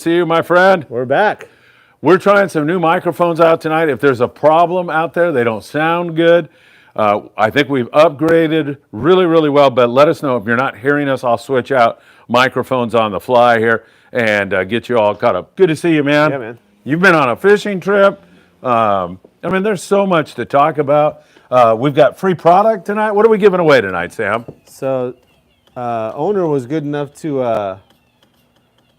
See you, my friend. We're back. We're trying some new microphones out tonight. If there's a problem out there, they don't sound good. I think we've upgraded really, really well, but let us know if you're not hearing us. I'll switch out microphones on the fly here and get you all caught up. Good to see you, man. Yeah, man. You've been on a fishing trip. I mean, there's so much to talk about. We've got free product tonight. What are we giving away tonight, Sam? So, owner was good enough to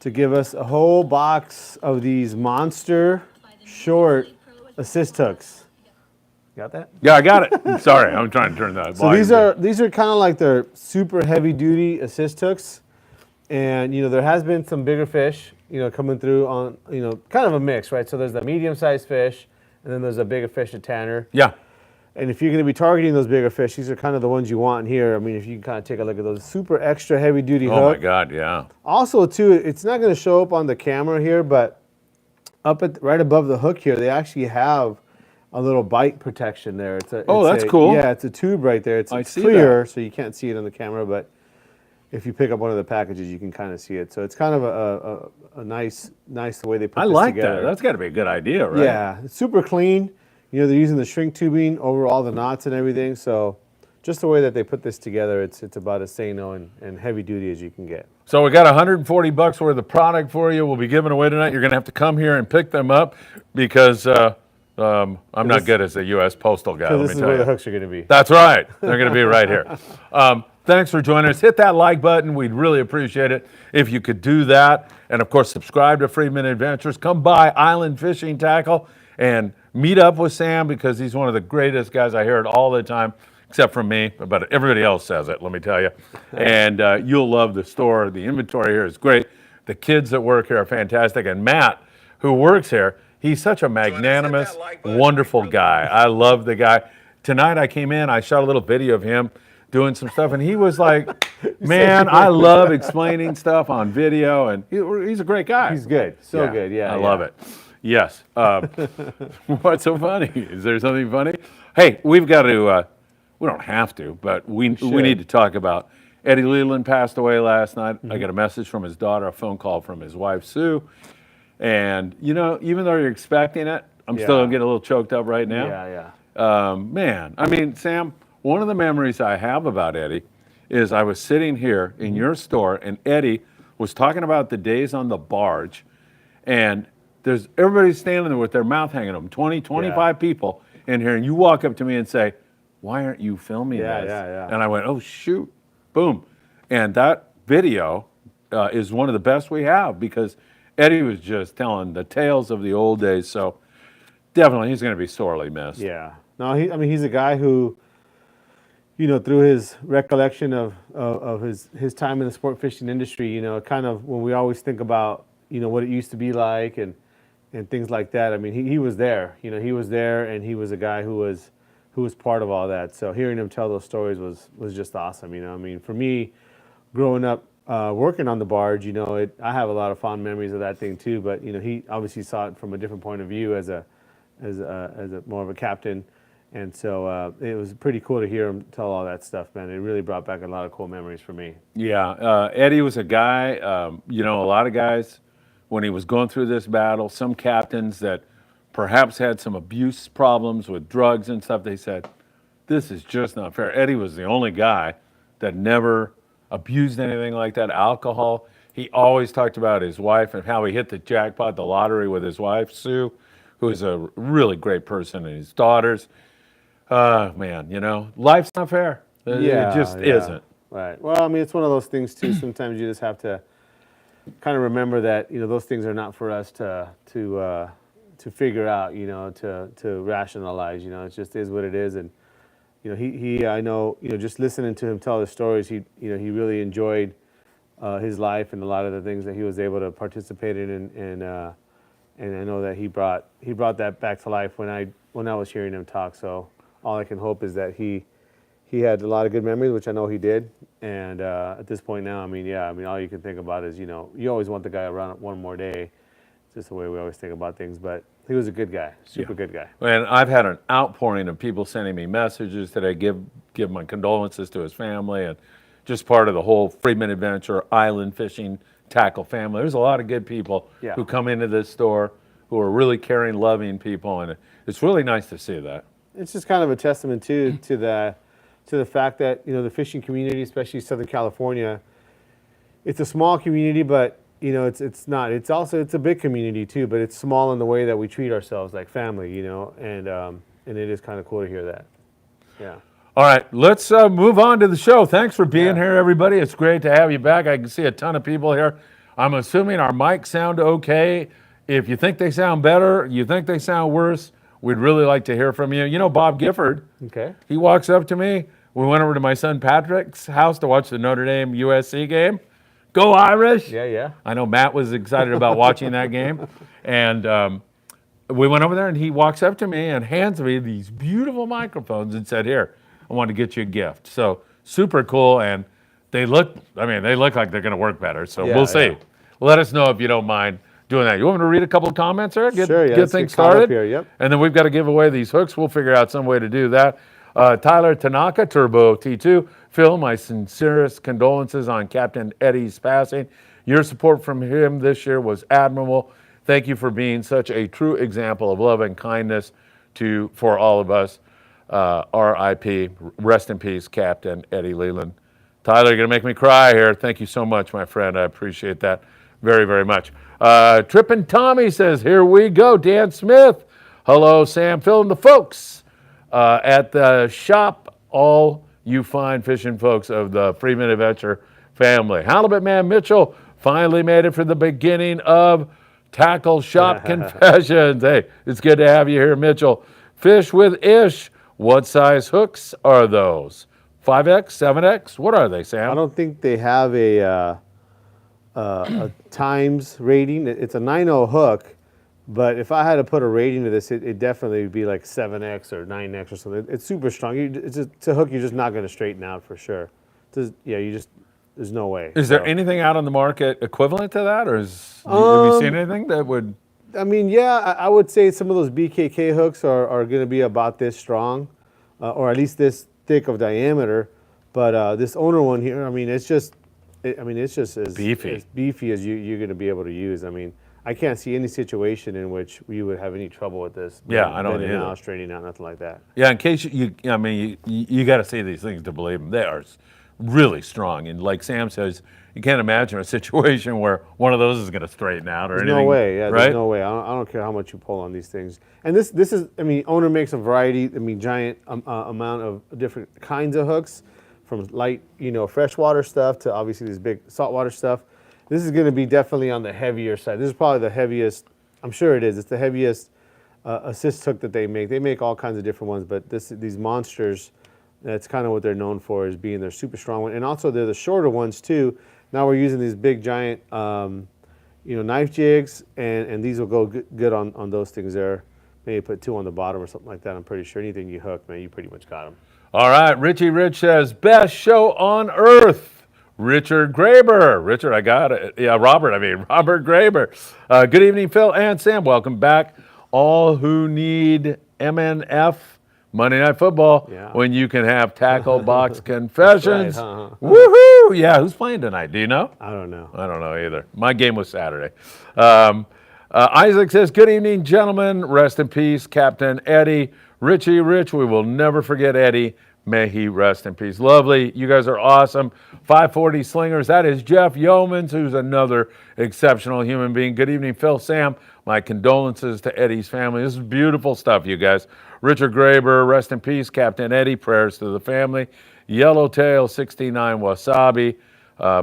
give us a whole box of these monster short assist hooks. Got that? Yeah, I got it. Sorry, I'm trying to turn that. So these are kind of like their super heavy duty assist hooks, and there has been some bigger fish coming through on kind of a mix, right? So there's the medium sized fish, and then there's a bigger fish, a tanner. Yeah. And if you're going to be targeting those bigger fish, these are kind of the ones you want here. I mean, if you can kind of take a look at those super extra heavy duty hook. Oh my God, yeah. Also, too, it's not going to show up on the camera here, but up at right above the hook here, they actually have a little bite protection there. That's cool. Yeah, it's a tube right there. It's clear, so you can't see it on the camera, but if you pick up one of the packages, you can kind of see it. So it's kind of a nice the way they put this together. I like that. That's got to be a good idea, right? Yeah, it's super clean. They're using the shrink tubing over all the knots and everything. So just the way that they put this together, it's about as Sano and heavy duty as you can get. So we got $140 worth of product for you. We'll be giving away tonight. You're going to have to come here and pick them up because I'm not good as a U.S. postal guy. So this is where the hooks are going to be. That's right. They're going to be right here. Thanks for joining us. Hit that like button. We'd really appreciate it if you could do that. And, of course, subscribe to Friedman Adventures. Come by Island Fishing Tqckle and meet up with Sam because he's one of the greatest guys. I hear it all the time, except from me, but everybody else says it, let me tell you. And you'll love the store. The inventory here is great. The kids that work here are fantastic. And Matt, who works here, he's such a magnanimous, wonderful guy. I love the guy. Tonight I came in, I shot a little video of him doing some stuff, and he was like, man, I love explaining stuff on video, and he's a great guy. He's good. So good, yeah. I love it. Yes. What's so funny? Is there something funny? Hey, we've got to, we don't have to, but we need to talk about Eddie Leland passed away last night. I got a message from his daughter, a phone call from his wife, Sue. And, even though you're expecting it, I'm still getting a little choked up right now. Yeah. Man, I mean, Sam, one of the memories I have about Eddie is I was sitting here in your store, and Eddie was talking about the days on the barge, and there's everybody standing there with their mouth hanging open, 20, 25 people in here, and you walk up to me and say, why aren't you filming this? Yeah. And I went, oh, shoot, boom. And that video is one of the best we have because Eddie was just telling the tales of the old days, so definitely he's going to be sorely missed. Yeah. No, he's a guy who, through his recollection of his time in the sport fishing industry, kind of when we always think about, what it used to be like and things like that. I mean, he was there. He was there, and he was a guy who was part of all that. So hearing him tell those stories was just awesome. I mean, for me, growing up working on the barge, I have a lot of fond memories of that thing too. But he obviously saw it from a different point of view as a more of a captain. And so it was pretty cool to hear him tell all that stuff, man. It really brought back a lot of cool memories for me. Yeah, Eddie was a guy, a lot of guys, when he was going through this battle, some captains that perhaps had some abuse problems with drugs and stuff, they said, this is just not fair. Eddie was the only guy that never abused anything like that, alcohol. He always talked about his wife and how he hit the jackpot, the lottery with his wife, Sue, who is a really great person, and his daughters. Man, life's not fair. It just isn't. Right. Well, I mean, it's one of those things too. Sometimes you just have to kind of remember that those things are not for us to figure out. To rationalize. It just is what it is. And I know just listening to him tell the stories, he really enjoyed his life and a lot of the things that he was able to participate in, and I know that he brought that back to life when I was hearing him talk. So all I can hope is that he had a lot of good memories, which I know he did. And at this point now, all you can think about is, you always want the guy around one more day. It's just the way we always think about things. But he was a good guy, super good guy. And I've had an outpouring of people sending me messages that I give my condolences to his family, and just part of the whole Friedman Adventure, Island Fishing tackle family. There's a lot of good people Yeah. who come into this store who are really caring, loving people, and it's really nice to see that. It's just kind of a testament to the fact that, you know, the fishing community, especially Southern California, it's a small community, but you know, it's not. It's a big community too, but it's small in the way that we treat ourselves like family, you know, and it is kind of cool to hear that. Yeah. All right, let's move on to the show. Thanks for being Yeah. here, everybody. It's great to have you back. I can see a ton of people here. I'm assuming our mics sound okay. If you think they sound better, you think they sound worse, we'd really like to hear from you. You know Bob Gifford. Okay. He walks up to me. We went over to my son Patrick's house to watch the Notre Dame USC game. Go Irish! Yeah, yeah. I know Matt was excited about watching that game. And we went over there, and he walks up to me and hands me these beautiful microphones and said, "Here, I want to get you a gift." So super cool, and they look like they're going to work better. So Yeah, we'll see. yeah. Let us know if you don't mind doing that. You want me to read a couple of comments, Eric? Sure, yeah, Get let's things get caught up started. here, yep. And then we've got to give away these hooks. We'll figure out some way to do that. Tyler Tanaka, Turbo T2. Phil, my sincerest condolences on Captain Eddie's passing. Your support from him this year was admirable. Thank you for being such a true example of love and kindness for all of us. R.I.P. Rest in peace, Captain Eddie Leland. Tyler, you're going to make me cry here. Thank you so much, my friend. I appreciate that very, very much. Trippin' Tommy says, here we go. Dan Smith. Hello, Sam, Phil, and the folks at the shop. All you fine fishing folks of the Friedman Adventure family. Halibut Man Mitchell finally made it for the beginning of Tackle Shop Confessions. Hey, it's good to have you here, Mitchell. Fish with Ish. What size hooks are those? 5X, 7X? What are they, Sam? I don't think they have a times rating. It's a 9.0 hook, but if I had to put a rating to this, it definitely would be like 7X or 9X or something. It's super strong. It's a hook you're just not going to straighten out for sure. There's no way. Is there anything out on the market equivalent to that, or have you seen anything that would? I mean, yeah, I would say some of those BKK hooks are going to be about this strong, or at least this thick of diameter. But this owner one here, I mean, it's just as beefy as you're going to be able to use. I mean, I can't see any situation in which you would have any trouble with this. Yeah, I don't bending either. out, straightening out, nothing like that. Yeah, in case you got to see these things to believe them. They are really strong, and like Sam says, you can't imagine a situation where one of those is going to straighten out or There's anything. no way. Yeah, right? there's no way. I don't care how much you pull on these things. And this is, I mean, owner makes a variety. I mean, giant amount of different kinds of hooks, from light, freshwater stuff to obviously this big saltwater stuff. This is going to be definitely on the heavier side. This is probably the heaviest. I'm sure it is. It's the heaviest assist hook that they make. They make all kinds of different ones, but these monsters, that's kind of what they're known for, is being their super strong one. And also they're the shorter ones too. Now we're using these big giant, knife jigs, and these will go good on those things there. Maybe put 2 on the bottom or something like that. I'm pretty sure anything you hook, man, you pretty much got them. All right, Richie Rich says, best show on earth. Richard Graber. Richard, I got it. Yeah, Robert Graber. Good evening, Phil and Sam. Welcome back. All who need MNF, Monday Night Football, when you can have Tackle Box Confessions. Right, Woohoo! Yeah, who's playing tonight? Do you know? I don't know. I don't know either. My game was Saturday. Isaac says, good evening, gentlemen. Rest in peace, Captain Eddie. Richie Rich, we will never forget Eddie. May he rest in peace. Lovely. You guys are awesome. 540 Slingers. That is Jeff Yeomans, who's another exceptional human being. Good evening, Phil, Sam. My condolences to Eddie's family. This is beautiful stuff, you guys. Richard Graber, rest in peace, Captain Eddie. Prayers to the family. Yellowtail 69 Wasabi.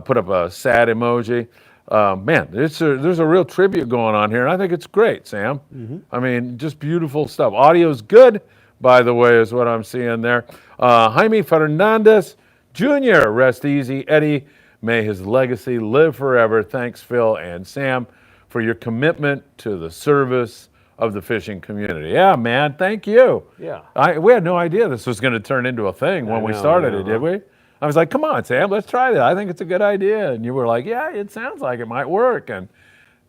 Put up a sad emoji. Man, there's a real tribute going on here, and I think it's great, Sam. Mm-hmm. I mean, just beautiful stuff. Audio's good, by the way, is what I'm seeing there. Jaime Fernandez Jr., rest easy, Eddie. May his legacy live forever. Thanks, Phil and Sam, for your commitment to the service of the fishing community. Yeah, man, thank you. Yeah. We had no idea this was going to turn into a thing when we started it, did we? I was like, come on, Sam, let's try that. I think it's a good idea. And you were like, yeah, it sounds like it might work. And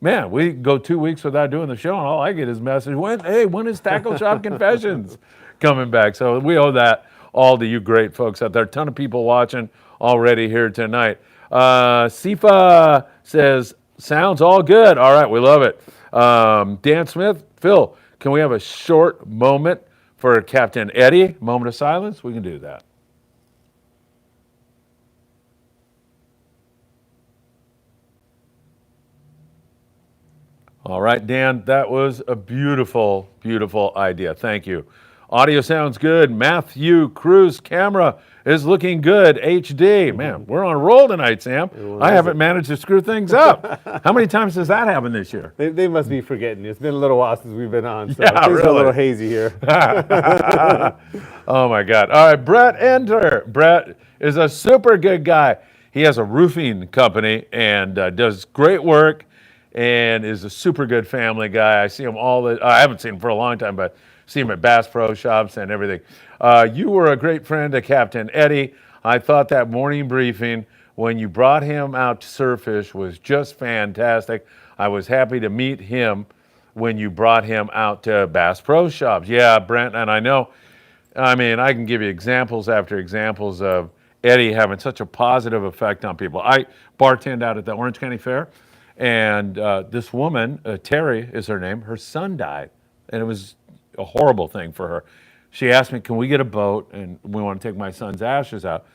man, we go 2 weeks without doing the show, and all I get is message, when is Tackle Shop Confessions coming back? So we owe that all to you great folks out there. A ton of people watching already here tonight. Sifa says, sounds all good. All right, we love it. Dan Smith, Phil, can we have a short moment for Captain Eddie? Moment of silence? We can do that. All right, Dan, that was a beautiful, beautiful idea. Thank you. Audio sounds good. Matthew Cruz camera is looking good. HD. Man, we're on a roll tonight, Sam. I haven't managed to screw things up. How many times does that happen this year? They must be forgetting. It's been a little while since we've been on, so Yeah, things are a really. little hazy here. Oh, my God. All right, Brett Enter. Brett is a super good guy. He has a roofing company and does great work and is a super good family guy. I see him I haven't seen him for a long time, but see him at Bass Pro Shops and everything. You were a great friend to Captain Eddie. I thought that morning briefing when you brought him out to surffish was just fantastic. I was happy to meet him when you brought him out to Bass Pro Shops. Yeah, Brent, and I know, I mean, I can give you examples after examples of Eddie having such a positive effect on people. I bartended out at the Orange County Fair, and this woman, Terry is her name, her son died, and it was a horrible thing for her. She asked me, can we get a boat, and we want to take my son's ashes out.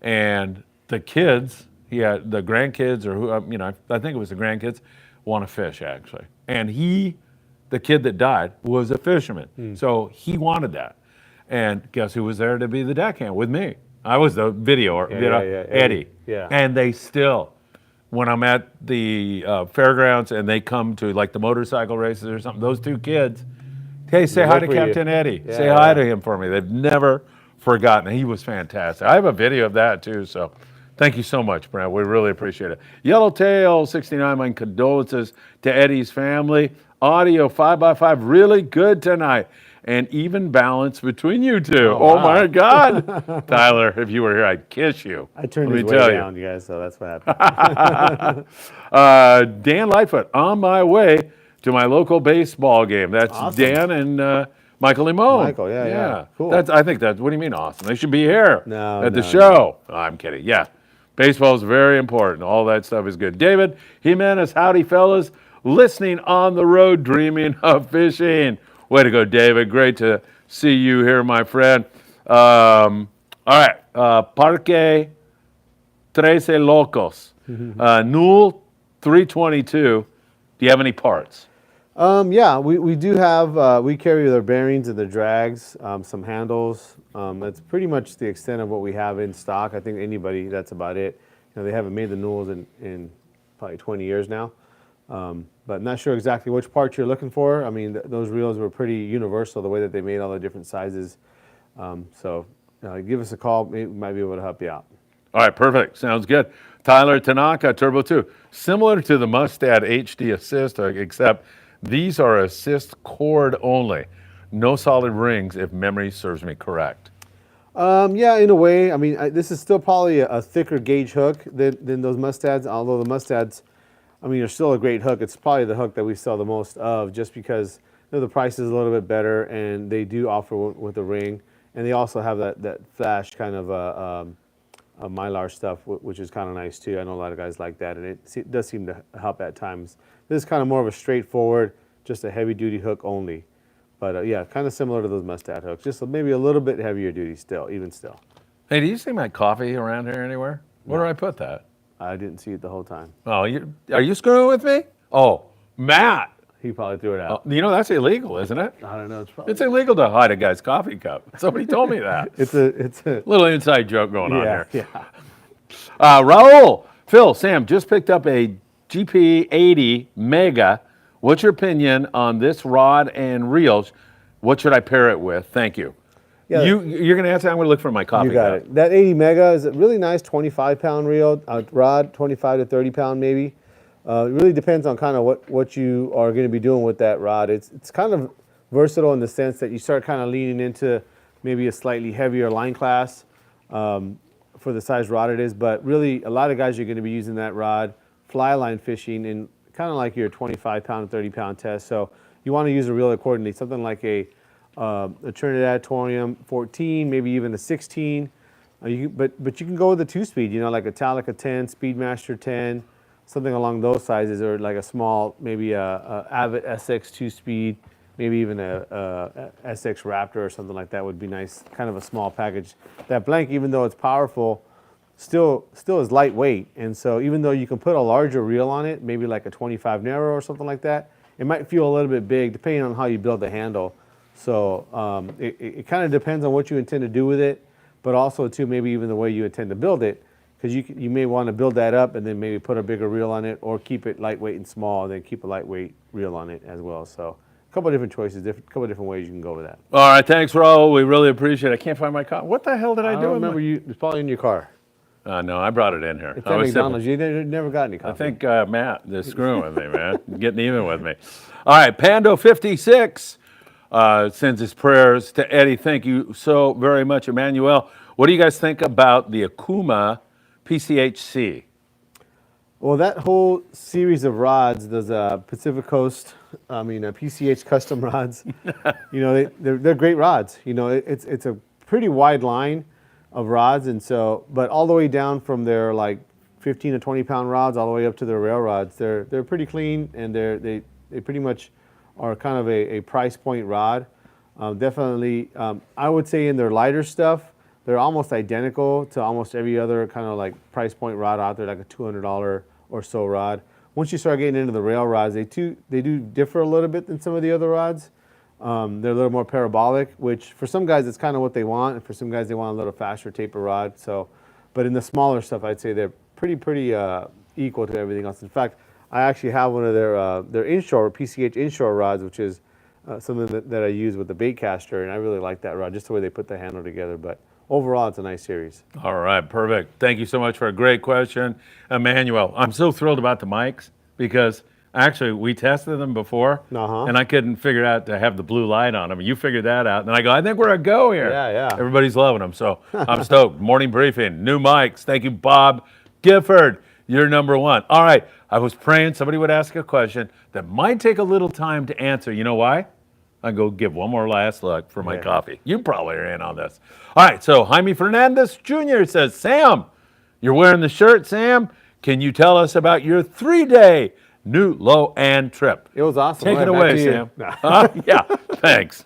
And the kids, the grandkids, or who, I think it was the grandkids, want to fish, actually. And the kid that died, was a fisherman. So he wanted that. And guess who was there to be the deckhand with me? I was the Eddie. Yeah. And they still, when I'm at the fairgrounds and they come to like the motorcycle races or something, those two kids, hey, say hi to Captain Eddie. Say hi to him for me. They've never forgotten. He was fantastic. I have a video of that too, so thank you so much, Brent. We really appreciate it. Yellowtail 69, my condolences to Eddie's family. Audio 5x5, really good tonight. And even balance between you two. Oh wow. My God. Tyler, if you were here, I'd kiss you. I turned his way down, you guys, so that's what happened. Dan Lightfoot, on my way to my local baseball game. That's awesome. Dan and Michael Limon. Michael, yeah. Cool. What do you mean awesome? They should be here at the show. No. Oh, I'm kidding. Yeah. Baseball is very important. All that stuff is good. David Jimenez, howdy, fellas. Listening on the road, dreaming of fishing. Way to go, David. Great to see you here, my friend. All right. Parque 13 Locos. Newell 322. Do you have any parts? Yeah, we do have, we carry their bearings and their drags, some handles. That's pretty much the extent of what we have in stock. I think anybody, that's about it. They haven't made the Newells in probably 20 years now. But not sure exactly which part you're looking for. I mean, those reels were pretty universal, the way that they made all the different sizes. So give us a call. We might be able to help you out. All right, perfect. Sounds good. Tyler Tanaka, Turbo 2. Similar to the Mustad HD Assist, except these are assist cord only. No solid rings, if memory serves me correct. Yeah, in a way. I mean, this is still probably a thicker gauge hook than those Mustads, although the Mustads, I mean, are still a great hook. It's probably the hook that we sell the most of, just because the price is a little bit better, and they do offer with a ring, and they also have that flash kind of a mylar stuff, which is kind of nice too. I know a lot of guys like that, and it does seem to help at times. This is kind of more of a straightforward, just a heavy-duty hook only. But yeah, kind of similar to those Mustad hooks, just maybe a little bit heavier duty even still. Hey, do you see my coffee around here anywhere? Where do I put that? I didn't see it the whole time. Oh, are you screwing with me? Oh, Matt. He probably threw it out. That's illegal, isn't it? I don't know. It's illegal to hide a guy's coffee cup. Somebody told me that. It's a little inside joke going on here. Yeah. Raul, Phil, Sam just picked up a GP80 Mega. What's your opinion on this rod and reels? What should I pair it with? Thank you. Yeah, you're going to answer. I'm going to look for my coffee cup. You got it. That 80 Mega is a really nice 25-pound reel, rod, 25 to 30-pound maybe. It really depends on kind of what you are going to be doing with that rod. It's kind of versatile in the sense that you start kind of leaning into maybe a slightly heavier line class for the size rod it is. But really, a lot of guys are going to be using that rod fly line fishing in kind of like your 25-pound, 30-pound test. So you want to use a reel accordingly. Something like a Trinidad Torium 14, maybe even a 16. But you can go with a 2-speed, like a Talica 10, Speedmaster 10, something along those sizes, or like a small, maybe a Avid SX 2-speed, maybe even a SX Raptor or something like that would be nice. Kind of a small package. That blank, even though it's powerful, still is lightweight. And so even though you can put a larger reel on it, maybe like a 25 narrow or something like that, it might feel a little bit big depending on how you build the handle. So it kind of depends on what you intend to do with it, but also too maybe even the way you intend to build it, because you may want to build that up and then maybe put a bigger reel on it, or keep it lightweight and small and then keep a lightweight reel on it as well. So a couple of different choices, a couple of different ways you can go with that. All right, thanks, Raul. We really appreciate it. I can't find my car. What the hell did I do? I remember it's probably in your car. No, I brought it in here. It's at McDonald's. You never got any coffee. I think Matt is screwing with me, man. Getting even with me. All right, Pando56 sends his prayers to Eddie. Thank you so very much, Emmanuel. What do you guys think about the Akuma PCHC? Well, that whole series of rods, those Pacific Coast, PCH custom rods, they're great rods. It's a pretty wide line of rods, and so, but all the way down from their like 15 to 20 pound rods all the way up to their rail rods, they're pretty clean, and they pretty much are kind of a price point rod. Definitely, I would say in their lighter stuff, they're almost identical to almost every other kind of like price point rod out there, like a $200 or so rod. Once you start getting into the rail rods, they do differ a little bit than some of the other rods. They're a little more parabolic, which for some guys it's kind of what they want, and for some guys they want a little faster taper rod. So, but in the smaller stuff, I'd say they're pretty equal to everything else. In fact, I actually have one of their inshore PCH inshore rods, which is something that I use with the bait caster, and I really like that rod, just the way they put the handle together. But overall, it's a nice series. All right, perfect. Thank you so much for a great question, Emmanuel. I'm so thrilled about the mics because actually we tested them before, and I couldn't figure out to have the blue light on them. You figured that out, and I go, I think we're a go here. Yeah. Everybody's loving them, so I'm stoked. Morning briefing, new mics. Thank you, Bob Gifford. You're number one. All right, I was praying somebody would ask a question that might take a little time to answer. You know why? I go give one more last look for my coffee. You probably are in on this. All right, so Jaime Fernandez Jr. says, Sam, you're wearing the shirt, Sam. Can you tell us about your 3-day New Lo-An trip? It was awesome. Take it away, Sam. Yeah, thanks.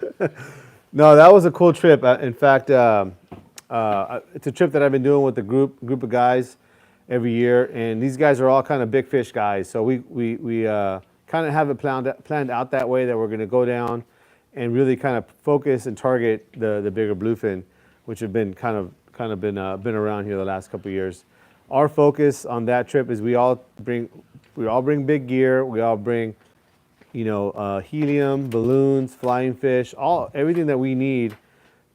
No, that was a cool trip. In fact, it's a trip that I've been doing with a group of guys every year, and these guys are all kind of big fish guys. So we kind of have it planned out that way, that we're going to go down and really kind of focus and target the bigger bluefin, which have been kind of been around here the last couple of years. Our focus on that trip is we all bring big gear. We all bring, helium, balloons, flying fish, everything that we need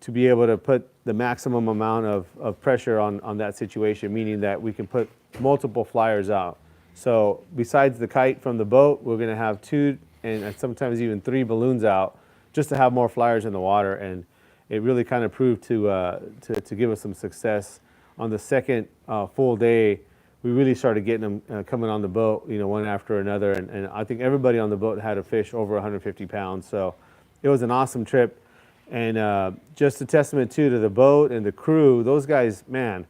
to be able to put the maximum amount of pressure on that situation, meaning that we can put multiple flyers out. So besides the kite from the boat, we're going to have 2 and sometimes even 3 balloons out, just to have more flyers in the water. And it really kind of proved to give us some success. On the second full day, we really started getting them coming on the boat, one after another. And I think everybody on the boat had a fish over 150 pounds. So it was an awesome trip. And just a testament to the boat and the crew. Those guys, man,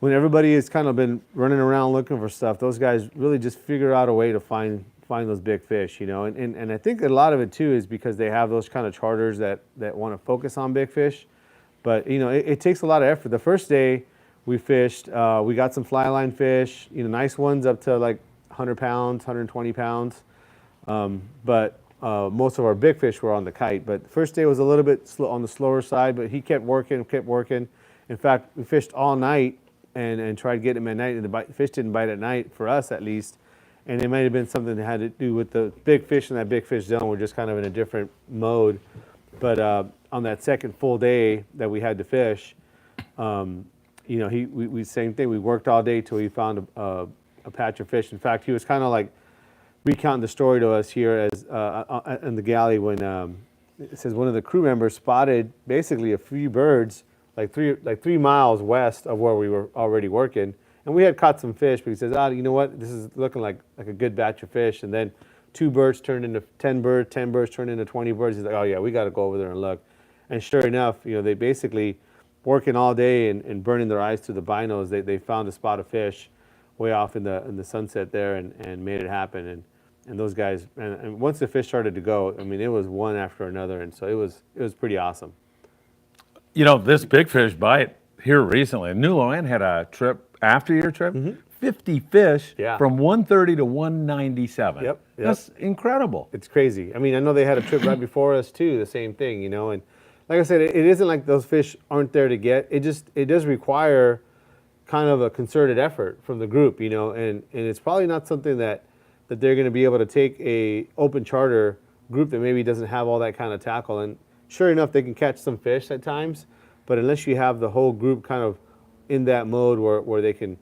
when everybody has kind of been running around looking for stuff, those guys really just figure out a way to find those big fish, And I think a lot of it too is because they have those kind of charters that want to focus on big fish. But it takes a lot of effort. The first day we fished, we got some fly line fish, nice ones up to like 100 pounds, 120 pounds. But most of our big fish were on the kite. But the first day was a little bit on the slower side, but he kept working. In fact, we fished all night and tried to get him at night, and the fish didn't bite at night, for us at least. And it might have been something that had to do with the big fish in that big fish zone. We're just kind of in a different mode. But on that second full day that we had to fish, we same thing. We worked all day till we found a patch of fish. In fact, he was kind of like recounting the story to us here as in the galley when it says one of the crew members spotted basically a few birds like 3 miles west of where we were already working. And we had caught some fish, but he says, you know what? This is looking like a good batch of fish. And then 2 birds turned into 10 birds, 10 birds turned into 20 birds. He's like, oh yeah, we got to go over there and look. And sure enough, they basically working all day and burning their eyes to the binos, they found a spot of fish way off in the sunset there and made it happen. And those guys, and once the fish started to go, I mean, it was one after another, and so it was pretty awesome. You know, this big fish bite here recently, New Loan had a trip after your trip, 50 fish from 130 to 197. Yep. That's incredible. It's crazy. I mean, I know they had a trip right before us too, the same thing, you know, and like I said, it isn't like those fish aren't there to get. It does require kind of a concerted effort from the group, you know, and it's probably not something that they're going to be able to take a open charter group that maybe doesn't have all that kind of tackle. And sure enough, they can catch some fish at times, but unless you have the whole group kind of in that mode where they can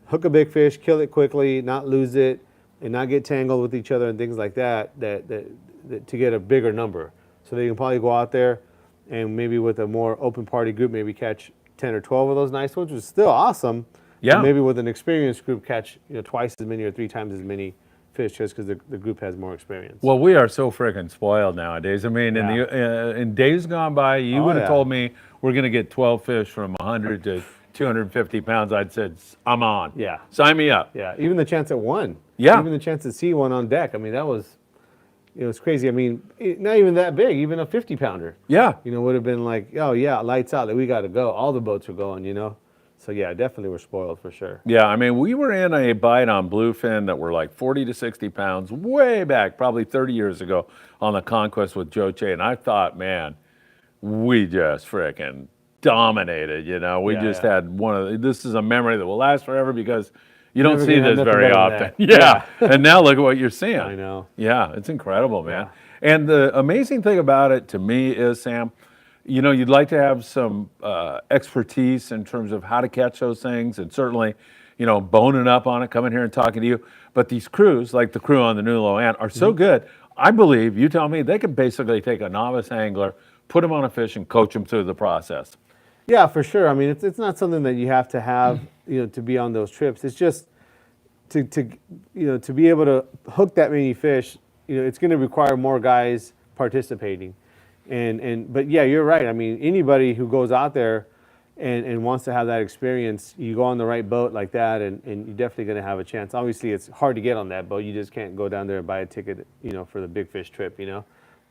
hook a big fish, kill it quickly, not lose it, and not get tangled with each other and things like that to get a bigger number. So they can probably go out there and maybe with a more open party group, maybe catch 10 or 12 of those nice ones, which is still awesome. Yeah. And maybe with an experienced group, catch twice as many or 3 times as many fish just because the group has more experience. Well, we are so freaking spoiled nowadays. I mean, in days gone by, you would have told me we're going to get 12 fish from 100 to 250 pounds. I'd said, I'm on. Yeah. Sign me up. Yeah. Even the chance at 1. Yeah. Even the chance to see one on deck. I mean, that was, it's crazy. I mean, not even that big. Even a 50-pounder. Yeah. Would have been like, oh yeah, lights out. Like, we got to go. All the boats are going. So yeah, definitely we're spoiled for sure. Yeah, I mean, we were in a bite on bluefin that were like 40 to 60 pounds way back, probably 30 years ago on the Conquest with Joe Che, and I thought, man, we just freaking dominated, We just had this is a memory that will last forever because you don't see this very often. Yeah, and now look at what you're seeing. I know. Yeah, it's incredible, man. And the amazing thing about it to me is, Sam, you'd like to have some expertise in terms of how to catch those things and certainly, boning up on it, coming here and talking to you. But these crews, like the crew on the New Loan, are so good. I believe, you tell me, they can basically take a novice angler, put them on a fish and coach them through the process. Yeah, for sure. I mean, it's not something that you have to have, to be on those trips. It's just to be able to hook that many fish, it's going to require more guys participating. But yeah, you're right. I mean, anybody who goes out there and wants to have that experience, you go on the right boat like that, and you're definitely going to have a chance. Obviously, it's hard to get on that boat. You just can't go down there and buy a ticket, for the big fish trip,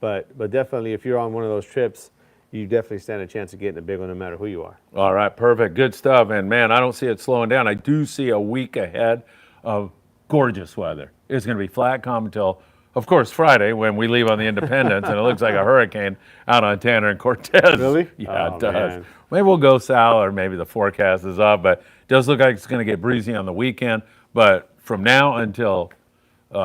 But definitely, if you're on one of those trips, you definitely stand a chance of getting a big one no matter who you are. All right, perfect. Good stuff. And man, I don't see it slowing down. I do see a week ahead of gorgeous weather. It's going to be flat, calm until, of course, Friday when we leave on the Independence, and it looks like a hurricane out on Tanner and Cortez. Really? Yeah, it does. Man. Maybe we'll go south, or maybe the forecast is up, but it does look like it's going to get breezy on the weekend. But from now until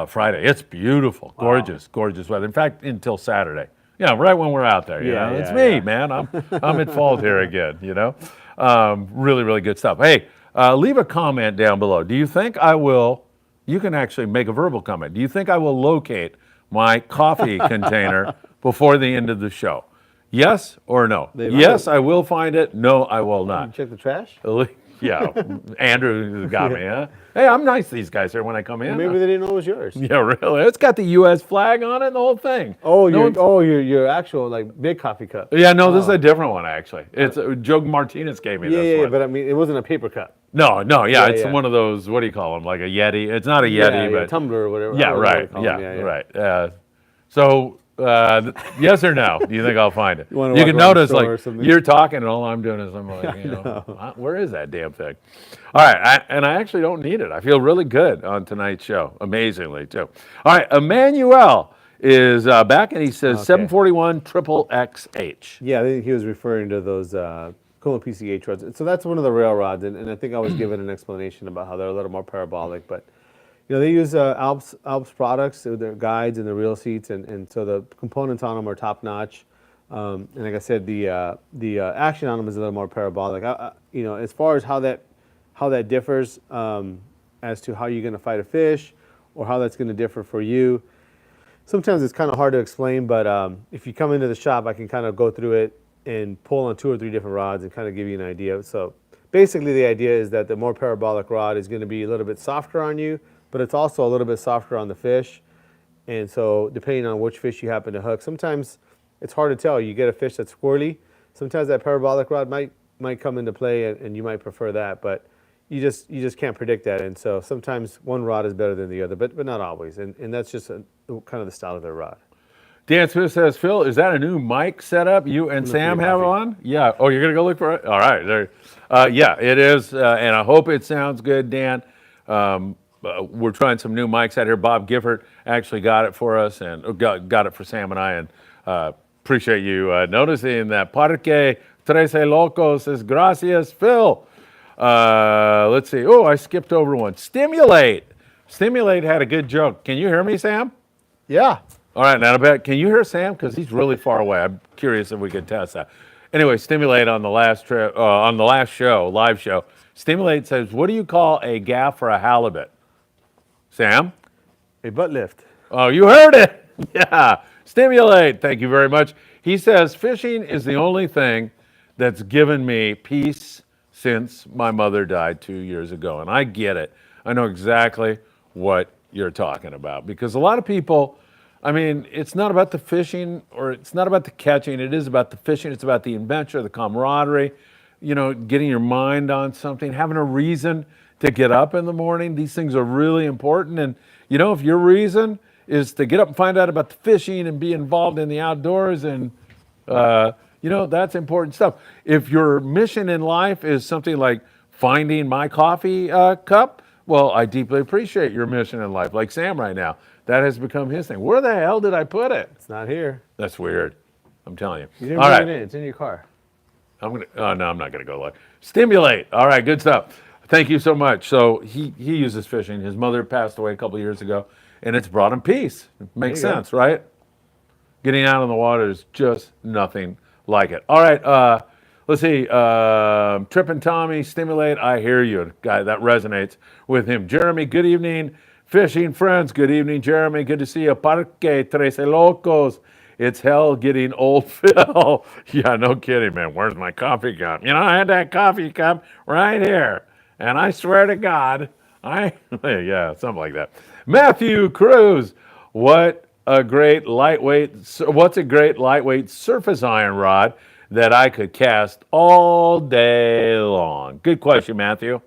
Friday, it's beautiful, gorgeous, gorgeous weather. In fact, until Saturday. Yeah, right when we're out there. It's me, man. I'm at fault here again. Really, really good stuff. Hey, leave a comment down below. Do you think I will? You can actually make a verbal comment. Do you think I will locate my coffee container before the end of the show? Yes or no? Yes, I will find it. No, I will not. Check the trash? Yeah, Andrew got me, huh? Hey, I'm nice to these guys here when I come in. Maybe they didn't know it was yours. Yeah, really. It's got the U.S. flag on it and the whole thing. Oh, your actual big coffee cup. Yeah, no, this is a different one actually. It's Joe Martinez gave me this one. Yeah, but I mean, it wasn't a paper cup. No, it's one of those. What do you call them? Like a Yeti. It's not a Yeti, but a tumbler or whatever. Yeah, right. Right. So. Yes or no? Do you think I'll find it? You can notice, like, you're talking, and all I'm doing is I'm like, where is that damn thing? All right, I actually don't need it. I feel really good on tonight's show, amazingly too. All right, Emmanuel is back, and he says 741 triple XH. Yeah, I think he was referring to those Como PCH rods. So that's one of the rail rods, and I think I was given an explanation about how they're a little more parabolic, but. They use Alps products, their guides and the reel seats, and so the components on them are top notch. And like I said, the action on them is a little more parabolic. As far as how that differs as to how you're going to fight a fish, or how that's going to differ for you, sometimes it's kind of hard to explain. But if you come into the shop, I can kind of go through it and pull on 2 or 3 different rods and kind of give you an idea. So basically, the idea is that the more parabolic rod is going to be a little bit softer on you, but it's also a little bit softer on the fish. And so depending on which fish you happen to hook, sometimes it's hard to tell. You get a fish that's squirrely, sometimes that parabolic rod might might come into play, and you might prefer that, but you just can't predict that. And so sometimes one rod is better than the other, but not always. And that's just kind of the style of their rod. Dan Smith says, Phil, is that a new mic setup you and Sam have on? Yeah. Oh, you're going to go look for it? All right. There. Yeah, it is. And I hope it sounds good, Dan. We're trying some new mics out here. Bob Gifford actually got it for us and got it for Sam and I. And appreciate you noticing that. Parque Trece Locos says, gracias, Phil. Let's see. Oh, I skipped over one. Stimulate. Stimulate had a good joke. Can you hear me, Sam? Yeah. All right, now I bet, can you hear Sam? Because he's really far away. I'm curious if we could test that. Anyway, Stimulate on the last trip, on the last show, live show. Stimulate says, what do you call a gaff for a halibut? Sam? A butt lift. Oh, you heard it. Yeah. Stimulate. Thank you very much. He says, fishing is the only thing that's given me peace since my mother died 2 years ago. And I get it. I know exactly what you're talking about because a lot of people, I mean, it's not about the fishing or it's not about the catching. It is about the fishing. It's about the adventure, the camaraderie, you know, getting your mind on something, having a reason to get up in the morning. These things are really important. And, you know, if your reason is to get up and find out about the fishing and be involved in the outdoors and, you know, that's important stuff. If your mission in life is something like finding my coffee cup, well, I deeply appreciate your mission in life, like Sam right now. That has become his thing. Where the hell did I put it? It's not here. That's weird. I'm telling you. You didn't All bring right. it in. It's in your car. Oh, no, I'm not going to go look. Stimulate. All right, good stuff. Thank you so much. So he uses fishing. His mother passed away a couple of years ago, and it's brought him peace. It makes sense, right? Getting out on the water is just nothing like it. All right, let's see. Trip and Tommy, Stimulate. I hear you, guy. That resonates with him. Jeremy, good evening. Fishing friends, good evening, Jeremy. Good to see you. Parque Trece Locos. It's hell getting old, Phil. Yeah, no kidding, man. Where's my coffee cup? You know, I had that coffee cup right here. And I swear to God, yeah, something like that. Matthew Cruz, what's a great lightweight surface iron rod that I could cast all day long? Good question, Matthew.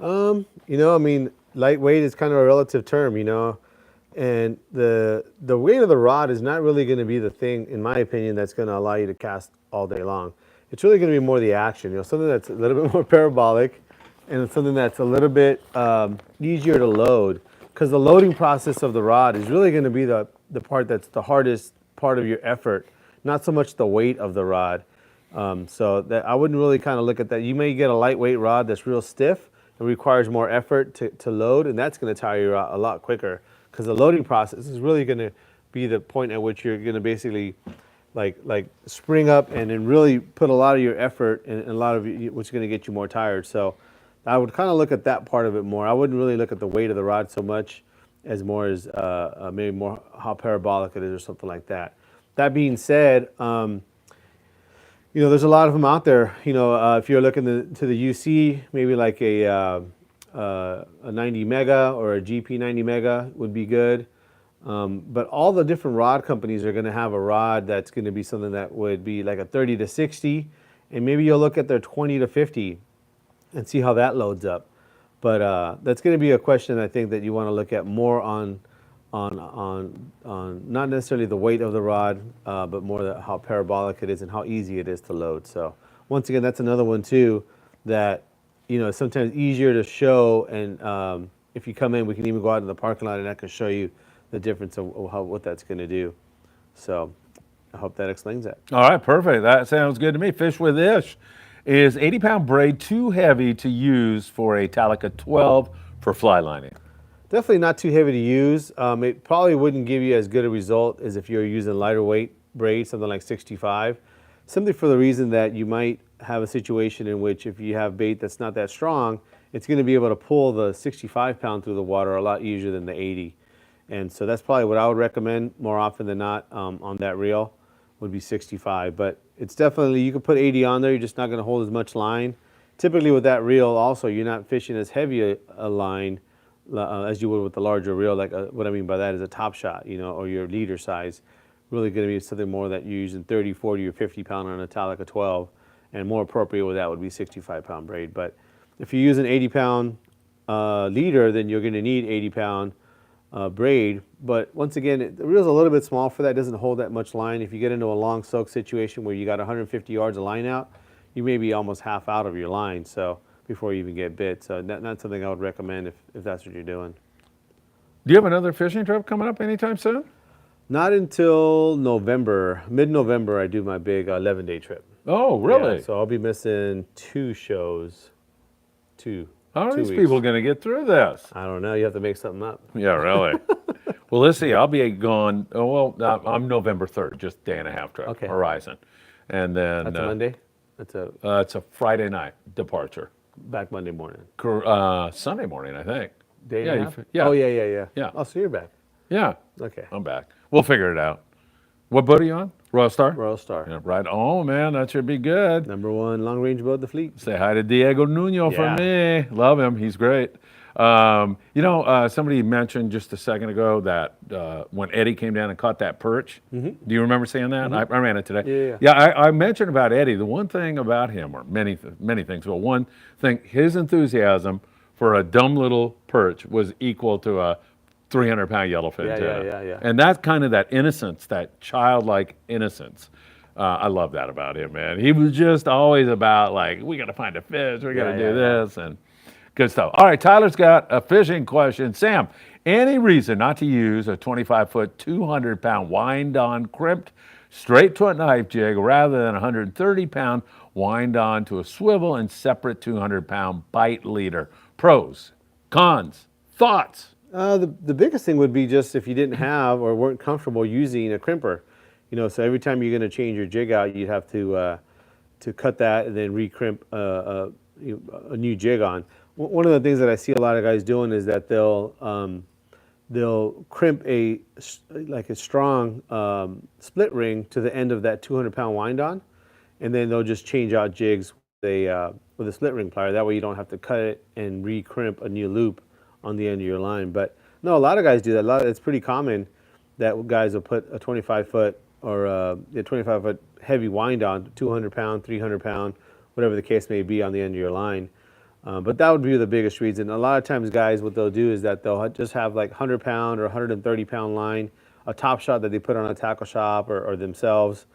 You know, I mean, lightweight is kind of a relative term, you know, and the weight of the rod is not really going to be the thing, in my opinion, that's going to allow you to cast all day long. It's really going to be more the action, you know, something that's a little bit more parabolic and it's something that's a little bit easier to load, because the loading process of the rod is really going to be the part that's the hardest part of your effort, not so much the weight of the rod. So that I wouldn't really kind of look at that. You may get a lightweight rod that's real stiff. It requires more effort to load, and that's going to tire you out a lot quicker, because the loading process is really going to be the point at which you're going to basically like spring up and then really put a lot of your effort and a lot of what's going to get you more tired. So I would kind of look at that part of it more. I wouldn't really look at the weight of the rod so much as more as maybe more how parabolic it is or something like that. That being said, you know, there's a lot of them out there. You know, if you're looking to the UC, maybe like a 90 mega or a GP 90 mega would be good. But all the different rod companies are going to have a rod that's going to be something that would be like a 30 to 60, and maybe you'll look at their 20 to 50 and see how that loads up. But that's going to be a question, I think, that you want to look at more on not necessarily the weight of the rod, but more how parabolic it is and how easy it is to load. So once again, that's another one too that, you know, sometimes easier to show. And if you come in, we can even go out in the parking lot and I can show you the difference of what that's going to do. So I hope that explains that. All right, perfect. That sounds good to me. Fish with Ish. Is 80-pound braid too heavy to use for a Talica 12 for fly lining? Definitely not too heavy to use. It probably wouldn't give you as good a result as if you're using lighter weight braid, something like 65. Simply for the reason that you might have a situation in which if you have bait that's not that strong, it's going to be able to pull the 65 pound through the water a lot easier than the 80. And so that's probably what I would recommend more often than not on that reel would be 65. But it's definitely, you can put 80 on there, you're just not going to hold as much line. Typically with that reel also, you're not fishing as heavy a line as you would with the larger reel. Like what I mean by that is a top shot, you know, or your leader size. Really going to be something more that you're using 30, 40, or 50 pound on a Talica 12. and more appropriate with that would be 65-pound braid. But if you use an 80-pound leader, then you're going to need 80-pound braid. But once again, the reel's a little bit small for that. It doesn't hold that much line. If you get into a long soak situation where you got 150 yards of line out, you may be almost half out of your line. So before you even get bit, so not something I would recommend if that's what you're doing. Do you have another fishing trip coming up anytime soon? Not until November, mid-November, I do my big 11-day trip. Oh, really? Yeah, so I'll be missing 2 shows. How are 2 these weeks. people going to get through this? I don't know. You have to make something up. Yeah, really. Well, let's see. I'll be gone. Oh, well, I'm November 3rd, just day and a half trip. Okay. Horizon, and then That's a Monday. That's a it's a Friday night departure. back Monday morning. Sunday morning, I think. Day and a half? yeah. Oh, yeah. Yeah. Oh, so you're back. Yeah, Okay. I'm back. We'll figure it out. What boat are you on? Royal Star? Royal Star. Yeah, right. Oh, man, that should be good. #1 long-range boat of the fleet. Say hi to Diego Nuno for Yeah. me. Love him. He's great. Somebody mentioned just a second ago that when Eddie came down and caught that perch, do you remember saying that? I ran it today. Yeah. I mentioned about Eddie. The one thing about him, or many things, but one thing, his enthusiasm for a dumb little perch was equal to a 300-pound yellowfin tuna. Yeah. And that's kind of that innocence, that childlike innocence. I love that about him, man. He was just always about, like, we got to find a fish, we got to do this, and good stuff. All right, Tyler's got a fishing question. Sam, any reason not to use a 25-foot, 200-pound wind-on crimped straight to a knife jig rather than a 130-pound wind-on to a swivel and separate 200-pound bite leader? Pros, cons, thoughts? The biggest thing would be just if you didn't have or weren't comfortable using a crimper. So every time you're going to change your jig out, you'd have to cut that and then recrimp a new jig on. One of the things that I see a lot of guys doing is that they'll crimp a strong split ring to the end of that 200-pound wind on, and then they'll just change out jigs with a split ring plier. That way you don't have to cut it and recrimp a new loop on the end of your line. But no, a lot of guys do that. It's pretty common that guys will put a 25-foot or a 25-foot heavy wind on, 200-pound, 300-pound, whatever the case may be, on the end of your line. But that would be the biggest reason. A lot of times, guys, what they'll do is that they'll just have like 100-pound or 130-pound line, a top shot that they put on a tackle shop or themselves,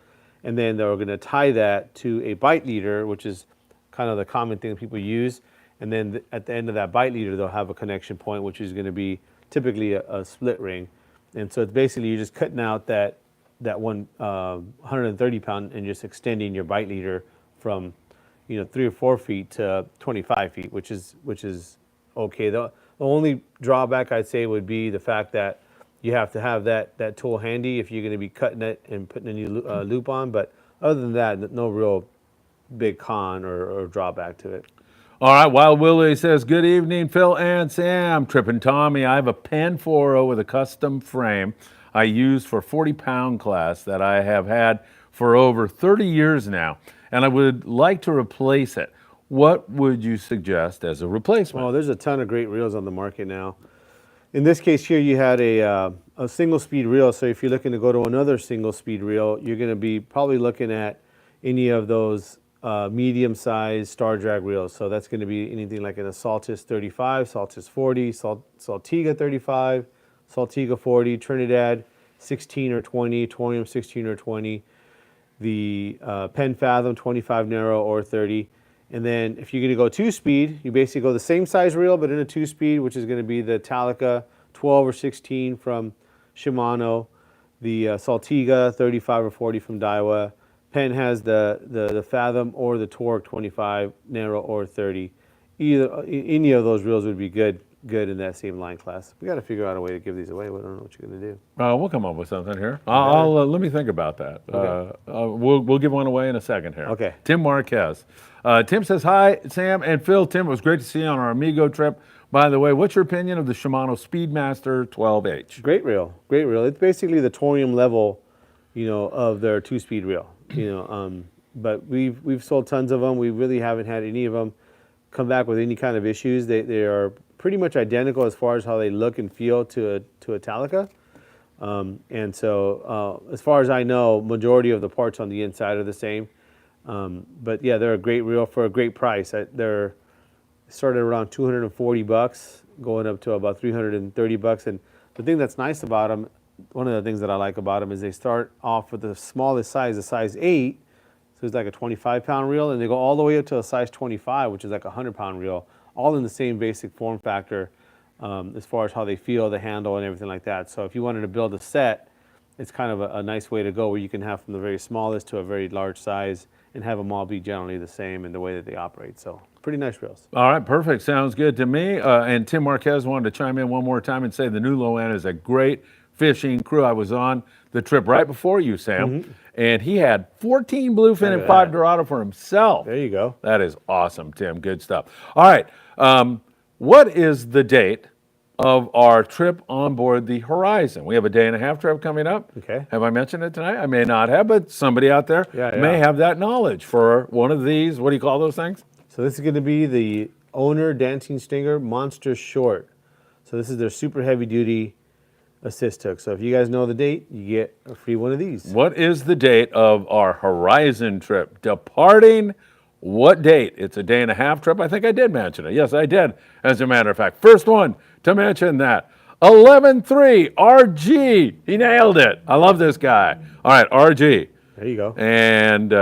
and then they're going to tie that to a bite leader, which is kind of the common thing people use. And then at the end of that bite leader, they'll have a connection point, which is going to be typically a split ring. And so it's basically you're just cutting out that one 130-pound and just extending your bite leader from 3 or 4 feet to 25 feet, which is okay. The only drawback I'd say would be the fact that you have to have that tool handy if you're going to be cutting it and putting a new loop on. But other than that, no real big con or drawback to it. All right, Wild Willie says, good evening, Phil and Sam. Trippin' Tommy, I have a Pan 4.0 with a custom frame I use for 40-pound class that I have had for over 30 years now, and I would like to replace it. What would you suggest as a replacement? Well, there's a ton of great reels on the market now. In this case here, you had a single-speed reel, so if you're looking to go to another single-speed reel, you're going to be probably looking at any of those medium-sized star drag reels. So that's going to be anything like an Saltis 35, Saltis 40, Saltiga 35, Saltiga 40, Trinidad 16 or 20, Torium 16 or 20, the Penn Fathom 25 narrow or 30. And then if you're going to go 2-speed, you basically go the same size reel but in a 2-speed, which is going to be the Talica 12 or 16 from Shimano, the Saltiga 35 or 40 from Daiwa. Penn has the Fathom or the Torque 25 narrow or 30. Any of those reels would be good in that same line class. We got to figure out a way to give these away. We don't know what you're going to do. We'll come up with something here. I'll let me think about that. Okay. We'll give one away in a second here. Okay. Tim Marquez. Tim says, hi, Sam and Phil. Tim, it was great to see you on our Amigo trip. By the way, what's your opinion of the Shimano Speedmaster 12H? Great reel. It's basically the Torium level, of their 2-speed reel. But we've sold tons of them. We really haven't had any of them come back with any kind of issues. They are pretty much identical as far as how they look and feel to a Talica. And so as far as I know, majority of the parts on the inside are the same. But yeah, they're a great reel for a great price. They're started around $240, going up to about $330. And the thing that's nice about them, one of the things that I like about them is they start off with the smallest size, a size 8, so it's like a 25-pound reel, and they go all the way up to a size 25, which is like a 100-pound reel, all in the same basic form factor as far as how they feel, the handle, and everything like that. So if you wanted to build a set, it's kind of a nice way to go where you can have from the very smallest to a very large size and have them all be generally the same in the way that they operate. So pretty nice reels. All right, perfect. Sounds good to me. And Tim Marquez wanted to chime in one more time and say the new low end is a great fishing crew. I was on the trip right before you, Sam, and he had 14 bluefin and 5 Dorado for himself. There you go. That is awesome, Tim. Good stuff. All right, what is the date of our trip on board the Horizon? We have a day-and-a-half trip coming up. Okay. Have I mentioned it tonight? I may not have, but somebody out there may have that knowledge for one of these. What do you call those things? So this is going to be the Owner Dancing Stinger Monster Short. So this is their super heavy-duty assist hook. So if you guys know the date, you get a free one of these. What is the date of our Horizon trip? Departing what date? It's a day-and-a-half trip. I think I did mention it. Yes, I did, as a matter of fact. First one to mention that. 11-3, RG. He nailed it. I love this guy. All right, RG. There you go. And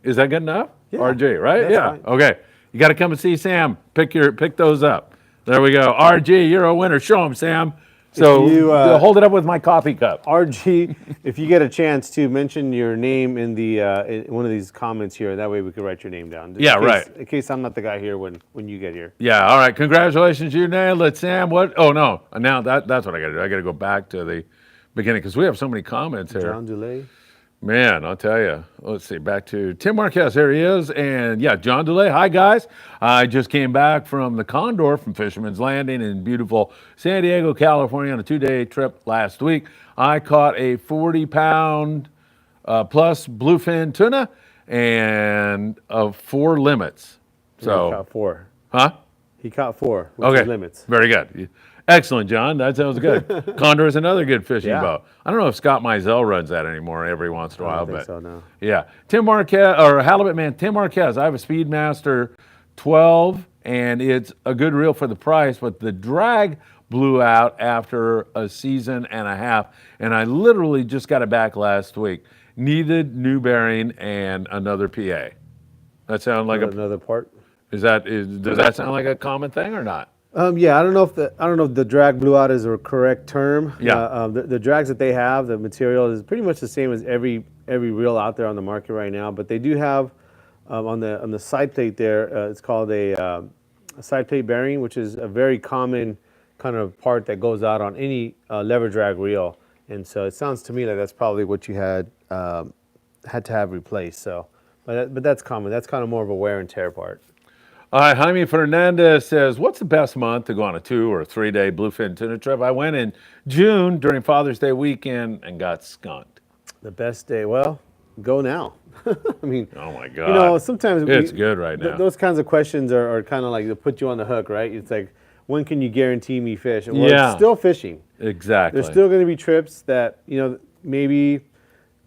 is that good enough? Yeah, RG, right? that's Yeah. fine. Okay. You got to come and see Sam. Pick those up. There we go. RG, you're a winner. Show him, Sam. So hold it up with my coffee cup. RG, if you get a chance to mention your name in the in one of these comments here, that way we can write your name down. Yeah, right. In case I'm not the guy here when you get here. Yeah, all right. Congratulations, you nailed it, Sam. What? Oh, no. Now that's what I got to do. I got to go back to the beginning because we have so many comments here. John Delay. Man, I'll tell you. Let's see, back to Tim Marquez. Here he is. And yeah, John DeLay. Hi, guys. I just came back from the Condor from Fisherman's Landing in beautiful San Diego, California on a 2-day trip last week. I caught a 40-pound plus bluefin tuna and 4 limits. So, He caught 4. huh? He caught 4, which is limits. Very good. Excellent, John. That sounds good. Condor is another good fishing boat. I don't know if Scott Mizell runs that anymore every once in a while. I don't think so, no. Yeah. Tim Marquez, or Halibut Man, Tim Marquez. I have a Speedmaster 12, and it's a good reel for the price, but the drag blew out after a season and a half, and I literally just got it back last week. Needed new bearing and another PA. That sound like another part? does that sound like a common thing or not? Yeah, I don't know if the drag blew out is a correct term. Yeah. The drags that they have, the material is pretty much the same as every reel out there on the market right now. But they do have on the side plate there, it's called a side plate bearing, which is a very common kind of part that goes out on any lever drag reel. And so it sounds to me like that's probably what you had to have replaced. So, but that's common. That's kind of more of a wear and tear part. All right, Jaime Fernandez says, what's the best month to go on a 2 or 3 day bluefin tuna trip? I went in June during Father's Day weekend and got skunked. The best day, well, go now. I mean, oh my God. Sometimes it's good right now. Those kinds of questions are kind of like to put you on the hook, right? It's like, when can you guarantee me fish? Well, it's still fishing. Exactly. There's still going to be trips that, maybe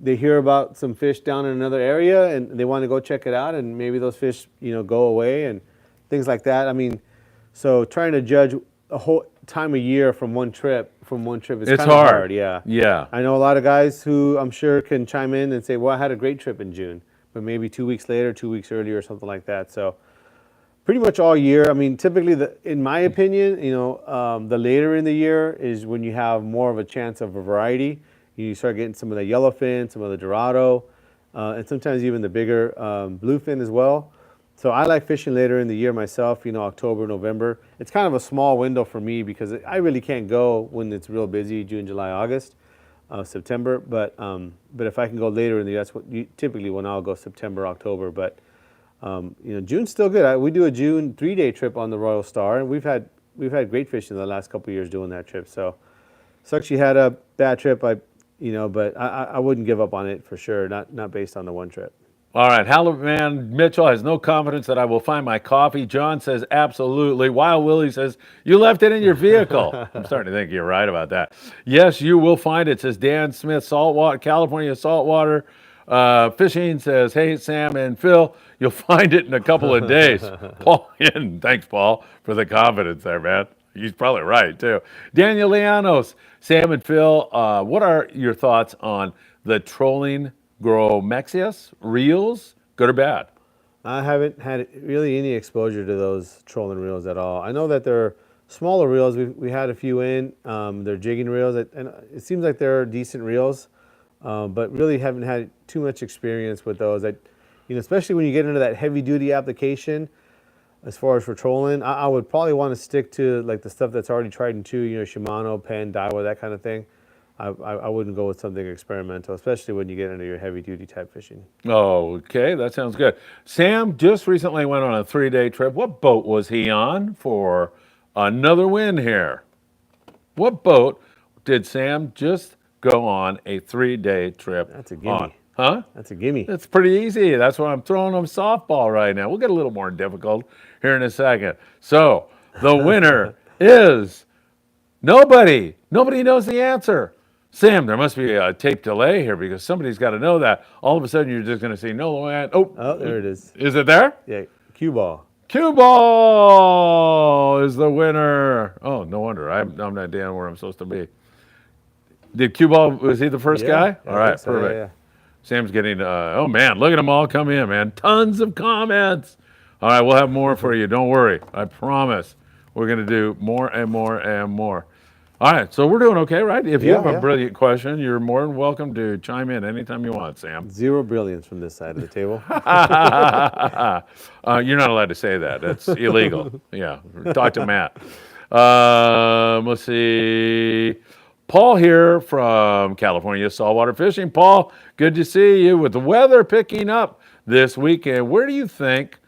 they hear about some fish down in another area and they want to go check it out, and maybe those fish, go away and things like that. I mean, so trying to judge a whole time of year from one trip is kind of hard. Yeah. Yeah. I know a lot of guys who I'm sure can chime in and say, well, I had a great trip in June, but maybe 2 weeks later, 2 weeks earlier, or something like that. So pretty much all year. I mean, typically, in my opinion, the later in the year is when you have more of a chance of a variety. You start getting some of the yellowfin, some of the Dorado, and sometimes even the bigger bluefin as well. So I like fishing later in the year myself, October, November. It's kind of a small window for me because I really can't go when it's real busy, June, July, August, September. But if I can go later in the year, that's typically when I'll go, September, October. But June's still good. We do a June 3-day trip on the Royal Star, and we've had great fishing the last couple of years doing that trip. So sucks you had a bad trip, but I wouldn't give up on it for sure. Not based on the one trip. All right, Halibut Man Mitchell has no confidence that I will find my coffee. John says absolutely. Wild Willie says you left it in your vehicle. I'm starting to think you're right about that. Yes, you will find it. Says Dan Smith, saltwater, California saltwater. Fishing says, hey, Sam and Phil, you'll find it in a couple of days. Paul, and thanks, Paul, for the confidence there, man. He's probably right, too. Daniel Llanos, Sam and Phil, what are your thoughts on the trolling Gromexius reels? Good or bad? I haven't had really any exposure to those trolling reels at all. I know that they're smaller reels. We had a few in. They're jigging reels, and it seems like they're decent reels, but really haven't had too much experience with those. Especially when you get into that heavy-duty application, as far as for trolling, I would probably want to stick to like the stuff that's already tried and true. Shimano, Penn, Daiwa, that kind of thing. I wouldn't go with something experimental, especially when you get into your heavy-duty type fishing. Okay, that sounds good. Sam just recently went on a 3-day trip. What boat was he on for another win here? What boat did Sam just go on a 3-day trip That's a gimme. on? Huh? That's a gimme. It's pretty easy. That's why I'm throwing him softball right now. We'll get a little more difficult here in a second. So the winner is nobody. Nobody knows the answer. Sam, there must be a tape delay here because somebody's got to know that. All of a sudden, you're just going to see no land. Oh, there it is. Is it there? Yeah, cue ball. Cue ball is the winner. Oh, no wonder. I'm not down where I'm supposed to be. Did cue ball, was he the first guy? Yeah, All right, so, perfect. yeah. Sam's getting, oh man, look at them all come in, man. Tons of comments. All right, we'll have more for you. Don't worry. I promise. We're going to do more and more and more. All right, so we're doing okay, right? If you have a brilliant question, you're more than welcome to chime in anytime you want, Sam. Zero brilliance from this side of the table. You're not allowed to say that. That's illegal. Yeah, talk to Matt. Let's see. Paul here from California Saltwater Fishing. Paul, good to see you. With the weather picking up this weekend, where do you think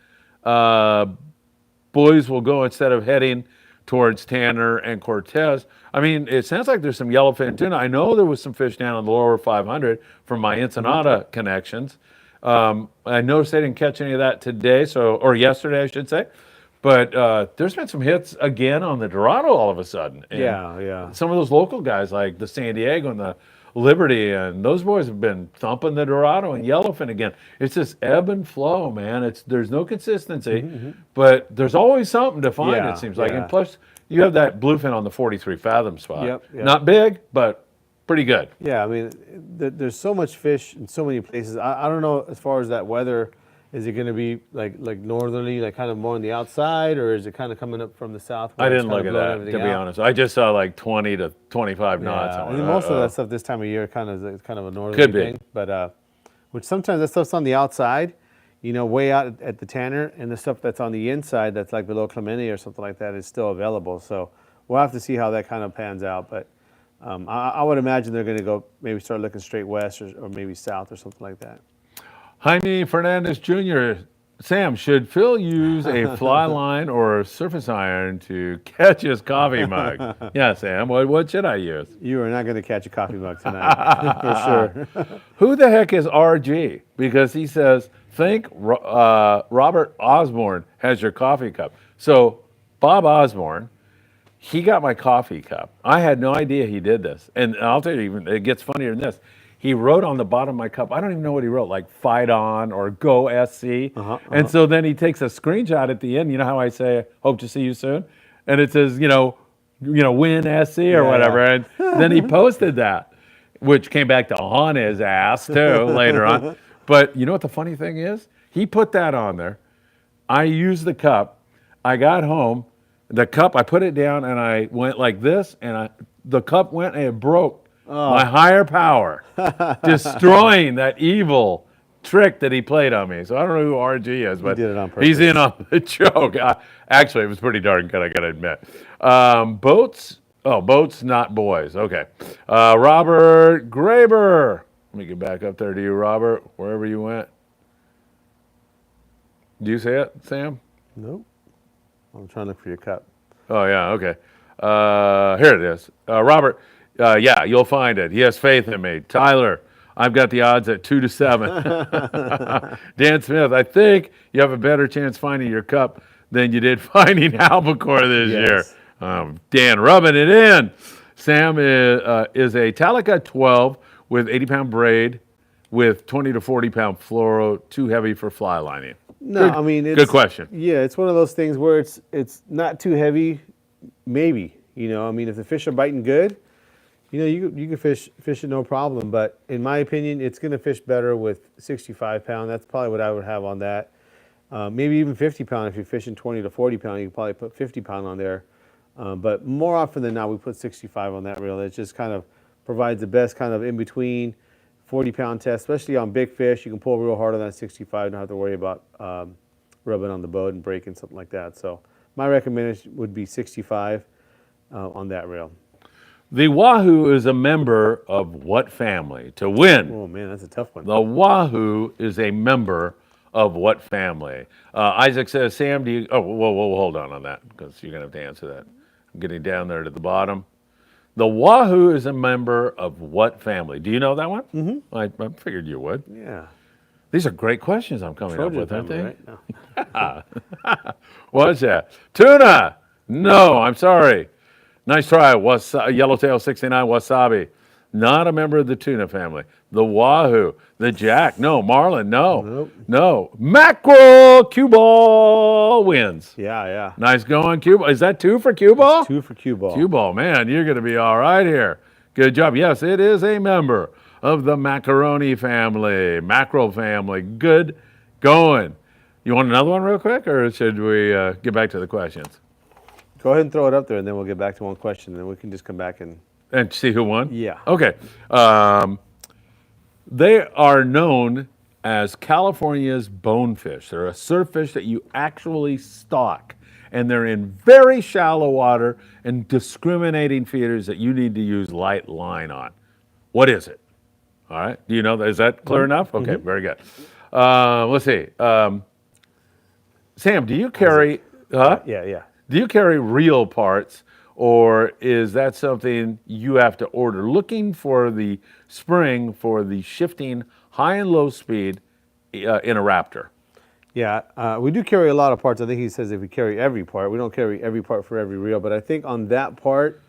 boys will go instead of heading towards Tanner and Cortez? I mean, it sounds like there's some yellowfin tuna. I know there was some fish down in the lower 500 from my Ensenada connections. I noticed they didn't catch any of that today, or yesterday, I should say. But there's been some hits again on the Dorado all of a sudden. And yeah. some of those local guys like the San Diego and the Liberty, and those boys have been thumping the Dorado and yellowfin again. It's just ebb and flow, man. There's no consistency, but there's always something to find, it seems like. And plus, you have that bluefin on the 43 fathom spot. Yep. Not big, but pretty good. Yeah, I mean, there's so much fish in so many places. I don't know as far as that weather. Is it going to be like northerly, like kind of more on the outside, or is it kind of coming up from the south? I didn't look at that, to be honest. I just saw like 20 to 25 knots. I mean, most of that stuff this time of year kind of a northerly thing. But which sometimes that stuff's on the outside, way out at the Tanner, and the stuff that's on the inside, that's like below Clemente or something like that, is still available. So we'll have to see how that kind of pans out. But I would imagine they're going to go maybe start looking straight west or maybe south or something like that. Jaime Fernandez Jr. Sam, should Phil use a fly line or a surface iron to catch his coffee mug? Yeah, Sam, what should I use? You are not going to catch a coffee mug tonight, for sure. Who the heck is RG? Because he says, think Robert Osborne has your coffee cup. So Bob Osborne, he got my coffee cup. I had no idea he did this. And I'll tell you, even it gets funnier than this. He wrote on the bottom of my cup, I don't even know what he wrote, like fight on or go SC. And so then he takes a screenshot at the end. You know how I say, hope to see you soon? And it says, win SC or whatever. And then he posted that, which came back to haunt his ass too later on. But you know what the funny thing is? He put that on there. I used the cup. I got home. The cup, I put it down and I went like this, and the cup went and it broke. My higher power destroying that evil trick that he played on me. So I don't know who RG is, but he did it on purpose. He's in on the joke. Actually, it was pretty darn good, I got to admit. Boats, not boys. Okay. Robert Graber. Let me get back up there to you, Robert, wherever you went. Do you see it, Sam? Nope. I'm trying to look for your cup. Oh, yeah, okay. Here it is. Robert, yeah, you'll find it. He has faith in me. Tyler, I've got the odds at 2-7. Dan Smith, I think you have a better chance finding your cup than you did finding albacore this year. Dan, rubbing it in. Sam is a Talica 12 with 80-pound braid with 20 to 40 pound fluoro too heavy for fly lining? No, Good- I mean, it's, good question. Yeah, it's one of those things where it's not too heavy, maybe. You know, I mean, if the fish are biting good, you know, you can fish it no problem. But in my opinion, it's going to fish better with 65 pound. That's probably what I would have on that. Maybe even 50 pound. If you're fishing 20 to 40 pound, you can probably put 50 pound on there. But more often than not, we put 65 on that reel. It just kind of provides the best kind of in between 40 pound test, especially on big fish. You can pull real hard on that 65. Don't have to worry about rubbing on the boat and breaking something like that. So my recommendation would be 65 on that reel. The Wahoo is a member of what family? To win, Oh man, that's a tough one. the Wahoo is a member of what family? Isaac says, Sam, do you... Oh, whoa, hold on that, because you're going to have to answer that. I'm getting down there to the bottom. The Wahoo is a member of what family? Do you know that one? Mm-hmm. I figured you would. Yeah. These are great questions I'm coming up Trojan with, aren't they? family, right? No. What's that? Tuna! No, I'm sorry. Nice try. Yellowtail 69 Wasabi. Not a member of the tuna family. The Wahoo. The Jack. No. Marlin. No. Nope. No. Mackerel. Cue ball wins. Yeah. Nice going, cue ball. Is that 2 for cue ball? 2 for cue ball. Cue ball, man, you're going to be all right here. Good job. Yes, it is a member of the macaroni family, mackerel family. Good going. You want another one real quick, or should we get back to the questions? Go ahead and throw it up there, and then we'll get back to one question, and then we can just come back and... And see who won? Yeah. Okay. They are known as California's bonefish. They're a surf fish that you actually stock, and they're in very shallow water and discriminating feeders that you need to use light line on. What is it? All right. Do you know that? Is that clear enough? Okay, very good. Let's see. Sam, do you carry... Yeah. Do you carry reel parts, or is that something you have to order? Looking for the spring for the shifting high and low speed in a Raptor. Yeah, we do carry a lot of parts. I think he says if we carry every part. We don't carry every part for every reel, but I think on that part,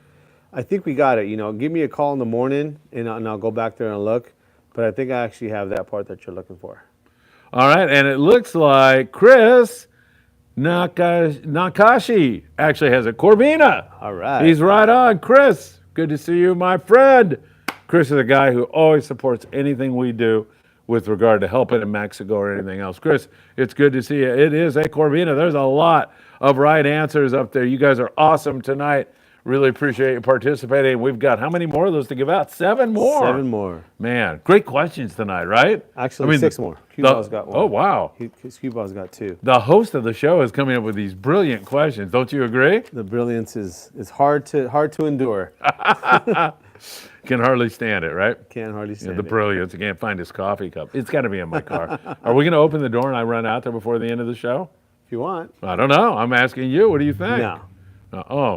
I think we got it. You know, give me a call in the morning, and I'll go back there and look. But I think I actually have that part that you're looking for. All right, and it looks like Chris Nakashi actually has a Corvina. All right. He's right on. Chris, good to see you, my friend. Chris is a guy who always supports anything we do with regard to helping in Mexico or anything else. Chris, it's good to see you. It is a Corvina. There's a lot of right answers up there. You guys are awesome tonight. Really appreciate you participating. We've got how many more of those to give out? 7 more. 7 more. Man, great questions tonight, right? Actually, 6 more. Q-Ball's got 1. Oh, wow. Q-Ball's got 2. The host of the show is coming up with these brilliant questions. Don't you agree? The brilliance is hard to endure. Can hardly stand it, right? Can't hardly stand The it. brilliance. I can't find his coffee cup. It's got to be in my car. Are we going to open the door and I run out there before the end of the show? If you want. I don't know. I'm asking you. What do you think? No.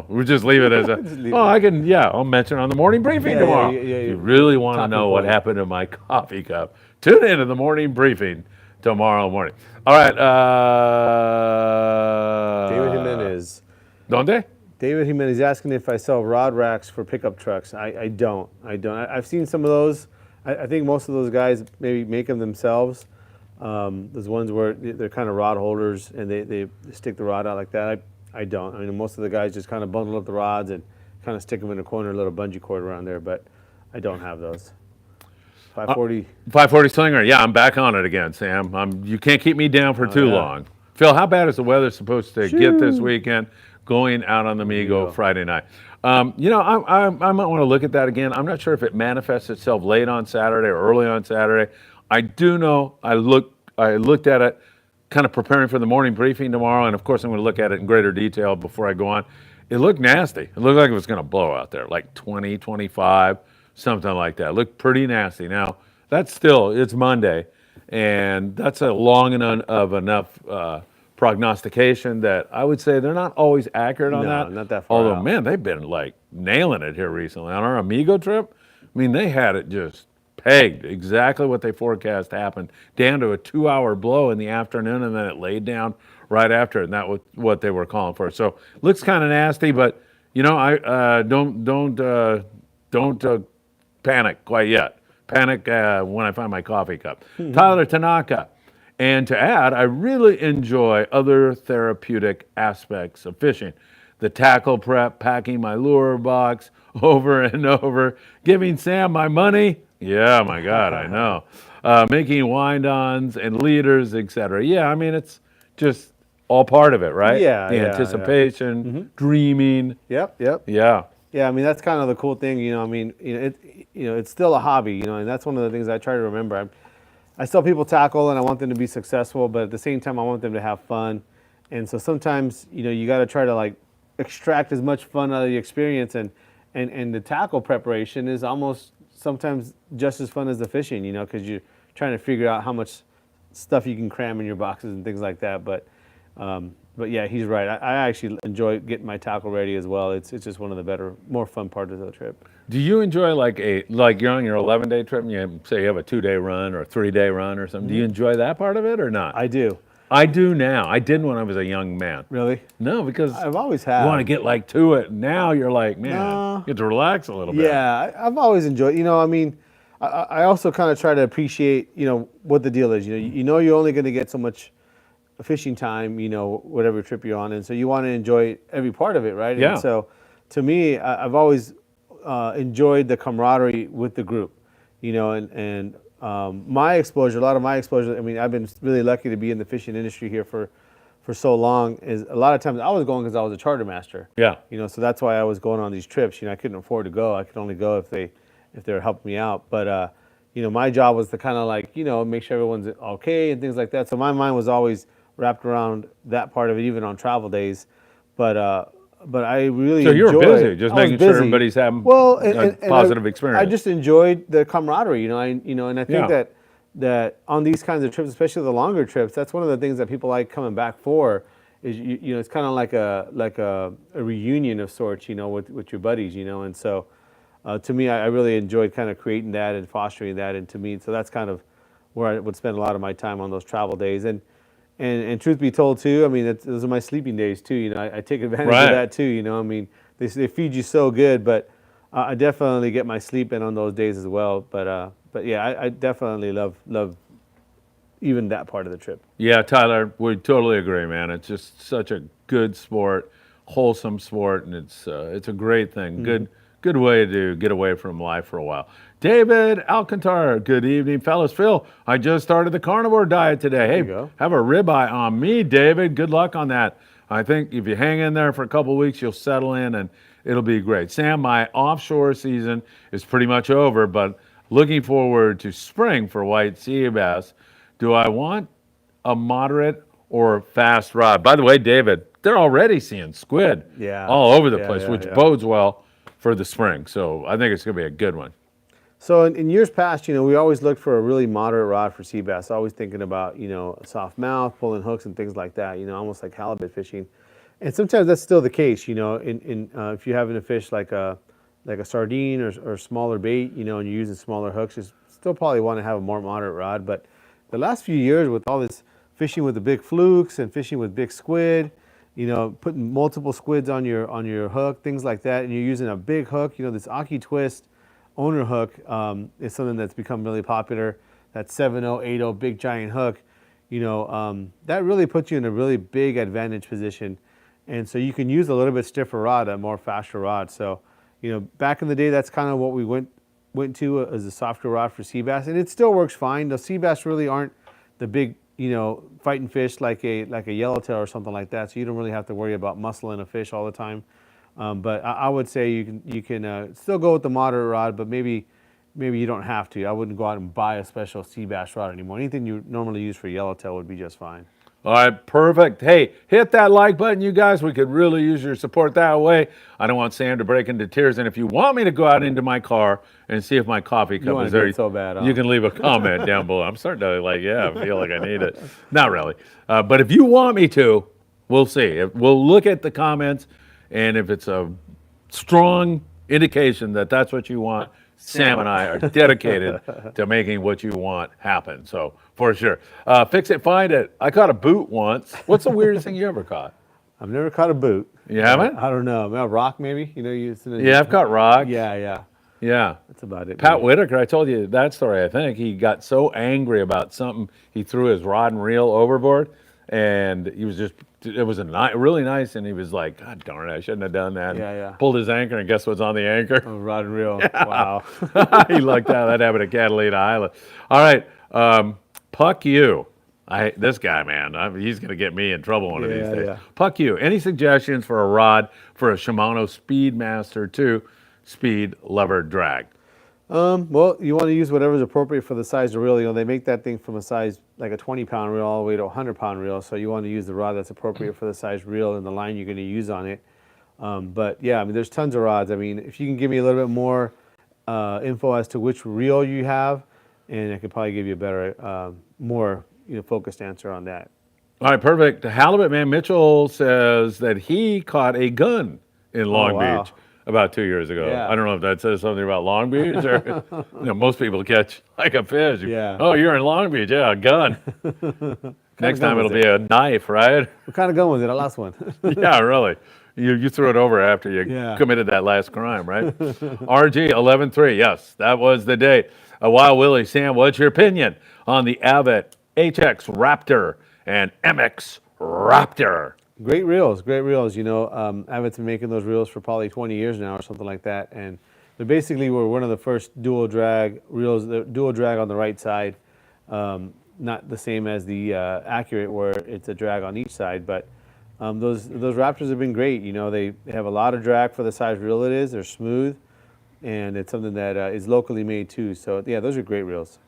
We'll just leave it as a. I'll mention on the morning briefing tomorrow. Yeah. You really want to Talking know what point. happened to my coffee cup? Tune in to the morning briefing tomorrow morning. All right. David Jimenez. Donde? David Jimenez is asking if I sell rod racks for pickup trucks. I don't. I've seen some of those. I think most of those guys maybe make them themselves. There's ones where they're kind of rod holders and they stick the rod out like that. I don't. I mean, most of the guys just kind of bundle up the rods and kind of stick them in a corner, a little bungee cord around there, but I don't have those. 540. 540 Slinger. Yeah, I'm back on it again, Sam. You can't keep me down for too long. Phil, how bad is the weather supposed to get this weekend going out on the Migo Friday night? I might want to look at that again. I'm not sure if it manifests itself late on Saturday or early on Saturday. I do know I looked at it kind of preparing for the morning briefing tomorrow, and of course I'm going to look at it in greater detail before I go on. It looked nasty. It looked like it was going to blow out there, like 20, 25, something like that. It looked pretty nasty. Now, it's Monday, and that's a long enough prognostication that I would say they're not always accurate on that. Not that far Although, out. man, they've been like nailing it here recently. On our Amigo trip, I mean, they had it just pegged exactly what they forecast happened, down to a 2-hour blow in the afternoon, and then it laid down right after it, and that was what they were calling for. So looks kind of nasty, but I don't panic quite yet. panic when I find my coffee cup. Tyler Tanaka. And to add, I really enjoy other therapeutic aspects of fishing. The tackle prep, packing my lure box over and over, giving Sam my money. Yeah, my God, I know. Making wind-ons and leaders, etc. Yeah, I mean, it's just all part of it, right? Yeah, The yeah, anticipation, dreaming. Yep, yep. Yeah. Yeah, I mean that's kind of the cool thing, I mean, it's still a hobby, and that's one of the things I try to remember. I still people tackle, and I want them to be successful, but at the same time, I want them to have fun. And so sometimes, you got to try to like extract as much fun out of the experience, and the tackle preparation is almost sometimes just as fun as the fishing, because you're trying to figure out how much stuff you can cram in your boxes and things like that. But yeah, he's right. I actually enjoy getting my tackle ready as well. It's just one of the better, more fun parts of the trip. Do you enjoy like you're on your 11-day trip and you say you have a 2-day run or a 3-day run or something? Do you enjoy that part of it or not? I do. I do now. I didn't when I was a young man. Really? No, because I've always had. you want to get like to it. Now you're like, man, you get to relax a little bit. Yeah, I've always enjoyed. I mean, I also kind of try to appreciate, what the deal is. You're only going to get so much fishing time, whatever trip you're on, and so you want to enjoy every part of it, right? Yeah. And so, to me, I've always enjoyed the camaraderie with the group, and my exposure, a lot of my exposure. I mean, I've been really lucky to be in the fishing industry here for so long. Is a lot of times I was going because I was a charter master. Yeah. So that's why I was going on these trips. I couldn't afford to go. I could only go if they were helping me out. But my job was to kind of like make sure everyone's okay and things like that. So my mind was always wrapped around that part of it, even on travel days. But I really So you're enjoyed, busy, just I was making sure busy. everybody's having and positive experience. I just enjoyed the camaraderie, and I think Yeah. that on these kinds of trips, especially the longer trips, that's one of the things that people like coming back for. Is it's kind of like a reunion of sorts, with your buddies, and so to me, I really enjoyed kind of creating that and fostering that, and to me, so that's kind of where I would spend a lot of my time on those travel days. And truth be told, too, I mean, those are my sleeping days, too. I take advantage of that, too. I mean, they feed you so good, but I definitely get my sleep in on those days as well. But yeah, I definitely love even that part of the trip. Yeah, Tyler, we totally agree, man. It's just such a good sport, wholesome sport, and it's a great thing. Good way to get away from life for a while. David Alcantara, good evening, fellas. Phil, I just started the carnivore diet today. Hey, go. have a ribeye on me, David. Good luck on that. I think if you hang in there for a couple of weeks, you'll settle in and it'll be great. Sam, my offshore season is pretty much over, but looking forward to spring for white sea bass. Do I want a moderate or fast rod? By the way, David, they're already seeing squid all over the place, which bodes well for the spring. So I think it's going to be a good one. So in years past, we always looked for a really moderate rod for sea bass. Always thinking about, a soft mouth, pulling hooks and things like that, almost like halibut fishing. And sometimes that's still the case, if you're having to fish like a sardine or smaller bait, and you're using smaller hooks, you still probably want to have a more moderate rod. But the last few years with all this fishing with the big flukes and fishing with big squid, putting multiple squids on your hook, things like that, and you're using a big hook, this Aki Twist owner hook is something that's become really popular. That 7.0, 8.0 big giant hook, that really puts you in a really big advantage position. And so you can use a little bit stiffer rod, a more faster rod. So, back in the day, that's kind of what we went to as a softer rod for sea bass, and it still works fine. The sea bass really aren't the big, fighting fish like a yellowtail or something like that. So you don't really have to worry about muscling a fish all the time. But I would say you can still go with the moderate rod, but maybe you don't have to. I wouldn't go out and buy a special sea bass rod anymore. Anything you normally use for yellowtail would be just fine. All right, perfect. Hey, hit that like button, you guys. We could really use your support that way. I don't want Sam to break into tears. And if you want me to go out into my car and see if my coffee cup is there, so bad, huh? You can leave a comment down below. I'm starting to I feel like I need it. Not really. But if you want me to, we'll see. We'll look at the comments, and if it's a strong indication that that's what you want, Sam and I are dedicated to making what you want happen. So, for sure. Fix it, find it. I caught a boot once. What's the weirdest thing you ever caught? I've never caught a boot. You haven't? I don't know. A rock maybe? Yeah, I've caught rock. Yeah. Yeah. That's about it. Pat really. Whitaker, I told you that story, I think. He got so angry about something, he threw his rod and reel overboard, and he was just, it was really nice, and he was like, God darn it, I shouldn't have done that. Yeah, yeah. Pulled his anchor, and guess what's on the anchor? Oh, rod and reel. Wow. He lucked out. That happened at Catalina Island. All right, Puck you. This guy, man, he's going to get me in trouble one of these days. Yeah. Puck you. Any suggestions for a rod for a Shimano Speedmaster 2 speed lever drag? Well, you want to use whatever's appropriate for the size of reel. You know, they make that thing from a size like a 20-pound reel all the way to a 100-pound reel. So you want to use the rod that's appropriate for the size reel and the line you're going to use on it. But yeah, I mean, there's tons of rods. I mean, if you can give me a little bit more info as to which reel you have, and I could probably give you a better, more focused answer on that. All right, perfect. Halibut man Mitchell says that he caught a gun in Long wow. Beach about 2 years ago. Yeah. I don't know if that says something about Long Beach or most people catch like a fish. Yeah. Oh, you're in Long Beach. Yeah, a gun. Next time it'll be a knife, right? What kind of gun was it? I lost one. Yeah, really. You threw it over after you Yeah. committed that last crime, right? RG 11-3. Yes, that was the date. Wild Willie, Sam, what's your opinion on the Abbott HX Raptor and MX Raptor? Great reels, great reels. You know, Abbott's been making those reels for probably 20 years now or something like that. And they basically were one of the first dual drag reels, the dual drag on the right side. Not the same as the Accurate where it's a drag on each side, but those Raptors have been great. You know, they have a lot of drag for the size reel it is. They're smooth, and it's something that is locally made too. So yeah, those are great reels.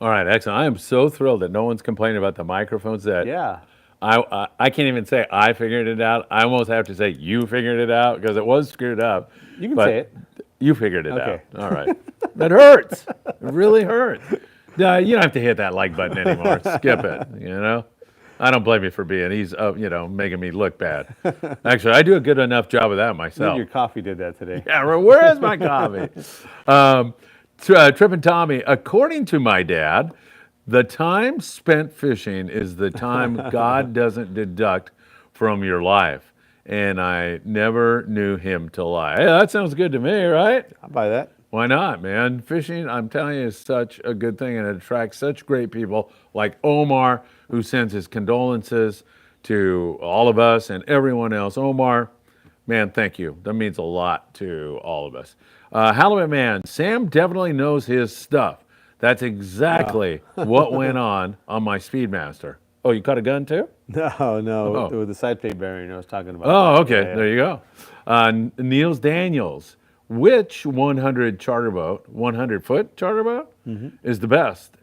All right, excellent. I am so thrilled that no one's complaining about the microphones. That Yeah. I can't even say I figured it out. I almost have to say you figured it out because it was screwed up. You can but say it. You figured it Okay. out. All right. That hurts. It really hurts. No, you don't have to hit that like button anymore. Skip it, I don't blame you for being, making me look bad. Actually, I do a good enough job of that I think myself. your coffee did that today. Yeah, where is my coffee? Trip and Tommy, according to my dad, the time spent fishing is the time God doesn't deduct from your life. And I never knew him to lie. Hey, that sounds good to me, right? I'll buy that. Why not, man? Fishing, I'm telling you, is such a good thing, and it attracts such great people like Omar, who sends his condolences to all of us and everyone else. Omar, man, thank you. That means a lot to all of us. Halibut man, Sam definitely knows his stuff. That's exactly what went on my Speedmaster. Oh, you caught a gun too? No, with the side plate bearing I was talking about. Oh, okay. Yeah. There you go. Niels Daniels, which 100-foot charter boat is the best?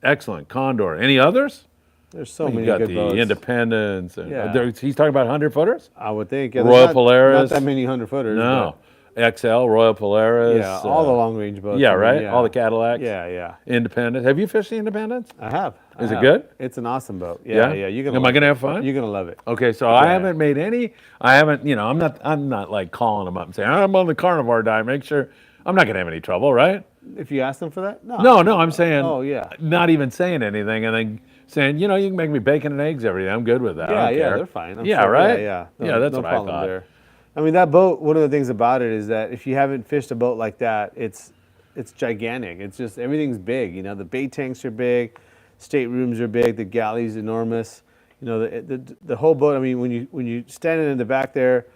Excellent. Condor. Any others? There's so many You got good the boats. Independence. And, Yeah. he's talking about 100-footers? I would think. Royal Not Polaris. that many 100-footers. No. XL, Royal Polaris. Yeah, all the long range boats. Yeah, I mean, right? yeah. All the Cadillacs. Yeah. Independence. Have you fished the Independence? I have. Is it good? It's an awesome boat. Yeah. You're gonna. Am I gonna have fun? You're gonna love it. Okay, so I haven't made any. I haven't. I'm not like calling them up and saying I'm on the carnivore diet. Make sure I'm not gonna have any trouble, right? If you ask them for that, no. No. I'm saying. Oh yeah. Not even saying anything, and then saying, you can make me bacon and eggs every day. I'm good with that. I don't care. They're fine. I'm Yeah, sure. right? Yeah. Yeah, that's no what I problem thought. there. I mean, that boat. One of the things about it is that if you haven't fished a boat like that, it's gigantic. It's just everything's big. The bait tanks are big, staterooms are big, the galley's enormous. The whole boat. I mean, when you standing in the back there,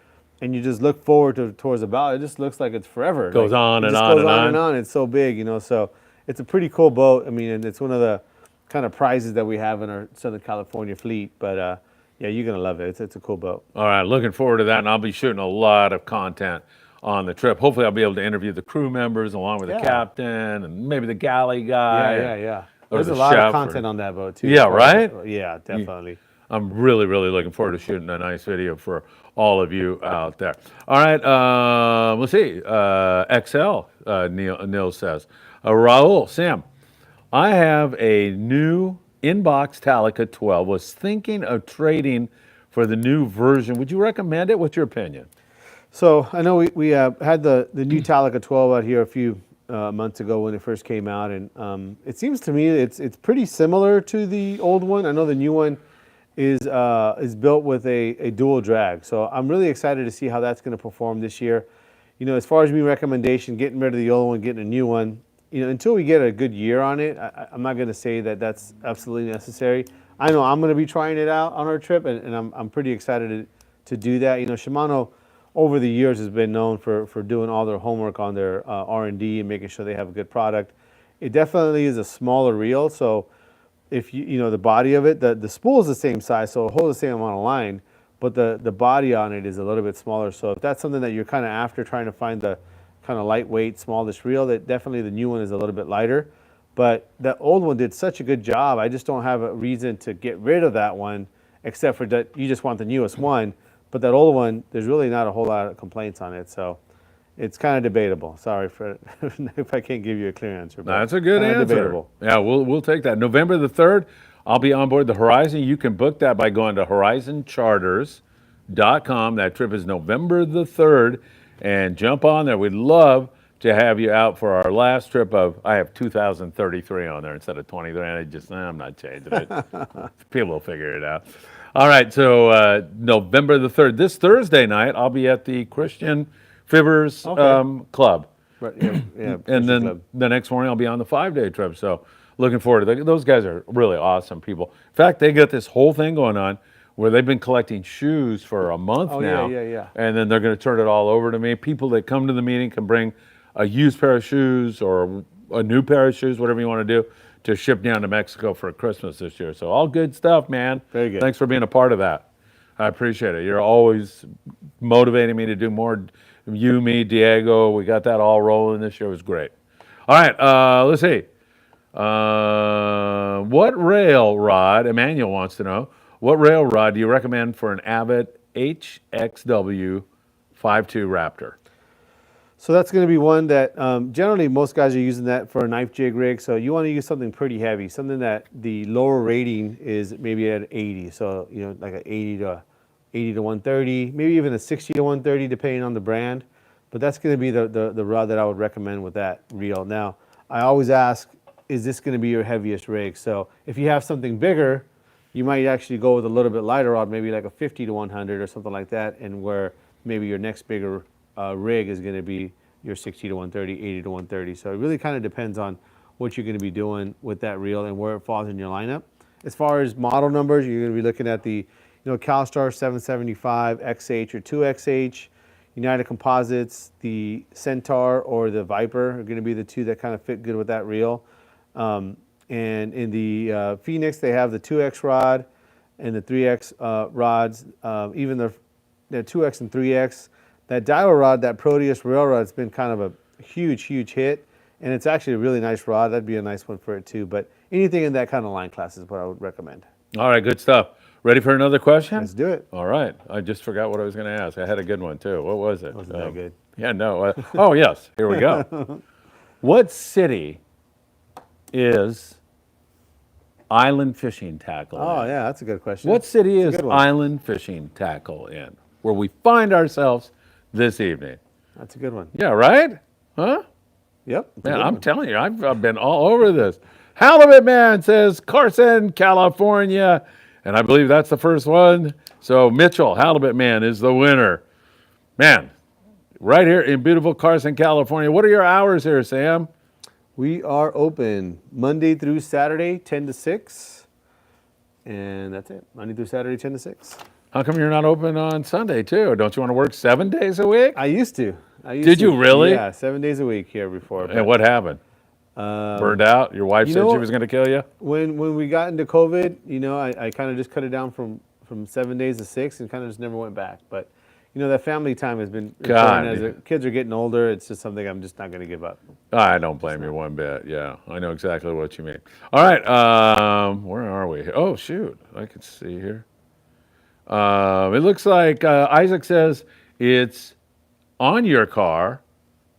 and you just look forward towards the bow, it just looks like it's forever. Goes on and it just on goes and on on. and on. It's so big, So it's a pretty cool boat. I mean, and it's one of the kind of prizes that we have in our Southern California fleet. But yeah, you're gonna love it. It's a cool boat. All right, looking forward to that, and I'll be shooting a lot of content on the trip. Hopefully, I'll be able to interview the crew members along with the captain and maybe the galley guy. Yeah. Or There's the a lot chef of content on that boat too. Yeah, right? Yeah, definitely. I'm really, really looking forward to shooting a nice video for all of you out there. All right, let's see. XL, Neil says. Raul, Sam, I have a new inbox Talica 12. Was thinking of trading for the new version. Would you recommend it? What's your opinion? So I know we had the new Talica 12 out here a few months ago when it first came out, and it seems to me it's pretty similar to the old one. I know the new one is built with a dual drag, so I'm really excited to see how that's going to perform this year. as far as me recommendation, getting rid of the old one, getting a new one, until we get a good year on it, I'm not going to say that that's absolutely necessary. I know I'm going to be trying it out on our trip, and I'm pretty excited to do that. Shimano over the years has been known for doing all their homework on their R&D and making sure they have a good product. It definitely is a smaller reel, so if the body of it, the spool is the same size, so it holds the same amount of line, but the body on it is a little bit smaller. So if that's something that you're kind of after, trying to find the kind of lightweight, smallish reel, that definitely the new one is a little bit lighter. But that old one did such a good job. I just don't have a reason to get rid of that one, except for that you just want the newest one. But that old one, there's really not a whole lot of complaints on it. So it's kind of debatable. Sorry for if I can't give you a clear answer. But that's a good answer. Debatable. Yeah, we'll take that. November the 3rd, I'll be on board the Horizon. You can book that by going to horizoncharters.com. That trip is November the 3rd. And jump on there. We'd love to have you out for our last trip of, I have 2033 on there instead of 23. And I'm not changing it. People will figure it out. All right, so November the 3rd. This Thursday night, I'll be at the Christian Fibbers Club. Right, yeah, and then club. The next morning, I'll be on the 5-day trip. So looking forward to that. Those guys are really awesome people. In fact, they got this whole thing going on where they've been collecting shoes for a month now. Yeah. And then they're going to turn it all over to me. People that come to the meeting can bring a used pair of shoes or a new pair of shoes, whatever you want to do, to ship down to Mexico for Christmas this year. So all good stuff, man. Very good. Thanks for being a part of that. I appreciate it. You're always motivating me to do more. You, me, Diego, we got that all rolling this year. It was great. All right, let's see. What rail rod, Emmanuel wants to know, what rail rod do you recommend for an Abbott HXW 5.2 Raptor? So that's going to be one that generally most guys are using that for a knife jig rig. So you want to use something pretty heavy, something that the lower rating is maybe at 80. So like an 80 to 130, maybe even a 60 to 130, depending on the brand. But that's going to be the rod that I would recommend with that reel. Now, I always ask, is this going to be your heaviest rig? So if you have something bigger, you might actually go with a little bit lighter rod, maybe like a 50 to 100 or something like that, and where maybe your next bigger rig is going to be your 60 to 130, 80 to 130. So it really kind of depends on what you're going to be doing with that reel and where it falls in your lineup. As far as model numbers, you're going to be looking at the CalStar 775 XH or 2XH, United Composites, the Centaur or the Viper are going to be the two that kind of fit good with that reel. And in the Phoenix, they have the 2X rod and the 3X rods, even the 2X and 3X. That Daiwa rod, that Proteus rail rod, has been kind of a huge hit, and it's actually a really nice rod. That'd be a nice one for it too. But anything in that kind of line class is what I would recommend. All right, good stuff. Ready for another question? Let's do it. All right. I just forgot what I was going to ask. I had a good one too. What was it? Wasn't that good? Yeah, no. Oh, yes. Here we go. What city is Island Fishing Tqckle Oh, in? yeah, that's a good question. What city is good one. Island Fishing Tqckle in, where we find ourselves this evening? That's a good one. Yeah, right? Huh? Yep. Man, I'm telling you, I've been all over this. Halibut Man says Carson, California, and I believe that's the first one. So Mitchell, Halibut Man, is the winner. Man, right here in beautiful Carson, California. What are your hours here, Sam? We are open Monday through Saturday, 10 to 6. And that's it. Monday through Saturday, 10 to 6. How come you're not open on Sunday, too? Don't you want to work 7 days a week? I used to. Did you really? Yeah, 7 days a week here before. And what happened? Burned out? Your wife said she was going to kill you? When we got into COVID, I kind of just cut it down from 7 days to 6 and kind of just never went back. But, that family time has been important. As the kids are getting older, it's just something I'm just not going to give up. I don't blame you one bit. Yeah, I know exactly what you mean. All right, where are we? Oh, shoot. I can see here. It looks like Isaac says it's on your car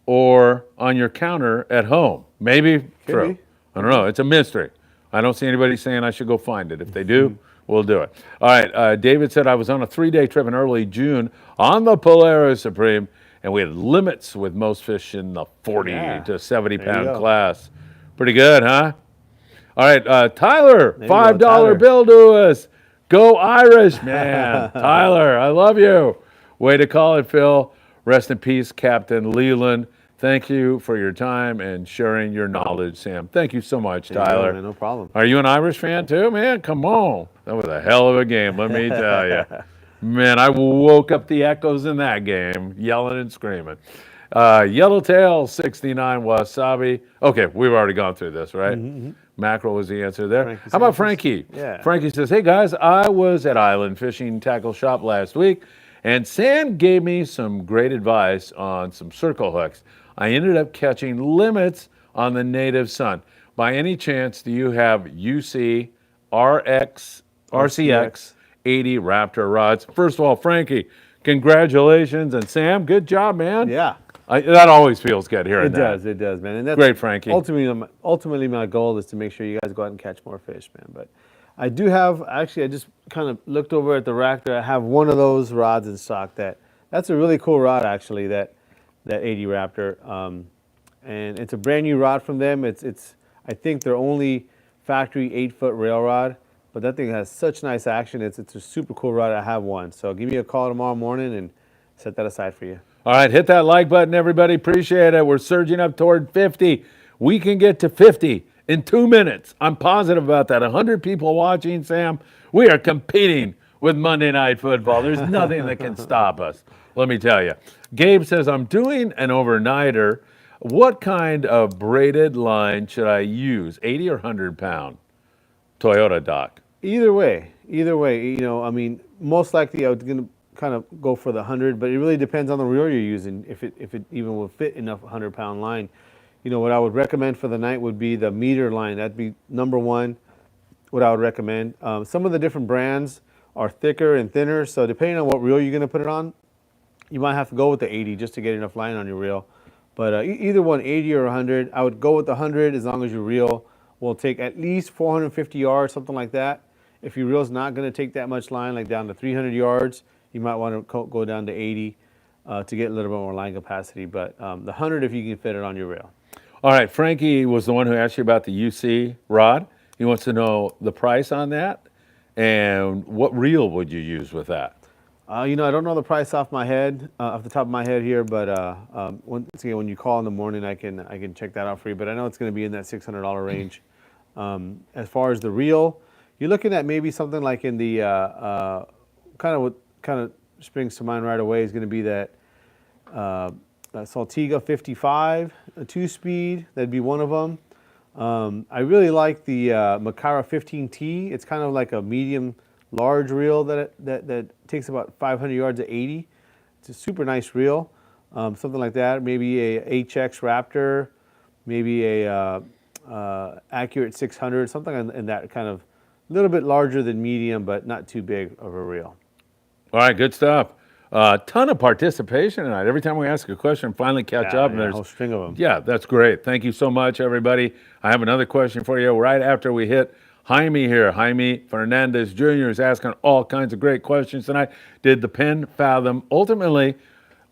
or on your counter at home. Maybe true. be. I don't know. It's a mystery. I don't see anybody saying I should go find it. If they do, we'll do it. All right. David said I was on a 3-day trip in early June on the Polaris Supreme, and we had limits with most fish in the 40 to 70 pound class. Pretty good, huh? All right. Tyler, $5 bill to us. Go Irish, man. Tyler, I love you. Way to call it, Phil. Rest in peace, Captain Leland. Thank you for your time and sharing your knowledge, Sam. Thank you so much, Tyler. Man, no problem. Are you an Irish fan too, man? Come on. That was a hell of a game, let me tell you. Man, I woke up the echoes in that game, yelling and screaming. Yellowtail 69 Wasabi. Okay, we've already gone through this, right? Mackerel was the answer there. How about Frankie? Yeah. Frankie says, hey guys, I was at Island Fishing Tqckle Shop last week, and Sam gave me some great advice on some circle hooks. I ended up catching limits on the native sun. By any chance, do you have UC RCX 80 Raptor rods? First of all, Frankie, congratulations, and Sam, good job, man. Yeah. That always feels good hearing that. It does, man. And that's great, Frankie. Ultimately, my goal is to make sure you guys go out and catch more fish, man. But I do have, actually, I just kind of looked over at the rack there. I have one of those rods in stock. That's a really cool rod, actually, that 80 Raptor. And it's a brand new rod from them. It's I think their only factory 8-foot rail rod. But that thing has such nice action. It's a super cool rod. I have one. So give me a call tomorrow morning and set that aside for you. All right, hit that like button, everybody. Appreciate it. We're surging up toward 50. We can get to 50 in 2 minutes. I'm positive about that. 100 people watching, Sam. We are competing with Monday Night Football. There's nothing that can stop us, let me tell you. Gabe says, I'm doing an overnighter. What kind of braided line should I use, 80 or 100 pound? Toyota Doc. Either way, you know, I mean, most likely I was going to kind of go for the 100, but it really depends on the reel you're using, if it even will fit enough 100-pound line. You know, what I would recommend for the night would be the meter line. That'd be number one, what I would recommend. Some of the different brands are thicker and thinner, so depending on what reel you're going to put it on, you might have to go with the 80 just to get enough line on your reel. But either one, 80 or 100, I would go with the 100 as long as your reel will take at least 450 yards, something like that. If your reel's not going to take that much line, like down to 300 yards, you might want to go down to 80 to get a little bit more line capacity. But the 100 if you can fit it on your reel. All right, Frankie was the one who asked you about the UC rod. He wants to know the price on that and what reel would you use with that? You know, I don't know the price off the top of my head here, but once again, when you call in the morning, I can check that out for you. But I know it's going to be in that $600 range. As far as the reel, you're looking at maybe something like in the kind of springs to mind right away is going to be that Saltwater 55, a 2-speed. That'd be one of them. I really like the Makara 15T. It's kind of like a medium large reel that takes about 500 yards at 80. It's a super nice reel. Something like that. Maybe a HX Raptor, maybe a Accurate 600, something in that kind of a little bit larger than medium, but not too big of a reel. All right, good stuff. Ton of participation tonight. Every time we ask a question, finally catch up. And Yeah, there's a whole string of them. Yeah, that's great. Thank you so much, everybody. I have another question for you right after we hit Jaime here. Jaime Fernandez Jr. is asking all kinds of great questions tonight. Did the Penn Fathom ultimately,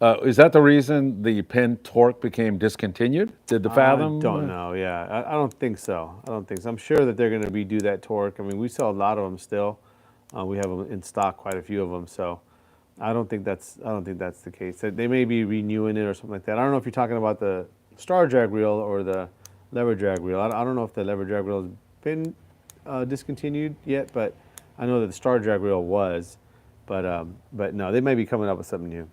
is that the reason the Penn Torque became discontinued? Did the Fathom? I don't know, yeah. I don't think so. I'm sure that they're going to redo that Torque. I mean, we sell a lot of them still. We have them in stock, quite a few of them. So I don't think that's the case. They may be renewing it or something like that. I don't know if you're talking about the Star Drag reel or the lever drag reel. I don't know if the lever drag reel has been discontinued yet, but I know that the Star Drag reel was. But no, they may be coming up with something new.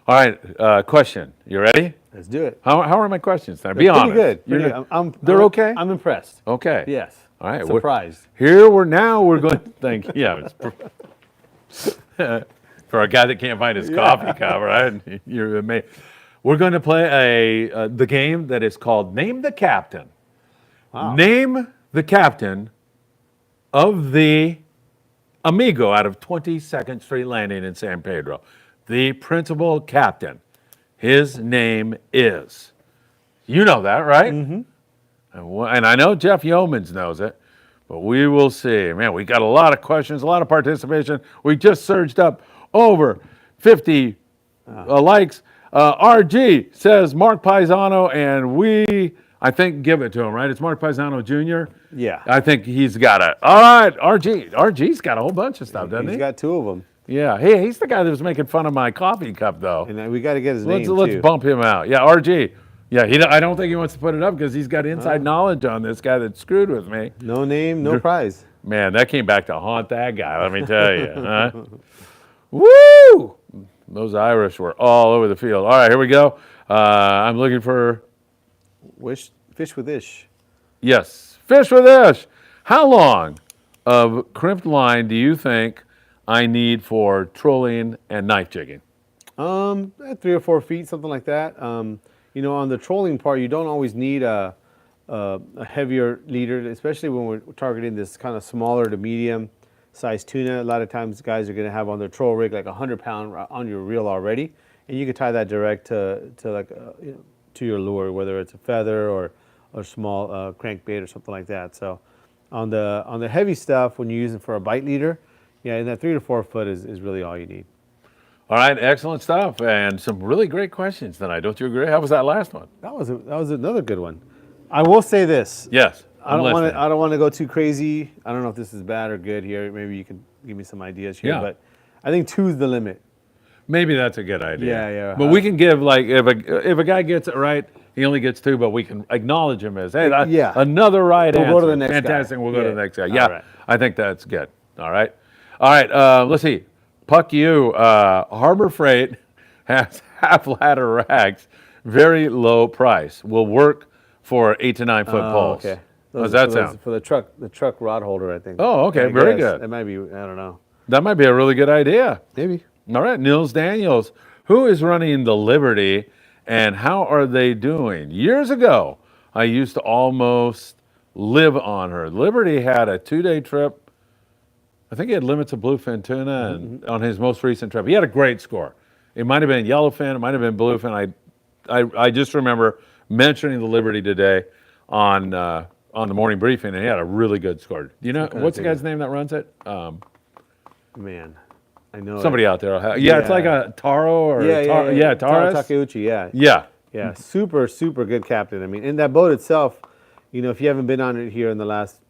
All right, question. You ready? Let's do it. How are my questions? Now, be honest. Pretty good. They're okay? I'm impressed. Okay. Yes. All right. Surprised. We're going to thank you. Yeah. For a guy that can't find his coffee cup, right? You're amazing. We're going to play the game that is called Name the Captain. Wow. Name the captain of the Amigo out of 22nd Street Landing in San Pedro. The principal captain. His name is. You know that, right? Mm-hmm. And I know Jeff Yeomans knows it, but we will see. Man, we got a lot of questions, a lot of participation. We just surged up over 50 likes. RG says Mark Paisano, and I think, give it to him, right? It's Mark Paisano Jr.? Yeah. I think he's got it. All right, RG's got a whole bunch of stuff, doesn't he? He's got two of them. Yeah. Hey, he's the guy that was making fun of my coffee cup, though. And we got to get his Let's name let's too. bump him out. Yeah, RG. Yeah, I don't think he wants to put it up because he's got inside knowledge on this guy that screwed with me. No name, no prize. Man, that came back to haunt that guy, let me tell you. Huh? Woo! Those Irish were all over the field. All right, here we go. I'm looking for, Fish with ish. yes, fish with ish. How long of crimped line do you think I need for trolling and knife jigging? 3 or 4 feet, something like that. You know, on the trolling part, you don't always need a heavier leader, especially when we're targeting this kind of smaller to medium size tuna. A lot of times guys are going to have on their troll rig like 100-pound on your reel already, and you can tie that direct to like you know, to your lure, whether it's a feather or a small crankbait or something like that. So on the heavy stuff, when you're using for a bite leader, yeah, and that 3 to 4 foot is really all you need. All right, excellent stuff, and some really great questions tonight. Don't you agree? How was that last one? That was another good one. I will say this. Yes, I don't want to go too crazy. I don't know if this is bad or good here. Maybe you can give me some ideas here. Yeah. But I think 2 is the limit. Maybe that's a good idea. Yeah. But we can give, like, if a guy gets it right, he only gets 2, but we can acknowledge him as, hey, Yeah. another right answer. We'll go to the next guy. Fantastic. We'll go to Yeah. the next guy. All Yeah, right. I think that's good. All right. All right. Let's see. Puck you. Harbor Freight has half ladder racks, very low price. Will work for 8 to 9 foot poles. Okay. How does that sound? For the truck rod holder, I think. Oh, okay. I Very guess. good. It might be. I don't know. That might be a really good idea. Maybe. All right, Nils Daniels, who is running the Liberty and how are they doing? Years ago, I used to almost live on her. Liberty had a 2-day trip. I think he had limits of bluefin tuna and on his most recent trip. He had a great score. It might have been yellowfin, it might have been bluefin. I just remember mentioning the Liberty today on the morning briefing, and he had a really good score. Do you know, what's the guy's name that runs it? Man, I know. Somebody out there will have. Yeah, it's like a Taro or Taro Torres. Takeuchi, yeah. Yeah. Yeah, super good captain. I mean, in that boat itself, you know, if you haven't been on it here in the last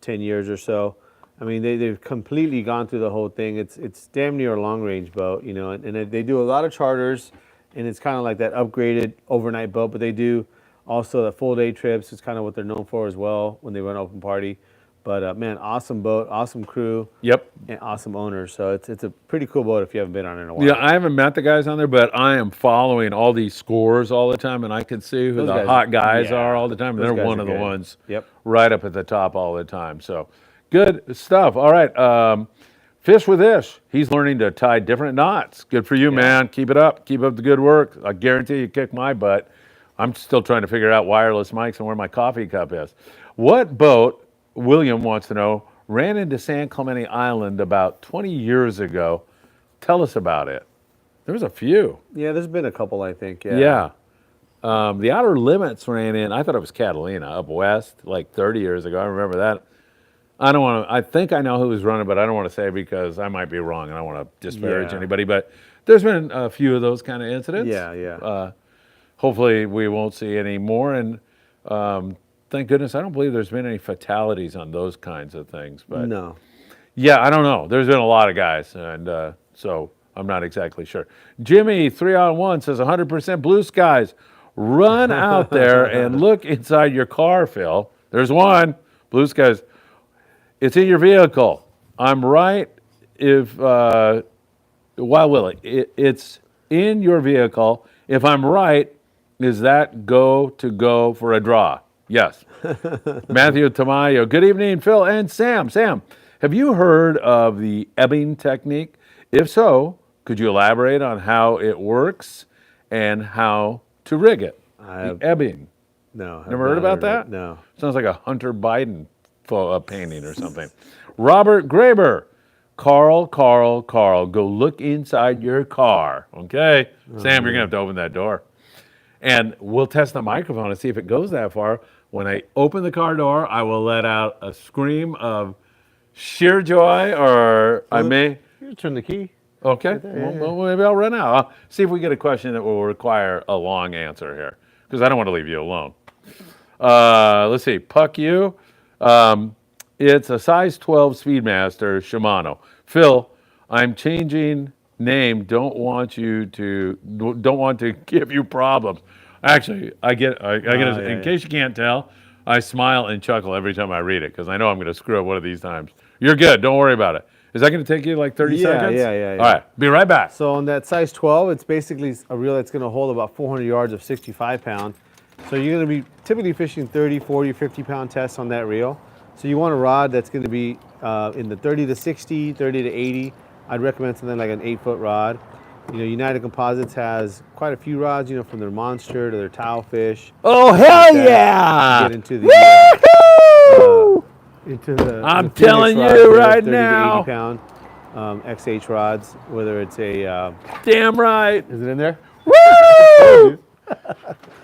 10 years or so, I mean, they've completely gone through the whole thing. It's damn near a long-range boat, you know, and they do a lot of charters, and it's kind of like that upgraded overnight boat, but they do also the full-day trips. It's kind of what they're known for as well when they run open party. But, man, awesome boat, awesome crew. Yep. And awesome owners. So it's a pretty cool boat if you haven't been on it in a while. Yeah, I haven't met the guys on there, but I am following all these scores all the time, and I can see who Those the guys- hot guys yeah, are all the time. And those they're guys one are of the good. ones Yep. right up at the top all the time. So good stuff. All right. Fish with Ish. He's learning to tie different knots. Good for you, man. Keep it up. Keep up the good work. I guarantee you kick my butt. I'm still trying to figure out wireless mics and where my coffee cup is. What boat, William wants to know, ran into San Clemente Island about 20 years ago? Tell us about it. There was a few. Yeah, there's been a couple, I think. Yeah. The Outer Limits ran in, I thought it was Catalina up west, like 30 years ago. I remember that. I don't want to, I think I know who was running, but I don't want to say because I might be wrong and I don't want to disparage Yeah. anybody. But there's been a few of those kind of incidents. Yeah. Hopefully we won't see any more. And thank goodness, I don't believe there's been any fatalities on those kinds of things. But No. yeah, I don't know. There's been a lot of guys, and so I'm not exactly sure. Jimmy, 3-on-1, says 100% blue skies. Run out there and look inside your car, Phil. There's one. Blue skies. It's in your vehicle. I'm right. If Wild Willie, it's in your vehicle. If I'm right, is that go for a draw? Yes. Matthew Tamayo. Good evening, Phil and Sam. Sam, have you heard of the ebbing technique? If so, could you elaborate on how it works and how to rig it? The ebbing. No. Never heard about that? No. Sounds like a Hunter Biden painting or something. Robert Graber. Carl, go look inside your car. Okay? Sam, you're going to have to open that door. And we'll test the microphone and see if it goes that far. When I open the car door, I will let out a scream of sheer joy, or I may... You turn the key. Okay, there, well, maybe I'll run out. I'll see if we get a question that will require a long answer here, because I don't want to leave you alone. Let's see, Puck you. It's a size 12 Speedmaster Shimano. Phil, I'm changing name. Don't want to give you problems. Actually, I get in case you can't tell, I smile and chuckle every time I read it because I know I'm going to screw up one of these times. You're good. Don't worry about it. Is that going to take you like 30 seconds? Yeah. All right. Be right back. So on that size 12, it's basically a reel that's going to hold about 400 yards of 65 pound. So you're going to be typically fishing 30, 40, 50 pound tests on that reel. So you want a rod that's going to be in the 30 to 60, 30 to 80. I'd recommend something like an 8-foot rod. You know, United Composites has quite a few rods, you know, from their monster to their towel fish. Oh, hell yeah! Get into the I'm the telling Phoenix you rods, right 30 now. to 80 pound XH rods, whether it's a Damn right. is it in there? Woo!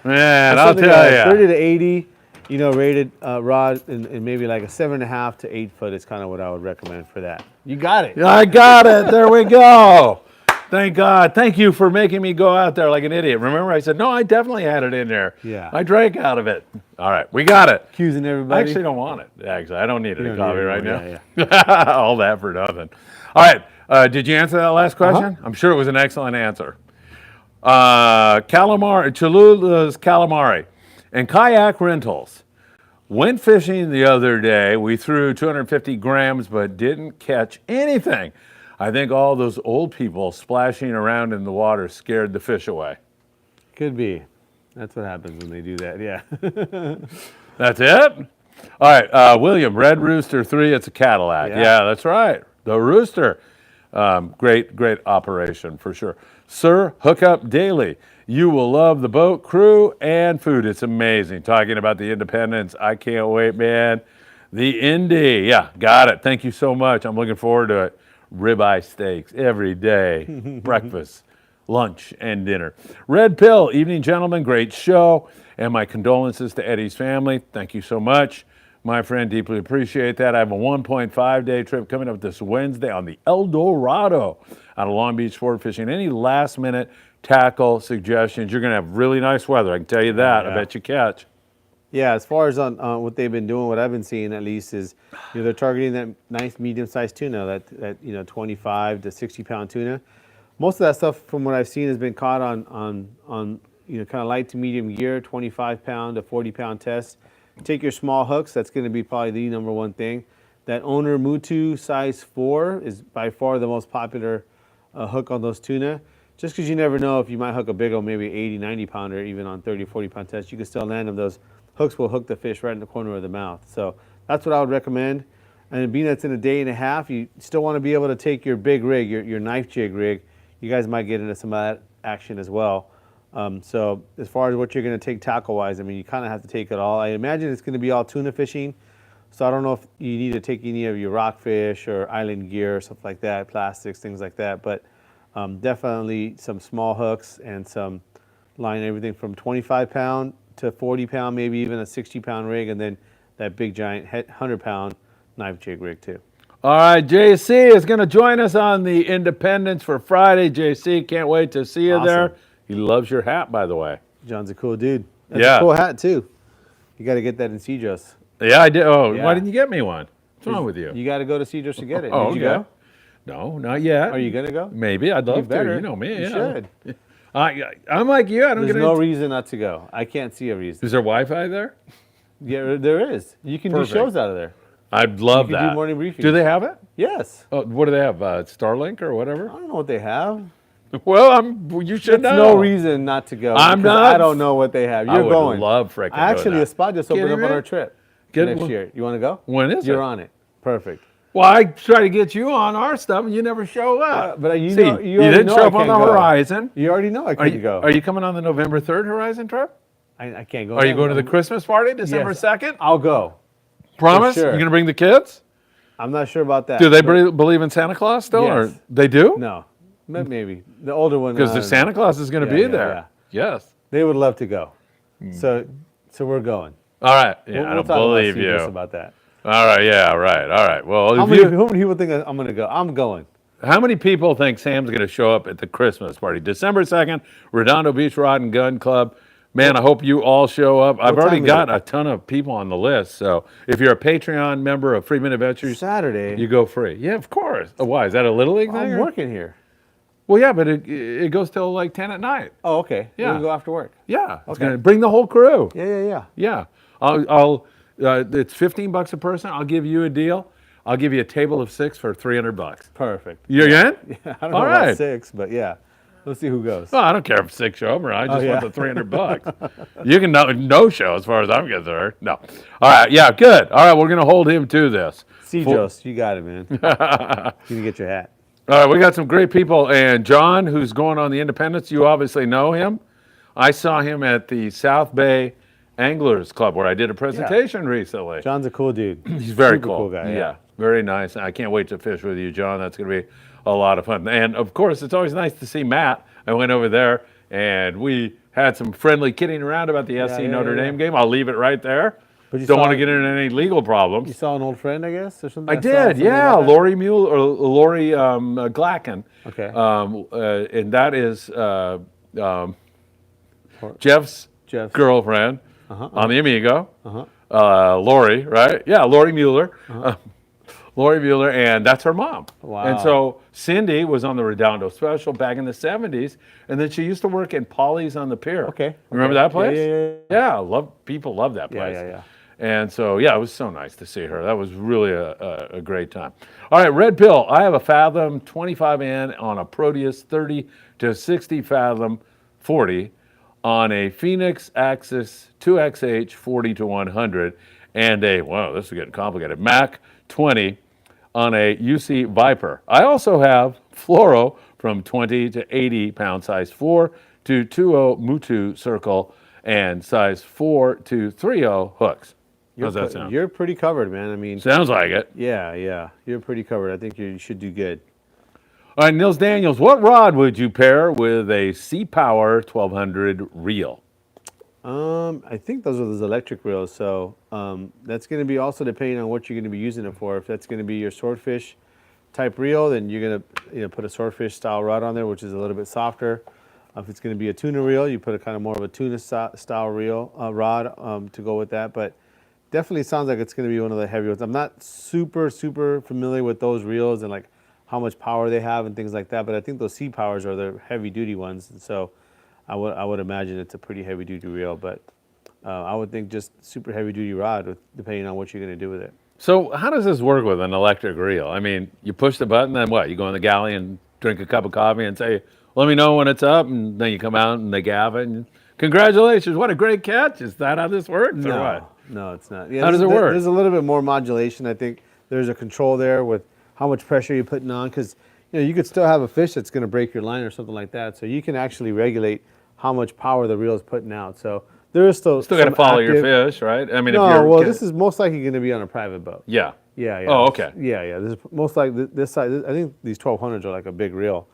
Man, I'll tell you. 30 to 80, you know, rated rod, and maybe like a 7.5 to 8 foot is kind of what I would recommend for that. You got it. I got it. There we go. Thank God. Thank you for making me go out there like an idiot. Remember, I said, no, I definitely had it in there. Yeah. I drank out of it. All right, we got it. Accusing I everybody. actually don't want it. Actually, I don't need You a don't coffee need it right now. anymore. All that for nothing. All right. Did you answer that last question? I'm sure it was an excellent answer. Cholula's calamari and kayak rentals. Went fishing the other day. We threw 250 grams but didn't catch anything. I think all those old people splashing around in the water scared the fish away. Could be. That's what happens when they do that, yeah. That's it? All right, William, Red Rooster 3, it's a Cadillac. Yeah, that's right. The Rooster. Great operation for sure. Sir, hook up daily. You will love the boat, crew, and food. It's amazing. Talking about the Independence, I can't wait, man. The Indy, yeah, got it. Thank you so much. I'm looking forward to it. Ribeye steaks every day, breakfast, lunch, and dinner. Red Pill, evening, gentlemen, great show. And my condolences to Eddie's family. Thank you so much, my friend. Deeply appreciate that. I have a 1.5-day trip coming up this Wednesday on the El Dorado out of Long Beach Sport Fishing. Any last-minute tackle suggestions? You're going to have really nice weather. I can tell you that. Yeah. I bet you catch. Yeah, as far as on what they've been doing, what I've been seeing at least is, you know, they're targeting that nice medium-sized tuna, that you know 25 to 60-pound tuna. Most of that stuff, from what I've seen, has been caught on you know, kind of light to medium gear, 25-pound to 40-pound test. Take your small hooks. That's going to be probably the number one thing. That Owner Mutu size 4 is by far the most popular hook on those tuna. Just because you never know if you might hook a big old maybe 80, 90-pounder even on 30, 40-pound test, you can still land them. Those hooks will hook the fish right in the corner of the mouth. So that's what I would recommend. And being that's in a day and a half, you still want to be able to take your big rig, your knife jig rig. You guys might get into some of that action as well. So as far as what you're going to take tackle-wise, I mean, you kind of have to take it all. I imagine it's going to be all tuna fishing. So I don't know if you need to take any of your rockfish or island gear or stuff like that, plastics, things like that. But definitely some small hooks and some line, everything from 25-pound to 40-pound, maybe even a 60-pound rig, and then that big giant 100-pound knife jig rig too. All right, JC is going to join us on the Independence for Friday. JC, can't wait to see you there. He loves your hat, by the way. John's a cool dude. That's a cool hat too. You got to get that in Cedros. Yeah, I did. Oh, Yeah. why didn't you get me one? What's wrong with you? You got to go to Cedros to get it. Oh, Did you okay. go? No, not yet. Are you going to go? Maybe. I'd love to. better. You know me. You yeah. should. I'm like you. I don't There's get no any... reason not to go. I can't see a reason. Is there Wi-Fi there? Yeah, there is. You can Perfect. do shows out of there. I'd love You can that. do morning briefings. Do they have it? Yes. Oh, what do they have? Starlink or whatever? I don't know what they have. Well, you should There's know. no reason not to go. I'm because not- I don't know what they have. I You're would going. love frickin' I actually, go a spot just opened Kidding up on me? our trip Get next one- year. You want to go? When is You're it? on it. Perfect. Well, I try to get you on our stuff, and you never show up. But you See, know, you already didn't know show I up on can't the go. Horizon. You already know I couldn't go. Are you coming on the November 3rd Horizon trip? I can't go. Are you going to the Christmas party, December Yes. 2nd? I'll go. Promise? sure. You're going to bring the kids? I'm not sure about that. Do they believe in Santa Claus still? Yes. Or they do? No. Maybe. The older one. Because the Santa Claus is going to be yeah, there. yeah. Yes. They would love to go. So we're going. All right. Yeah, We'll I don't talk about believe Cedros you. about that. All right. Yeah. Right. All right. Well, How if many people think I'm going to go? I'm going. how many people think Sam's going to show up at the Christmas party? December 2nd, Redondo Beach Rod and Gun Club. Man, I hope you all show up. I've already time is got it? a ton of people on the list. So if you're a Patreon member of Friedman Adventures, Saturday. you go free. Yeah, of course. Oh, why? Is that a Little League thing? I'm or- working here. Well, yeah, but it goes till like 10 at night. Oh, okay. Yeah. We can go after work. Yeah. It's Okay. gonna bring the whole crew. Yeah. Yeah. I'll it's $15 a person. I'll give you a deal. I'll give you a table of 6 for $300. Perfect. You're in? Yeah, I don't know All about right. 6, but yeah. Let's see who goes. Well, I don't care if 6 show up or not. I just yeah. want the $300. You can no show as far as I'm concerned. No. All right. Yeah. Good. All right. We're gonna hold him to this. See, Jost, you got it, man. You can get your hat. All right. We got some great people, and John, who's going on the Independence. You obviously know him. I saw him at the South Bay Anglers Club where I did a presentation recently. John's a cool dude. He's very Super cool. guy. Yeah, very nice. I can't wait to fish with you, John. That's going to be a lot of fun. And of course, it's always nice to see Matt. I went over there and we had some friendly kidding around about the SC Notre Dame game. I'll leave it right there. But you Don't saw- want to get into any legal problems. You saw an old friend, I guess, or something? I did, yeah. Lori Glacken. Okay. And that is Jeff's girlfriend on the Amigo. Lori, right? Yeah, Lori Mueller. Lori Mueller, and that's her mom. Wow. And so Cindy was on the Redondo Special back in the 70s, and then she used to work in Polly's on the pier. Okay. Remember that place? Yeah. People love that place. Yeah. And so, yeah, it was so nice to see her. That was really a great time. All right, Red Pill. I have a Fathom 25N on a Proteus 30 to 60 Fathom 40 on a Phoenix Axis 2XH 40 to 100 and a, wow, this is getting complicated, Mac 20 on a UC Viper. I also have fluoro from 20 to 80 pound size 4 to 2.0 Mutu circle and size 4 to 3.0 hooks. How's that sound? You're pretty covered, man. I mean, Sounds like it. yeah. You're pretty covered. I think you should do good. All right, Nils Daniels, what rod would you pair with a Sea Power 1200 reel? I think those are those electric reels. So that's going to be also depending on what you're going to be using it for. If that's going to be your swordfish type reel, then you're going to put a swordfish style rod on there, which is a little bit softer. If it's going to be a tuna reel, you put a kind of more of a tuna style reel rod to go with that. But definitely sounds like it's going to be one of the heavy ones. I'm not super familiar with those reels and like how much power they have and things like that. But I think those Sea Powers are the heavy duty ones, and so I would imagine it's a pretty heavy duty reel. But I would think just super heavy duty rod, depending on what you're going to do with it. So how does this work with an electric reel? I mean, you push the button, then what? You go in the galley and drink a cup of coffee and say, let me know when it's up, and then you come out and they gaff it. And congratulations, what a great catch. Is that how this works or what? No, it's not. Yeah, How does it work? There's a little bit more modulation. I think there's a control there with how much pressure you're putting on, because you could still have a fish that's going to break your line or something like that. So you can actually regulate how much power the reel is putting out. So there is still Still got to some follow your active- fish, right? I mean, No, if you're well, this is most likely going to be on a private boat. yeah. Yeah. Oh, okay. Yeah. This is most likely this side. I think these 1200s are like a big reel,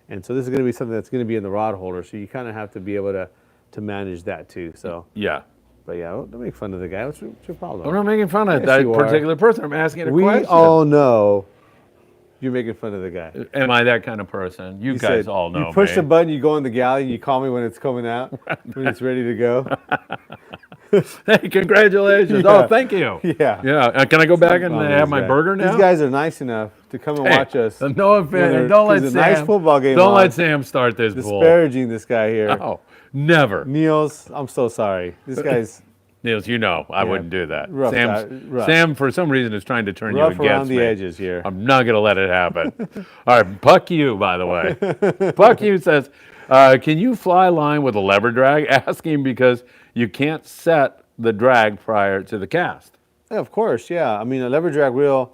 and so this is going to be something that's going to be in the rod holder. So you kind of have to be able to manage that too. So, Yeah. but yeah, don't make fun of the guy. What's your problem? I'm not making fun of Yes, that you are. particular person. I'm asking a We question. all know you're making fun of the guy. Am I that kind of person? You guys said, all know You push me. the button, you go in the galley, and you call me when it's coming out, when it's ready to go. Hey, congratulations. Yeah. Oh, thank you. Yeah. Yeah. Can I go back and Oh, have these my guys. burger now? These guys are nice enough to come and Hey, watch us. No offense. Don't let There's Sam. a nice football game Don't on. let Sam start this bull. Disparaging this guy here. Oh, never. Niels, I'm so sorry. This guy's Niels, you know I wouldn't do that. Rough. Sam, for some reason, is trying to turn you rough against around the me. edges here. I'm not going to let it happen. All right, Puck you, by the way. Puck you says, can you fly line with a lever drag? Asking because you can't set the drag prior to the cast. Yeah, of course, yeah. I mean, a lever drag reel,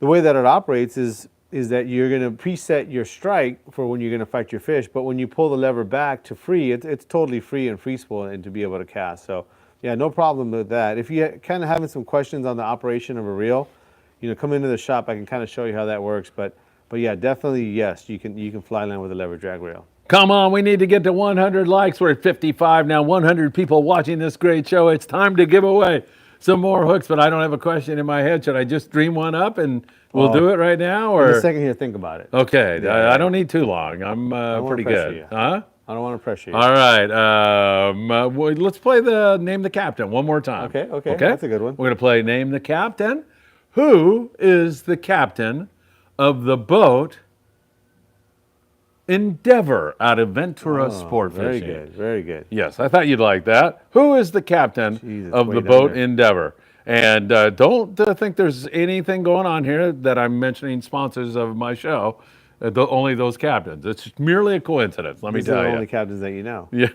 the way that it operates is that you're going to preset your strike for when you're going to fight your fish, but when you pull the lever back to free, it's totally free and free spool and to be able to cast. So, yeah, no problem with that. If you kind of having some questions on the operation of a reel, come into the shop. I can kind of show you how that works. But yeah, definitely yes, you can fly line with a lever drag reel. Come on, we need to get to 100 likes. We're at 55 now. 100 people watching this great show. It's time to give away some more hooks, but I don't have a question in my head. Should I just dream one up and we'll do it right now? Or In a second here, think about it. okay, Yeah. I don't need too long. I'm won't pretty pressure good. you. Huh? I don't want to pressure you. All right. Let's play the Name the Captain one more time. Okay. That's a good one. We're going to play Name the Captain. Who is the captain of the boat Endeavor out of Ventura Sportfishing? Very good. Very good. Yes, I thought you'd like that. Who is the captain Jesus, of way the down boat there. Endeavor? And don't think there's anything going on here that I'm mentioning sponsors of my show. Only those captains. It's merely a coincidence, let me These are tell the you. only captains that you know. Yeah,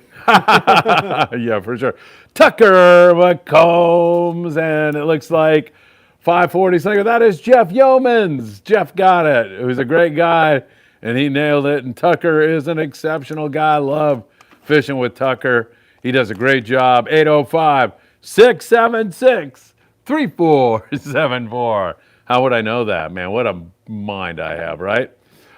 yeah, for sure. Tucker McCombs, and it looks like 540 slinger. That is Jeff Yeomans. Jeff got it. Who's a great guy, and he nailed it. And Tucker is an exceptional guy. I love fishing with Tucker. He does a great job. 805-676-3474. How would I know that, man? What a mind I have, right?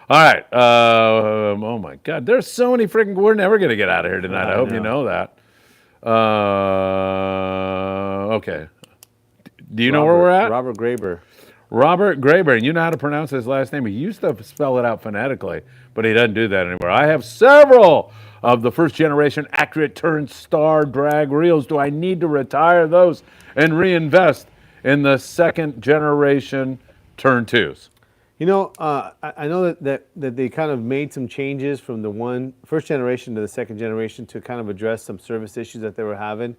All right. Oh my God. There's so many freaking. We're never gonna get out of here tonight. I hope you know that. Okay. Do you know where we're at? Robert Graber. Robert Graber. And you know how to pronounce his last name. He used to spell it out phonetically, but he doesn't do that anymore. I have several of the first generation accurate turn star drag reels. Do I need to retire those and reinvest in the second generation turn twos? You know, I know that they kind of made some changes from the first generation to the second generation to kind of address some service issues that they were having.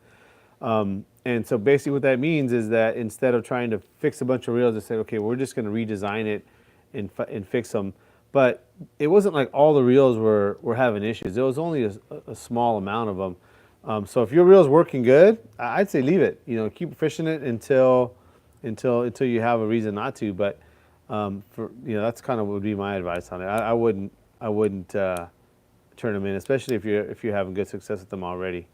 And so basically what that means is that instead of trying to fix a bunch of reels, they said, okay, we're just going to redesign it and fix them. But it wasn't like all the reels were having issues. There was only a small amount of them. So if your reel's working good, I'd say leave it. You know, keep fishing it until you have a reason not to. But that's kind of would be my advice on it. I wouldn't turn them in, especially if you're having good success with them already.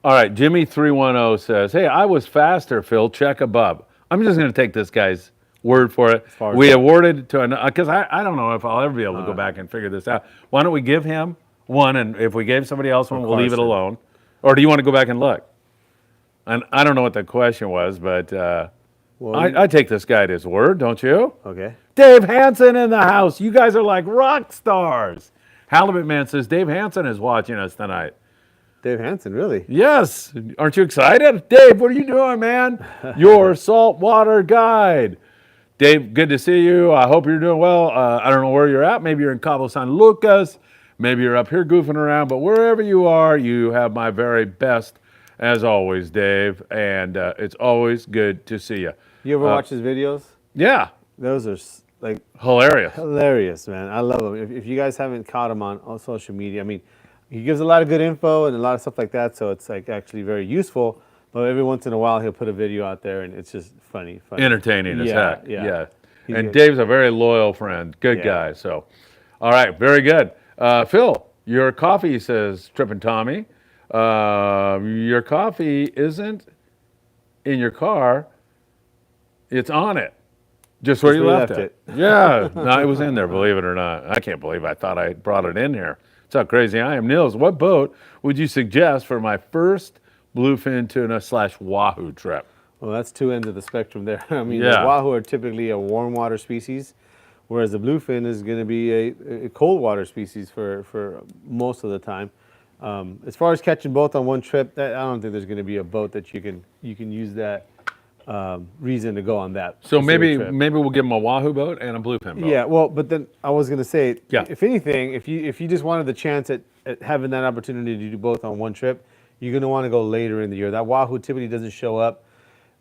All right, Jimmy310 says, hey, I was faster, Phil, check above. I'm just going to take this guy's word for it. We awarded to because I don't know if I'll ever be able to go back and figure this out. Why don't we give him one, and if we gave somebody else one, we'll leave it alone. Or do you want to go back and look? And I don't know what the question was, but I take this guy at his word, don't you? Okay. Dave Hansen in the house. You guys are like rock stars. Halibut Man says, Dave Hansen is watching us tonight. Dave Hansen, really? Yes. Aren't you excited? Dave, what are you doing, man? Your saltwater guide. Dave, good to see you. I hope you're doing well. I don't know where you're at. Maybe you're in Cabo San Lucas. Maybe you're up here goofing around. But wherever you are, you have my very best, as always, Dave. And it's always good to see you. You ever watch his videos? Yeah. Those are like hilarious. Hilarious, man. I love them. If you guys haven't caught him on social media, I mean, he gives a lot of good info and a lot of stuff like that, so it's like actually very useful. But every once in a while, he'll put a video out there, and it's just funny. Entertaining as heck. Yeah. And good. Dave's a very loyal friend. Good guy. So, all right, very good. Phil, your coffee, says Trippin' Tommy. Your coffee isn't in your car. It's on it. Just where you left it. Yeah. No, it was in there, believe it or not. I can't believe I thought I brought it in here. That's how crazy I am. Nils, what boat would you suggest for my first bluefin tuna / wahoo trip? Well, that's two ends of the spectrum there. I mean, the wahoo are typically a warm water species, whereas the bluefin is going to be a cold water species for most of the time. As far as catching both on one trip, I don't think there's going to be a boat that you can use that reason to go on that. So maybe we'll give them a wahoo boat and a bluefin boat. Yeah, well, but then I was going to say, Yeah. if anything, if you just wanted the chance at having that opportunity to do both on one trip, you're going to want to go later in the year. That wahoo typically doesn't show up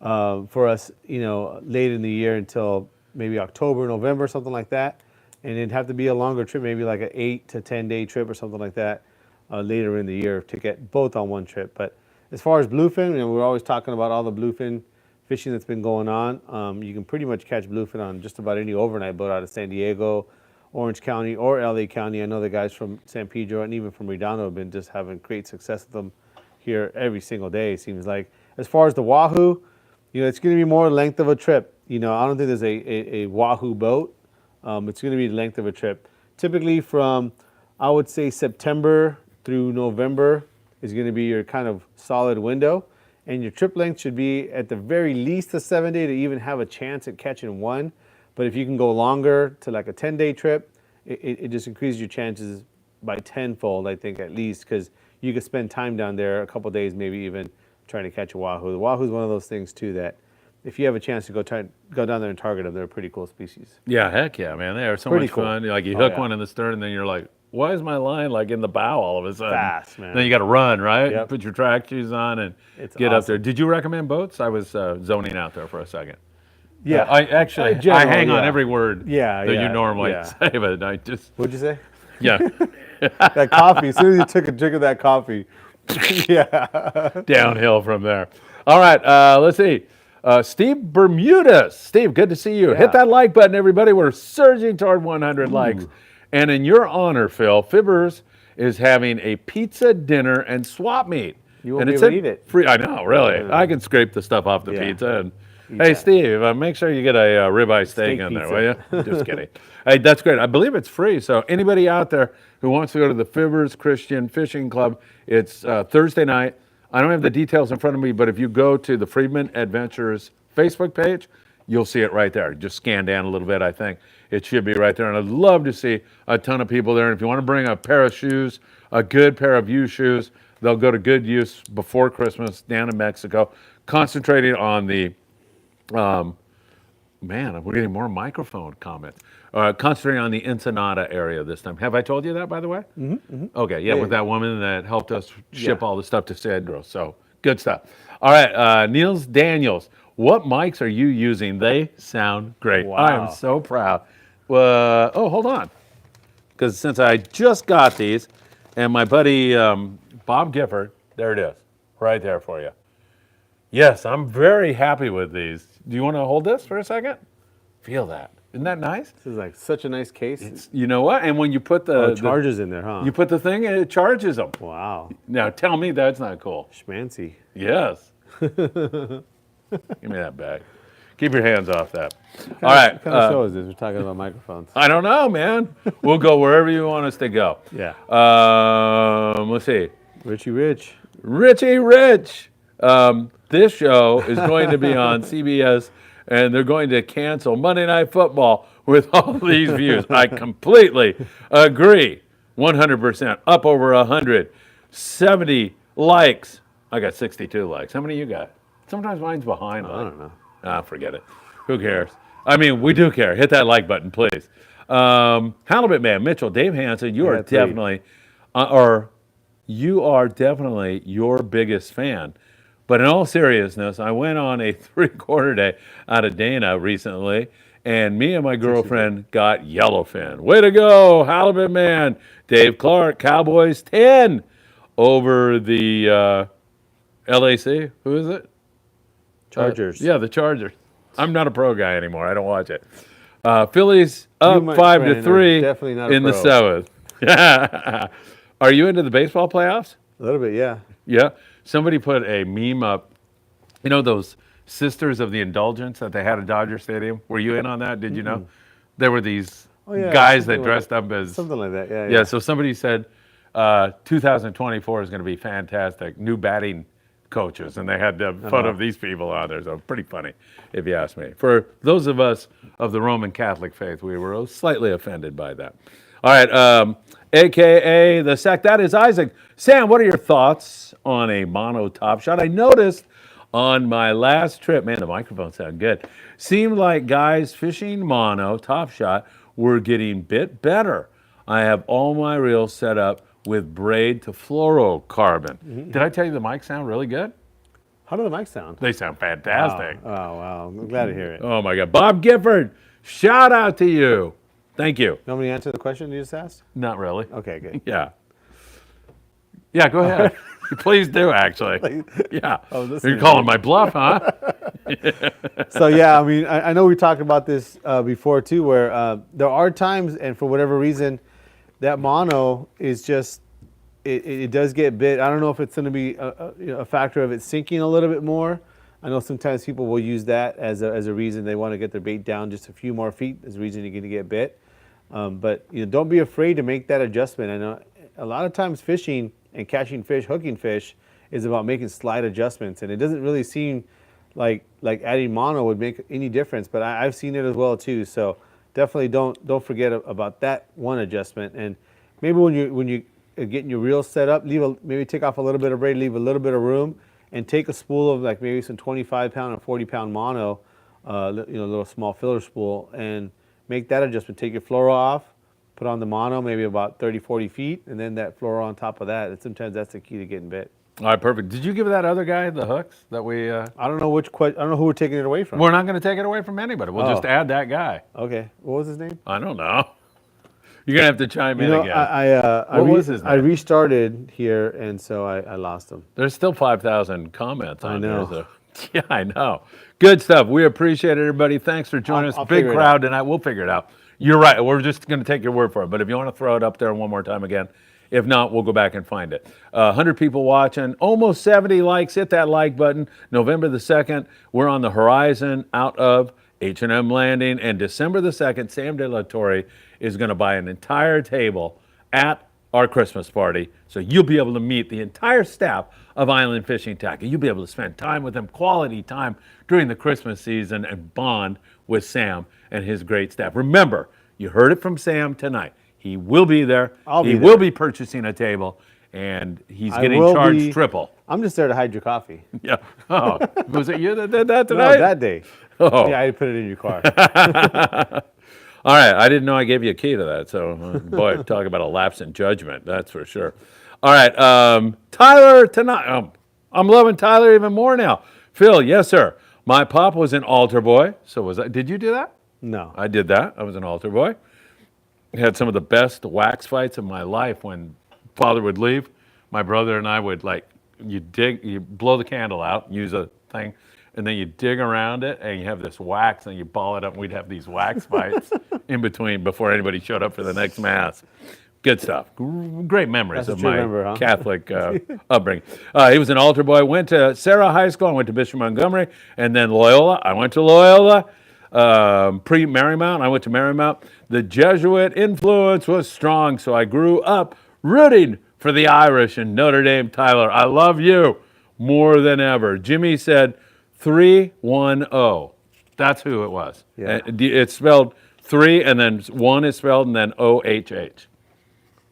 for us, late in the year until maybe October, November, something like that. And it'd have to be a longer trip, maybe like an 8 to 10 day trip or something like that later in the year to get both on one trip. But as far as bluefin, we're always talking about all the bluefin fishing that's been going on. You can pretty much catch bluefin on just about any overnight boat out of San Diego, Orange County, or LA County. I know the guys from San Pedro and even from Redondo have been just having great success with them here every single day, it seems like. As far as the wahoo, it's going to be more length of a trip. I don't think there's a wahoo boat. It's going to be the length of a trip. Typically from, I would say, September through November is going to be your kind of solid window. And your trip length should be at the very least a 7-day to even have a chance at catching one. But if you can go longer to like a 10-day trip, it just increases your chances by tenfold, I think, at least, because you could spend time down there, a couple days, maybe even trying to catch a wahoo. The wahoo is one of those things too that if you have a chance to go down there and target them, they're a pretty cool species. Yeah, heck yeah, man. They are so Pretty much cool. fun. Like you Oh, hook yeah. one in the stern, and then you're like, why is my line like in the bow all of a sudden? Fast, man. Then you got to run, right? Yep. Put your track shoes on and It's get up awesome. there. Did you recommend boats? I was zoning out there for a second. Yeah. I actually, In general, I hang on yeah. every word Yeah, that yeah, you normally yeah. say, but I just, What'd you say? yeah, That coffee. As soon as you took a drink of that coffee, yeah. downhill from there. All right, let's see. Steve Bermudez. Steve, good to see you. Yeah. Hit that like button, everybody. We're surging toward 100 likes. And in your honor, Phil, Fibbers is having a pizza dinner and swap meet. You won't and be it able to said eat it. Free, I know, really. I can scrape the stuff off the Yeah. pizza. And Eat hey, that. Steve, make sure you get a ribeye steak Steak in there, pizza. will you? Just kidding. Hey, that's great. I believe it's free. So anybody out there who wants to go to the Fibbers Christian Fishing Club, it's Thursday night. I don't have the details in front of me, but if you go to the Friedman Adventures Facebook page, you'll see it right there. Just scan down a little bit, I think. It should be right there. And I'd love to see a ton of people there. And if you want to bring a pair of shoes, a good pair of U shoes, they'll go to good use before Christmas down in Mexico, concentrating on the, man, we're getting more microphone comments. Concentrating on the Ensenada area this time. Have I told you that, by the way? Mm-hmm. Okay, yeah, with that woman that helped us ship all the stuff to Cedro. So good stuff. All right, Niels Daniels. What mics are you using? They sound great. I am Wow. so proud. Oh, hold on. Because since I just got these, and my buddy Bob Gifford, there it is, right there for you. Yes, I'm very happy with these. Do you want to hold this for a second? Feel that. Isn't that nice? This is like such a nice case. You know what? And when you put the Chargers in there, huh? you put the thing, it charges them. Wow. Now tell me that's not cool. Schmancy. Yes. Give me that bag. Keep your hands off that. All right. What kind of show is this? We're talking about microphones. I don't know, man. We'll go wherever you want us to go. Yeah. Let's see. Richie Rich. Richie Rich. This show is going to be on CBS, and they're going to cancel Monday Night Football with all these views. I completely agree. 100%. Up over 100. 70 likes. I got 62 likes. How many you got? Sometimes mine's behind. I don't know. Forget it. Who cares? I mean, we do care. Hit that like button, please. Halibut Man, Mitchell, Dave Hansen, you are definitely, you are definitely your biggest fan. But in all seriousness, I went on a 3/4 day out of Dana recently, and me and my girlfriend got yellowfin. Way to go, Halibut Man. Dave Clark, Cowboys 10 over the LAC. Who is it? Chargers. Yeah, the Chargers. I'm not a pro guy anymore. I don't watch it. Phillies up my 5 friend, to are 3 definitely not a in the pro. 7th. Are you into the baseball playoffs? A little bit, yeah. Yeah. Somebody put a meme up. You know those Sisters of the Indulgence that they had at Dodger Stadium? Were you in on that? Did you know? There were these yeah, guys that something dressed up as Something like that, yeah. yeah, so somebody said 2024 is going to be fantastic. New batting coaches, and they had the fun of these people on there. So pretty funny, if you ask me. For those of us of the Roman Catholic faith, we were slightly offended by that. All right, AKA the sect, that is Isaac. Sam, what are your thoughts on a mono top shot? I noticed on my last trip, man, the microphones sound good. Seemed like guys fishing mono top shot were getting bit better. I have all my reels set up with braid to fluorocarbon. Did I tell you the mics sound really good? How do the mics sound? They sound fantastic. Oh, wow. I'm glad to hear it. Oh my God. Bob Gifford, shout out to you. Thank you. You want me to answer the question you just asked? Not really. Okay, good. Yeah. Yeah, go ahead. Please do, actually. Yeah. listening. You're calling my bluff, huh? So, yeah, I mean, I know we talked about this before, too, where there are times, and for whatever reason, that mono is just, it does get bit. I don't know if it's going to be a factor of it sinking a little bit more. I know sometimes people will use that as a reason they want to get their bait down just a few more feet as a reason you're going to get bit. But don't be afraid to make that adjustment. I know a lot of times fishing and catching fish, hooking fish, is about making slight adjustments, and it doesn't really seem like adding mono would make any difference. But I've seen it as well too. So definitely don't forget about that one adjustment. And maybe when you getting your reel set up, maybe take off a little bit of braid, leave a little bit of room, and take a spool of like maybe some 25-pound or 40-pound mono, little small filler spool, and make that adjustment. Take your fluoro off, put on the mono, maybe about 30, 40 feet, and then that fluoro on top of that. And sometimes that's the key to getting bit. All right, perfect. Did you give that other guy the hooks that we? I don't know I don't know who we're taking it away from. We're not going to take it away from anybody. We'll just add that guy. Okay. What was his name? I don't know. You're going to have to chime in again. What was his name? I restarted here, and so I lost him. There's still 5,000 comments on know. there. So. Yeah, I know. Good stuff. We appreciate it, everybody. Thanks for joining us. I'll Big figure it crowd tonight. We'll figure it out. You're right. We're just going to take your word for it. But if you want to throw it up there one more time again, if not, we'll go back and find it. 100 people watching, almost 70 likes. Hit that like button. November the 2nd, we're on the horizon out of H&M Landing. And December the 2nd, Sam De La Torre is going to buy an entire table at our Christmas party. So you'll be able to meet the entire staff of Island Fishing Tqckle. You'll be able to spend time with them, quality time during the Christmas season, and bond with Sam and his great staff. Remember, you heard it from Sam tonight. He will be there. He will be purchasing a table, and he's getting charged triple. I'm just there to hide your coffee. Yeah. Oh, was it you that did that tonight? No, that day. Oh. Yeah, I put it in your car. All right. I didn't know I gave you a key to that. So, boy, talk about a lapse in judgment. That's for sure. All right. Tyler tonight. I'm loving Tyler even more now. Phil, yes, sir. My pop was an altar boy. So was I. Did you do that? No. I did that. I was an altar boy. Had some of the best wax fights of my life. When Father would leave, my brother and I would you blow the candle out, use a thing, and then you dig around it, and you have this wax, and you ball it up, and we'd have these wax fights in between before anybody showed up for the next mass. Good stuff. Great memories of my Catholic upbringing. He was an altar boy. Went to Sarah High School. I went to Bishop Montgomery, and then Loyola. I went to Loyola. Pre-Marymount, I went to Marymount. The Jesuit influence was strong, so I grew up rooting for the Irish in Notre Dame. Tyler, I love you more than ever. Jimmy said 3-1-0. That's who it was. Yeah. It's spelled 3, and then 1 is spelled, and then O-H-H.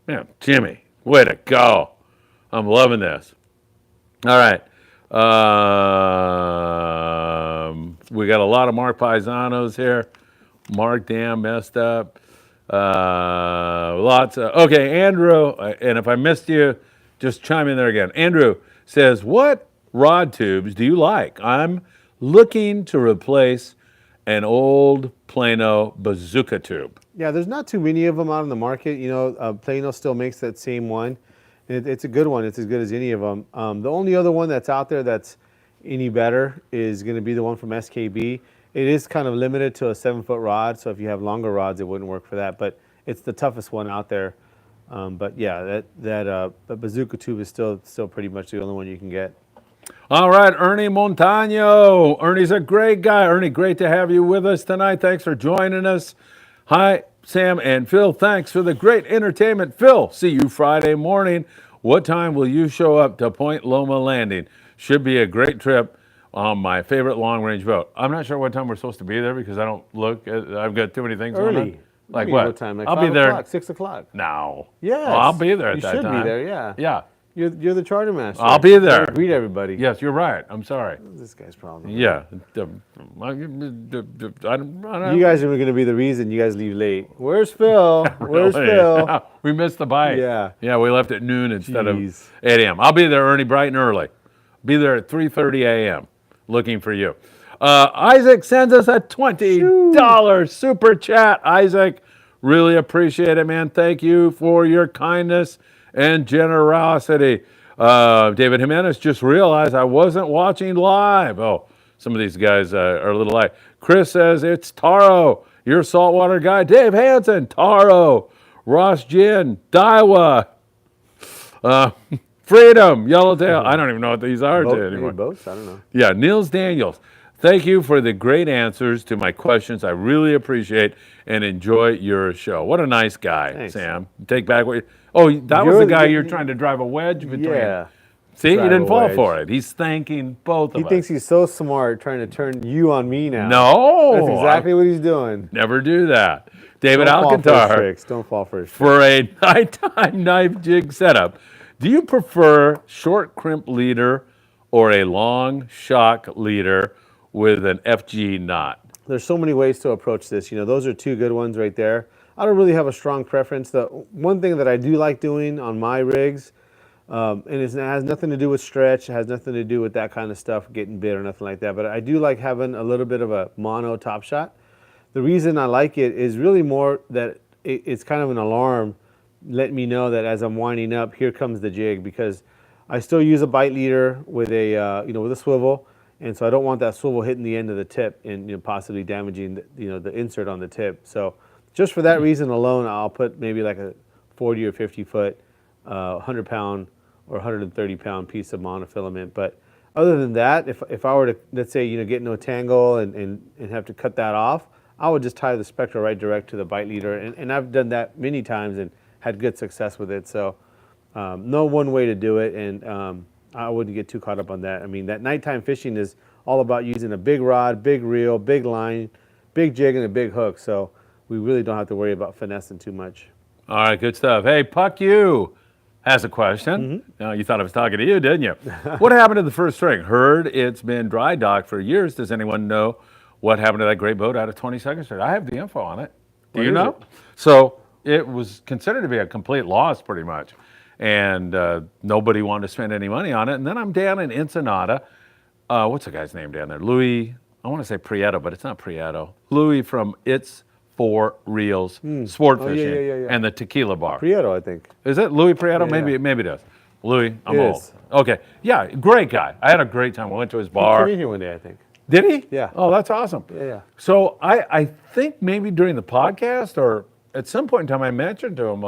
Yeah, Jimmy, way to go. I'm loving this. All right. We got a lot of Mark Paisanos here. Mark, damn, messed up. Lots of, okay, Andrew, and if I missed you, just chime in there again. Andrew says, what rod tubes do you like? I'm looking to replace an old Plano bazooka tube. Yeah, there's not too many of them out in the market. Plano still makes that same one. It's a good one. It's as good as any of them. The only other one that's out there that's any better is going to be the one from SKB. It is kind of limited to a 7-foot rod, so if you have longer rods, it wouldn't work for that. But it's the toughest one out there. But yeah, that bazooka tube is still pretty much the only one you can get. All right, Ernie Montano. Ernie's a great guy. Ernie, great to have you with us tonight. Thanks for joining us. Hi, Sam and Phil. Thanks for the great entertainment. Phil, see you Friday morning. What time will you show up to Point Loma Landing? Should be a great trip on my favorite long-range boat. I'm not sure what time we're supposed to be there because I don't look. I've got too many things going on. Like what time? Like I'll 5 be there. o'clock, 6 o'clock. No. Yes. Oh, I'll be there at that time. You should be there, yeah. Yeah. You're the charter master. I'll be there. Greet everybody. Yes, you're right. I'm sorry. This guy's problem. Yeah. You guys are going to be the reason you guys leave late. Where's Phil? Where's Phil? We missed the bite. Yeah. Yeah, we left at noon instead of 8 a.m. I'll be there, Ernie, bright and early. Be there at 3:30 a.m. looking for you. Isaac sends us a $20 super chat. Isaac, really appreciate it, man. Thank you for your kindness and generosity. David Jimenez just realized I wasn't watching live. Oh, some of these guys are a little light. Chris says it's Taro, your saltwater guy. Dave Hansen, Taro. Ross Gin, Daiwa. Freedom, Yellowtail. I don't even know what these are anymore. Boats? I don't know. Yeah, Nils Daniels. Thank you for the great answers to my questions. I really appreciate and enjoy your show. What a nice guy, Thanks. Sam. Take back what you... Oh, that was the guy you're trying to drive a wedge between. Yeah. See, he drive didn't a fall wedge. for it. He's thanking both of He us. thinks he's so smart trying to turn you on me now. No. That's exactly what he's doing. Never do that. David Don't fall for his Alcantar, tricks. Don't fall for his tricks. for a nighttime knife jig setup, do you prefer short crimp leader or a long shock leader with an FG knot? There's so many ways to approach this. You know, those are two good ones right there. I don't really have a strong preference. The one thing that I do like doing on my rigs, and it has nothing to do with stretch, it has nothing to do with that kind of stuff, getting bit or nothing like that, but I do like having a little bit of a mono top shot. The reason I like it is really more that it's kind of an alarm letting me know that as I'm winding up, here comes the jig, because I still use a bite leader with a with a swivel, and so I don't want that swivel hitting the end of the tip and possibly damaging the insert on the tip. So just for that reason alone, I'll put maybe like a 40 or 50 foot, 100 pound or 130 pound piece of monofilament. But other than that, if I were to, let's say, get into a tangle and have to cut that off, I would just tie the Spectral right direct to the bite leader. And I've done that many times and had good success with it. So no one way to do it, and I wouldn't get too caught up on that. I mean, that nighttime fishing is all about using a big rod, big reel, big line, big jig, and a big hook. So we really don't have to worry about finessing too much. All right, good stuff. Hey, Puck You has a question. Now, you thought I was talking to you, didn't you? What happened to the first string? Heard it's been dry docked for years. Does anyone know what happened to that great boat out of 22nd Street? I have the info on it. Do you know? So it was considered to be a complete loss pretty much. And nobody wanted to spend any money on it. And then I'm down in Ensenada. What's the guy's name down there? Louis, I want to say Prieto, but it's not Prieto. Louis from It's For Reels, Sport Fishing, yeah. and the Tequila Bar. Prieto, I think. Is it Louis Prieto? Yeah. Maybe it is. Louis, I'm It old. is. Okay, yeah, great guy. I had a great time. I went to his He bar. came in here one day, I think. Did he? Yeah. Oh, that's awesome. Yeah. So I think maybe during the podcast or at some point in time I mentioned to him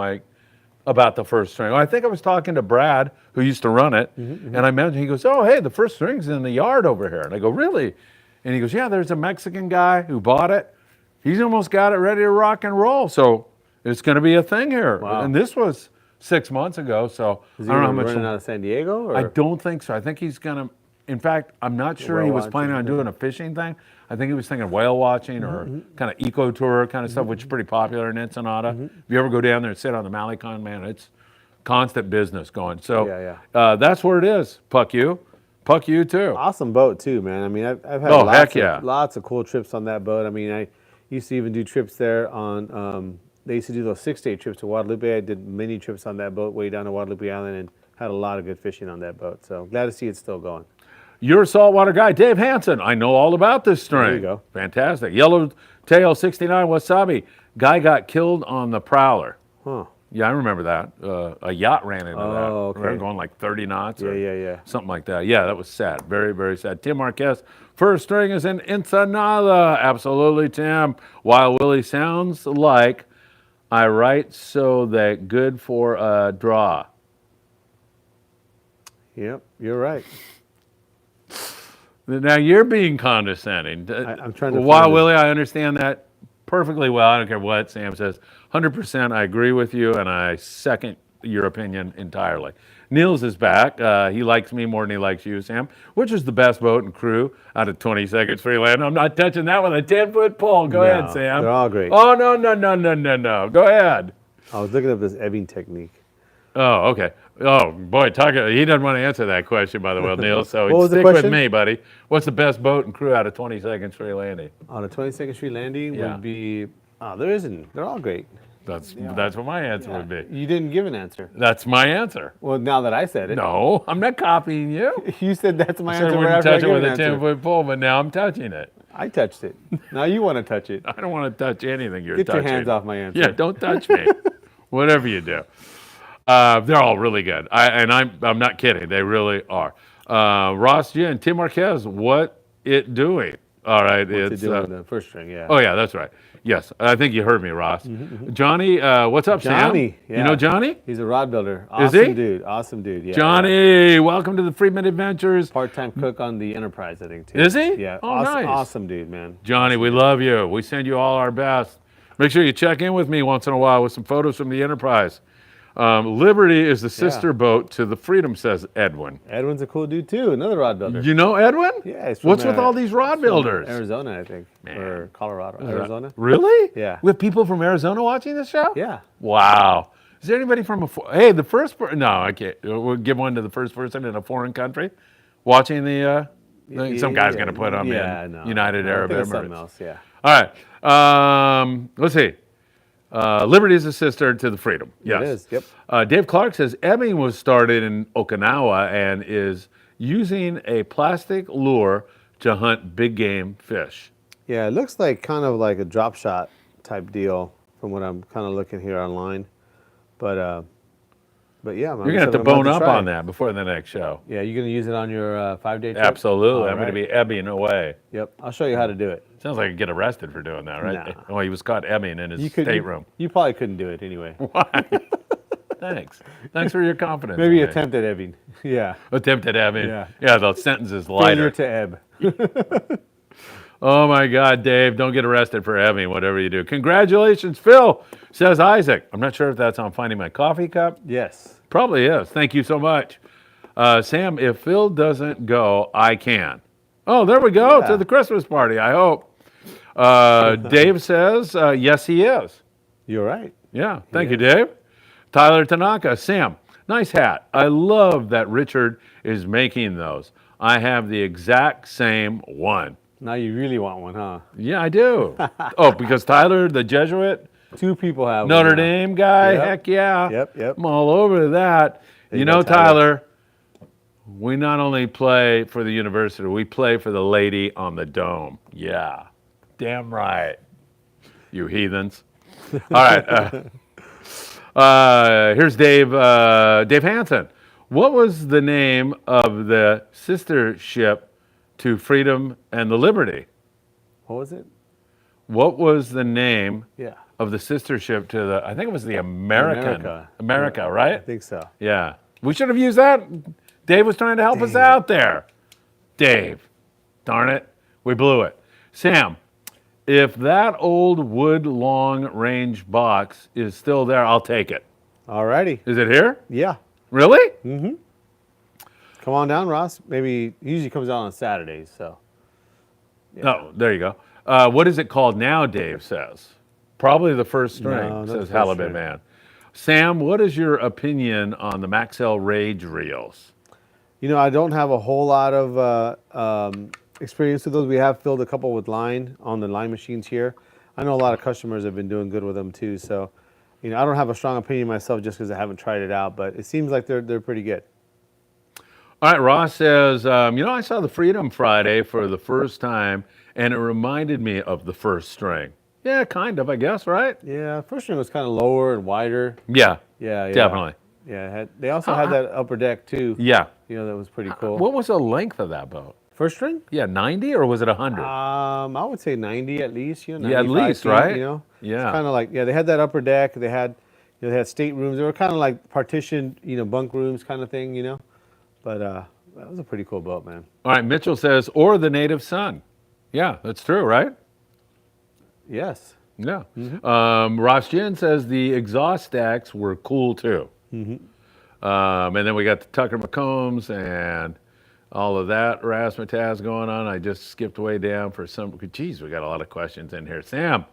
about the first string. I think I was talking to Brad, who used to run it, and I mentioned, he goes, oh, hey, the first string's in the yard over here. And I go, really? And he goes, yeah, there's a Mexican guy who bought it. He's almost got it ready to rock and roll. So it's going to be a thing here. Wow. And this was 6 months ago, so Is I he don't know how much. running out of San Diego? Or? I don't think so. I think he's going to, in fact, I'm not sure he was watching, planning on doing a fishing thing. I think he was thinking whale watching or kind of eco tour kind of stuff, which is pretty popular in Ensenada. If you ever go down there and sit on the Malecon, man, it's constant business going. So that's where it is. Puck You too. Awesome boat too, man. I mean, I've had lots of cool trips on that boat. I mean, I used to even do trips there on, they used to do those 6-day trips to Guadalupe. I did many trips on that boat way down to Guadalupe Island and had a lot of good fishing on that boat. So glad to see it's still going. You're a saltwater guy, Dave Hansen. I know all about this string. There you go. Fantastic. Yellowtail 69 Wasabi. Guy got killed on the Prowler. Huh. Yeah, I remember that. A yacht ran into that. Okay. We were going like 30 knots or Yeah. something like that. Yeah, that was sad. Very, very sad. Tim Marquez, first string is in Ensenada. Absolutely, Tim. Wild Willie sounds like I write so that good for a draw. Yep, you're right. Now you're being condescending. I'm trying to Wild find it. Willie, I understand that perfectly well. I don't care what Sam says. 100% I agree with you, and I second your opinion entirely. Niels is back. He likes me more than he likes you, Sam. Which is the best boat and crew out of 22nd Street Land? I'm not touching that with a 10-foot pole. Go ahead, Sam. They're all great. Oh, no. Go ahead. I was looking up this ebbing technique. Oh, okay. Oh, boy, he doesn't want to answer that question, by the way, Neil, so What was the stick with question? me, buddy. What's the best boat and crew out of 22nd Street Landing? On a 22nd Street Landing Yeah. would be, there isn't. They're all great. That's what my answer would be. You didn't give an answer. That's my answer. Well, now that I said it. No, I'm not copying you. You said that's my I said I answer right wouldn't after I touch it gave with an a answer. 10-foot pole, but now I'm touching it. I touched it. Now you want to touch it. I don't want to touch anything you're Get touching. your hands off my answer. Yeah, don't touch me. Whatever you do. They're all really good. I'm not kidding. They really are. Ross G and Tim Marquez, what it doing? All right, What's it's it doing the first string, yeah. oh yeah, that's right. Yes, I think you heard me, Ross. Johnny, what's up, Johnny, Sam? yeah. You know Johnny? He's a rod builder. Is he? Awesome dude. Awesome dude. Yeah. Johnny, welcome to the Friedman Adventures. Part-time cook on the Enterprise, I think, too. Is he? Yeah. Oh, awesome, nice. awesome dude, man. Johnny, we love you. We send you all our best. Make sure you check in with me once in a while with some photos from the Enterprise. Liberty is the sister boat to the Freedom, says Edwin. Edwin's a cool dude too. Another rod builder. You know Edwin? Yeah. He's from, What's with all these rod builders? Arizona, I think, or Colorado. Arizona. Really? Yeah. We have people from Arizona watching this show? Yeah. Wow. Is there anybody from hey, the first person? No, I can't. We'll give one to the first person in a foreign country watching the. Some guy's going to put them in United Arab Emirates. Something else, yeah. All right. Let's see. Liberty is a sister to the Freedom. Yes. It is. Yep. Dave Clark says ebbing was started in Okinawa and is using a plastic lure to hunt big game fish. Yeah, it looks like kind of like a drop shot type deal from what I'm kind of looking here online. But yeah, you're gonna have to bone up on that before the next show. Yeah, you're gonna use it on your 5-day trip? Absolutely, I'm gonna be ebbing away. Yep, I'll show you how to do it. Sounds like I could get arrested for doing that, right? Nah. Oh, he was caught ebbing in his stateroom. You probably couldn't do it anyway. Why? Thanks for your confidence. Maybe attempted ebbing. Yeah. Attempted ebbing. Yeah. Yeah, the sentence is lighter. Failure to ebb. Oh my God, Dave, don't get arrested for ebbing, whatever you do. Congratulations, Phil, says Isaac. I'm not sure if that's on Finding My Coffee Cup. Yes. Probably is. Thank you so much. Sam, if Phil doesn't go, I can. Oh, there we go, to the Christmas party, I hope. Dave says, yes, he is. You're right. Yeah, thank you, Dave. Tyler Tanaka, Sam, nice hat. I love that Richard is making those. I have the exact same one. Now you really want one, huh? Yeah, I do. Oh, because Tyler, the Jesuit, 2 people have Notre one now. Dame guy, Yep. heck yeah. Yep. I'm all over that. You know, Tyler, we not only play for the university, we play for the lady on the dome. Yeah, damn right, you heathens. All right, here's Dave Hansen. What was the name of the sister ship to Freedom and the Liberty? What was it? What was the name Yeah. of the sister ship to the, I think it was the America, right? I think so. Yeah. We should have used that. Dave was trying to help us out there. Dave. Darn it. We blew it. Sam, if that old wood long range box is still there, I'll take it. All righty. Is it here? Yeah. Really? Mm-hmm. Come on down, Ross. Maybe usually comes out on Saturdays, so. Yeah. Oh, there you go. What is it called now, Dave says? Probably the first string, says Halibut Man. Sam, what is your opinion on the Maxell Rage reels? You know, I don't have a whole lot of experience with those. We have filled a couple with line on the line machines here. I know a lot of customers have been doing good with them too. So, you know, I don't have a strong opinion myself just because I haven't tried it out, but it seems like they're pretty good. All right, Ross says, you know, I saw the Freedom Friday for the first time, and it reminded me of the first string. Yeah, kind of, I guess, right? Yeah, first string was kind of lower and wider. Yeah, Yeah, definitely. Yeah, they also had that upper deck too. Yeah. You know, that was pretty cool. What was the length of that boat? First string? Yeah, 90 or was it 100? I would say 90 at least. You know, Yeah, at 95 least, feet, right? You know, Yeah. It's kind of like, they had that upper deck. They had staterooms. They were kind of like partitioned, bunk rooms kind of thing, But that was a pretty cool boat, man. All right, Mitchell says, or the native son. Yeah, that's true, right? Yes. Yeah. Ross Jin says the exhaust stacks were cool too. And then we got the Tucker McCombs and all of that razzmatazz going on. I just skipped way down for some. Geez, we got a lot of questions in here. Sam,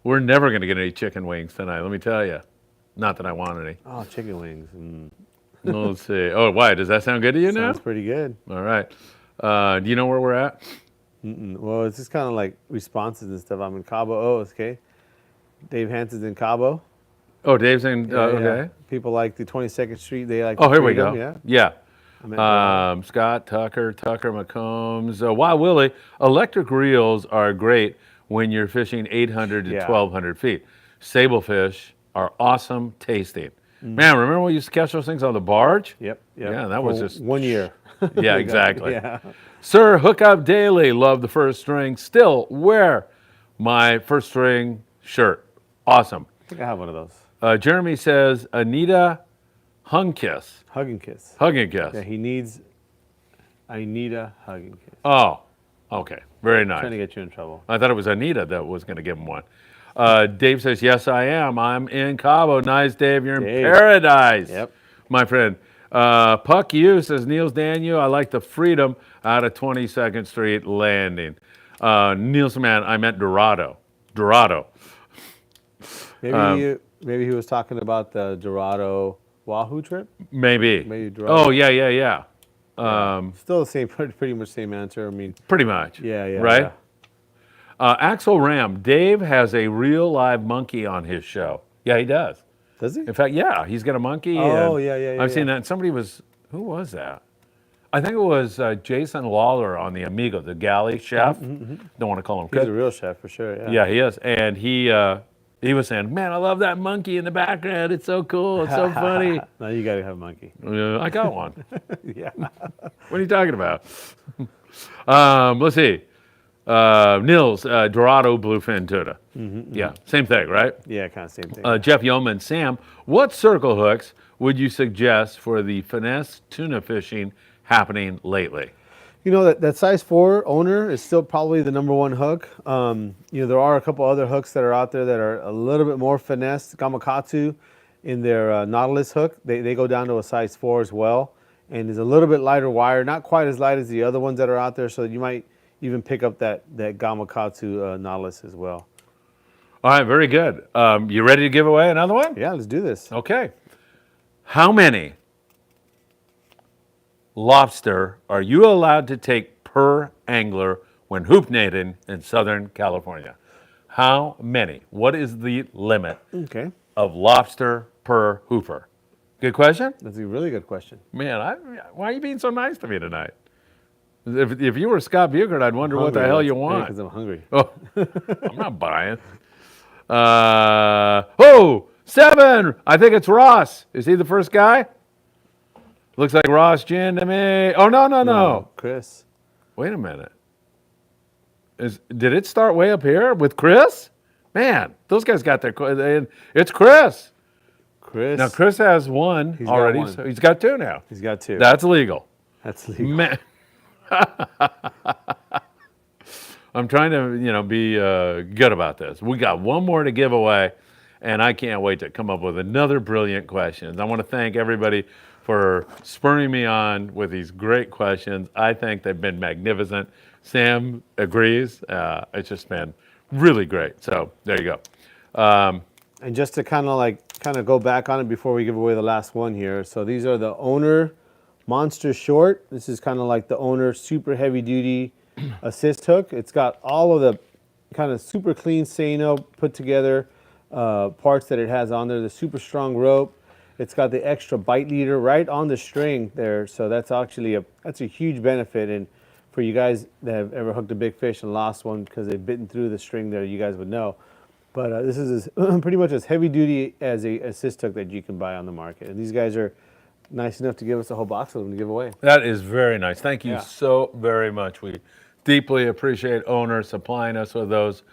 we're never going to get any chicken wings tonight, let me tell you. Not that I want any. Oh, chicken wings. Let's see. Oh, why? Does that sound good to you now? Sounds pretty good. All right. Do you know where we're at? Well, it's just kind of like responses and stuff. I'm in Cabo. Oh, okay. Dave Hansen's in Cabo. Oh, Dave's in. Okay. People like the 22nd Street. They like. Oh, here we Freedom, go. Yeah. Scott, Tucker McCombs. Wow, Willie, electric reels are great when you're fishing 800 to 1,200 feet. Sablefish are awesome tasting. Man, remember we used to catch those things on the barge? Yep. Yeah, that was just 1 year. Yeah, exactly. Yeah. Sir, hook up daily. Love the first string. Still wear my first string shirt. Awesome. I think I have one of those. Jeremy says Anita Hungkiss. Hug and kiss. Hug and kiss. Yeah, he needs. I need a hug and kiss. Oh, okay. Very nice. Trying to get you in trouble. I thought it was Anita that was going to give him one. Dave says, yes, I am. I'm in Cabo. Nice, Dave. You're in Dave. paradise. Yep. My friend. Puck U says, Niels Daniel, I like the freedom out of 22nd Street Landing. Niels, man, I meant Dorado. Dorado. Maybe he was talking about the Dorado Wahoo trip. Maybe. Maybe Dorado. Oh, yeah. Still the same, pretty much same answer. I mean, Pretty much. yeah. Right? Axel Ram, Dave has a real live monkey on his show. Yeah, he does. Does he? In fact, yeah, he's got a monkey. Oh, and yeah. I've seen that. And somebody was, who was that? I think it was Jason Lawler on the Amigo, the galley chef. Don't want to call him He's cook. a real chef for sure. Yeah. Yeah, he is. And he was saying, man, I love that monkey in the background. It's so cool. It's so funny. Now you got to have a monkey. I got one. Yeah. What are you talking about? Let's see. Nils, Dorado bluefin tuna. Yeah, same thing, right? Yeah, kind of same thing. Jeff Yeoman, Sam, what circle hooks would you suggest for the finesse tuna fishing happening lately? You know, that size 4 owner is still probably the number 1 hook. There are a couple other hooks that are out there that are a little bit more finesse. Gamakatsu in their Nautilus hook, they go down to a size 4 as well. And is a little bit lighter wire, not quite as light as the other ones that are out there. So you might even pick up that Gamakatsu Nautilus as well. All right, very good. You ready to give away another one? Yeah, let's do this. Okay. How many lobster are you allowed to take per angler when hoop netting in Southern California? How many? What is the limit Okay. of lobster per hooper? Good question? That's a really good question. Man, why are you being so nice to me tonight? If you were Scott Bugert, I'd wonder what the hell you want. Because I'm hungry. Oh, I'm not buying. 7. I think it's Ross. Is he the first guy? Looks like Ross Gin to me. Oh, no. Chris. Wait a minute. Did it start way up here with Chris? Man, those guys got their. It's Chris. Now, Chris has one already, got one. so he's got 2 now. He's got 2. That's legal. That's legal. Man. I'm trying to, be good about this. We got one more to give away, and I can't wait to come up with another brilliant question. I want to thank everybody for spurring me on with these great questions. I think they've been magnificent. Sam agrees. It's just been really great. So there you go. And just to kind of go back on it before we give away the last one here. So these are the owner Monster Short. This is kind of like the owner super heavy duty assist hook. It's got all of the kind of super clean Seino put together parts that it has on there. The super strong rope. It's got the extra bite leader right on the string there. So that's actually a huge benefit. And for you guys that have ever hooked a big fish and lost one because they've bitten through the string there, you guys would know. But this is pretty much as heavy duty as a assist hook that you can buy on the market. And these guys are nice enough to give us a whole box of them to give away. That is very nice. Thank you so very much. We deeply appreciate owners supplying us with those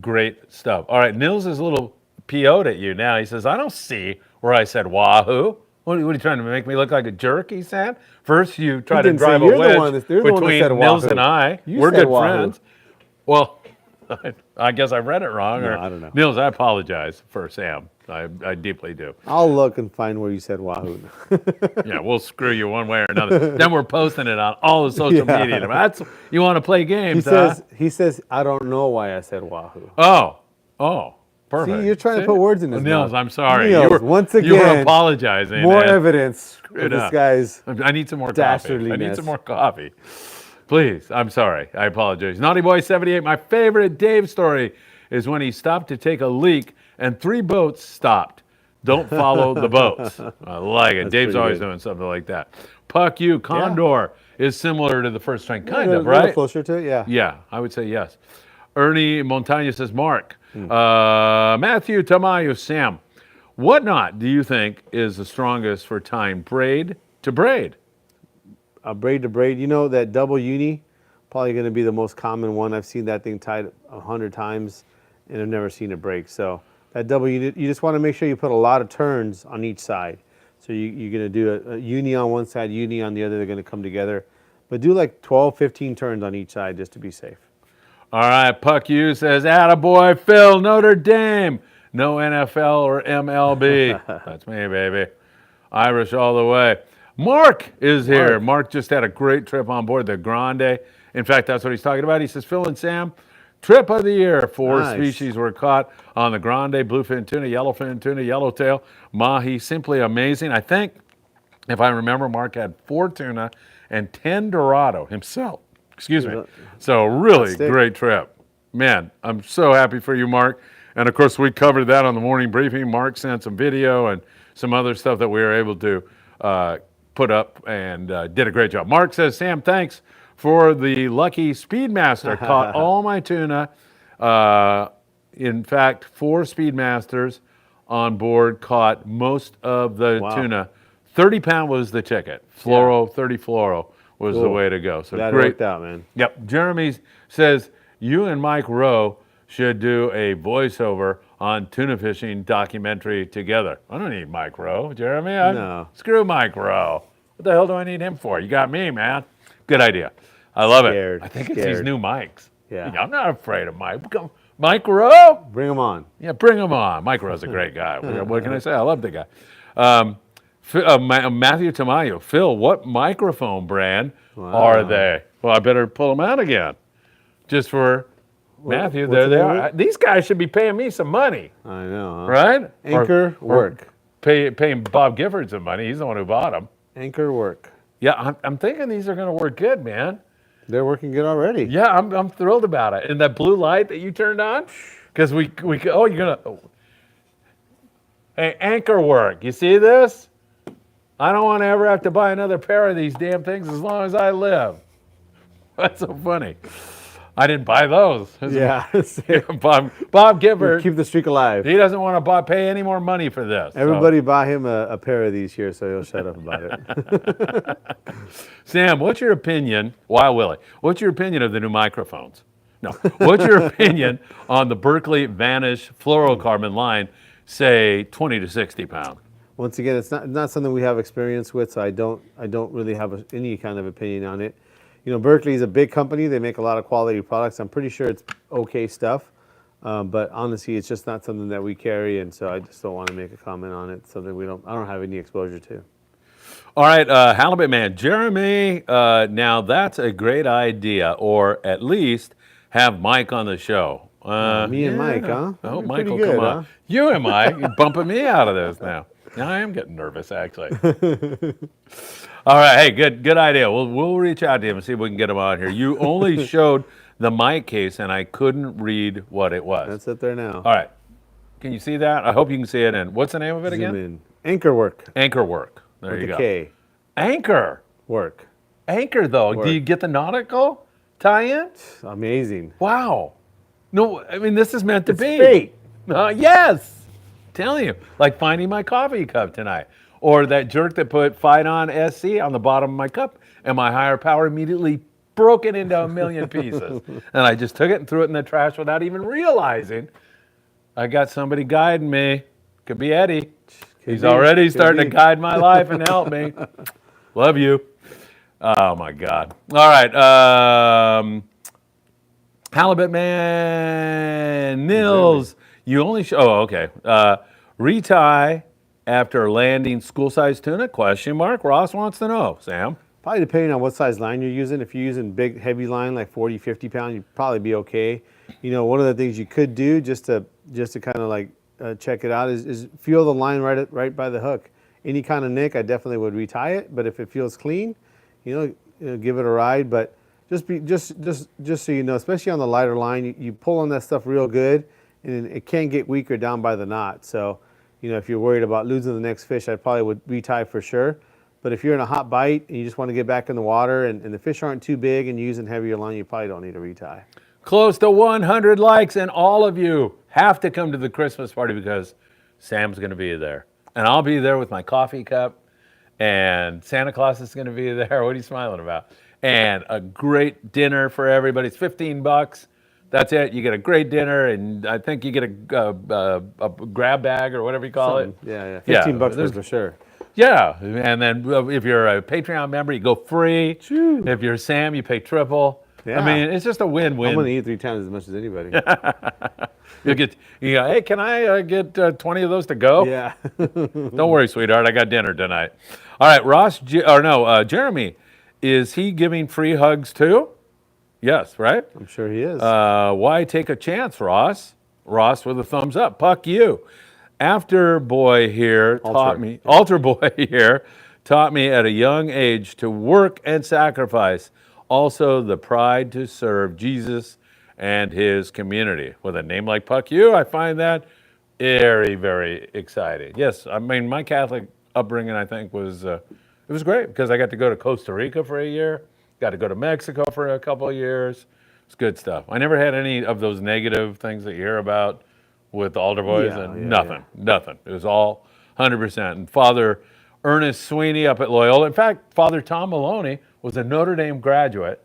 great stuff. All right, Nils is a little PO'd at you now. He says, I don't see where I said wahoo. What are you trying to make me look like a jerk, he said? First you try to drive a wedge between Nils and I. We're good friends. Well, I guess I read it wrong. No, or, I don't know. Nils, I apologize for Sam. I deeply do. I'll look and find where you said wahoo. Yeah, we'll screw you one way or another. Then we're posting it on all the social media. That's you want to play games, He says, I don't know why I said wahoo. Oh, perfect. See, you're trying to put words in his Nils, mouth. I'm sorry. Nils, once again, you were apologizing. More evidence of this up. guy's I need some more coffee. I need dastardliness. some more coffee. Please, I'm sorry. I apologize. Naughty Boy 78, my favorite Dave story is when he stopped to take a leak and 3 boats stopped. Don't follow the boats. I like it. That's Dave's pretty always good. doing something like that. Puck you, Condor is similar to the first string. Kind of, A little right? closer to it, yeah. Yeah, I would say yes. Ernie Montaña says, Mark. Matthew Tamayo, Sam. What knot do you think is the strongest for tying braid to braid? Braid to braid, that double uni, probably going to be the most common one. I've seen that thing tied 100 times, and I've never seen it break. So that double uni, you just want to make sure you put a lot of turns on each side. So you're going to do a uni on one side, uni on the other. They're going to come together. But do like 12, 15 turns on each side just to be safe. All right, Puck U says, attaboy, Phil, Notre Dame. No NFL or MLB. That's me, baby. Irish all the way. Mark is here. Mark just had a great trip on board the Grande. In fact, that's what he's talking about. He says, Phil and Sam, trip of the year. 4 species were caught on the Grande: bluefin tuna, yellowfin tuna, yellowtail, mahi. Simply amazing. I think, if I remember, Mark had 4 tuna and 10 Dorado himself. Excuse me. So really great trip. Man, I'm so happy for you, Mark. And of course, we covered that on the morning briefing. Mark sent some video and some other stuff that we were able to put up, and did a great job. Mark says, Sam, thanks for the lucky Speedmaster. Caught all my tuna. In fact, 4 Speedmasters on board caught most of the tuna. 30-pound was the ticket. Fluoro, 30 fluoro was the way to go. So that great. worked out, man. Yep. Jeremy says, you and Mike Rowe should do a voiceover on tuna fishing documentary together. I don't need Mike Rowe, Jeremy. No. Screw Mike Rowe. What the hell do I need him for? You got me, man. Good idea. I love it. I think it's these new mics. Yeah. I'm not afraid of Mike. Mike Rowe? Bring him on. Yeah, bring him on. Mike Rowe's a great guy. What can I say? I love the guy. Matthew Tamayo. Phil, what microphone brand are they? Well, I better pull them out again. Just for Matthew, there they are. These guys should be paying me some money. I know, huh? Right? Anchor Work. Paying Bob Gifford some money. He's the one who bought them. Anchor Work. Yeah, I'm thinking these are going to work good, man. They're working good already. Yeah, I'm thrilled about it. And that blue light that you turned on, because you're gonna. Hey, Anchor Work. You see this? I don't want to ever have to buy another pair of these damn things as long as I live. That's so funny. I didn't buy those. Yeah. Bob Gifford. Keep the streak alive. He doesn't want to pay any more money for this. Everybody buy him a pair of these here so he'll shut up about it. Sam, what's your opinion, Wild Willie, what's your opinion of the new microphones? No. What's your opinion on the Berkeley Vanish fluorocarbon line, say 20 to 60 pound? Once again, it's not something we have experience with, so I don't really have any kind of opinion on it. You know, Berkeley is a big company. They make a lot of quality products. I'm pretty sure it's okay stuff, but honestly, it's just not something that we carry, and so I just don't want to make a comment on it. Something I don't have any exposure to. All right, Halibut Man, Jeremy. Now that's a great idea, or at least have Mike on the show. Me and Mike, huh? Oh, Mike will come on. Huh? You and Mike, you're bumping me out of this now. Now I am getting nervous, actually. All right, hey, good idea. We'll reach out to him and see if we can get him on here. You only showed the mic case, and I couldn't read what it was. That's it there now. All right. Can you see that? I hope you can see it. And what's the name of it again? Zoom in. Anchor Work. Anchor Work. There you go. K. Anchor Work. Anchor, though. Work. Do you get the nautical tie-in? Amazing. Wow. No, I mean, this is meant to be. Fate. Yes. Telling you, like finding my coffee cup tonight, or that jerk that put Fight On SC on the bottom of my cup, and my higher power immediately broke it into a million pieces. And I just took it and threw it in the trash without even realizing I got somebody guiding me. Could be Eddie. He's already starting to guide my life and help me. Love you. Oh my God. All right. Halibut Man, Nils. You only show, okay. Retie after landing school-sized tuna, question mark. Ross wants to know, Sam. Probably depending on what size line you're using. If you're using big, heavy line, like 40, 50 pound, you'd probably be okay. You know, one of the things you could do just to kind of like check it out is feel the line right by the hook. Any kind of nick, I definitely would retie it, but if it feels clean, you know, give it a ride. But just so you know, especially on the lighter line, you pull on that stuff real good, and it can get weaker down by the knot. So, you know, if you're worried about losing the next fish, I probably would retie for sure. But if you're in a hot bite and you just want to get back in the water and the fish aren't too big and you're using heavier line, you probably don't need to retie. Close to 100 likes, and all of you have to come to the Christmas party because Sam's going to be there. And I'll be there with my coffee cup, and Santa Claus is going to be there. What are you smiling about? And a great dinner for everybody. It's $15. That's it. You get a great dinner, and I think you get a grab bag or whatever you call it. Yeah. $15 for sure. Yeah, and then if you're a Patreon member, you go free. If you're Sam, you pay triple. Yeah. I mean, it's just a I'm going win-win. to eat 3 times as much as anybody. Hey, can I get 20 of those to go? Yeah. Don't worry, sweetheart. I got dinner tonight. All right, Jeremy, is he giving free hugs too? Yes, right? I'm sure he is. Why take a chance, Ross? Ross with a thumbs up. Puck you. Altar boy here taught me at a young age to work and sacrifice. Also, the pride to serve Jesus and his community. With a name like Puck you, I find that very, very exciting. Yes, I mean, my Catholic upbringing, I think, was it was great because I got to go to Costa Rica for a year, got to go to Mexico for a couple of years. It's good stuff. I never had any of those negative things that you hear about with the altar boys, nothing. It was all 100%. And Father Ernest Sweeney up at Loyola. In fact, Father Tom Maloney was a Notre Dame graduate.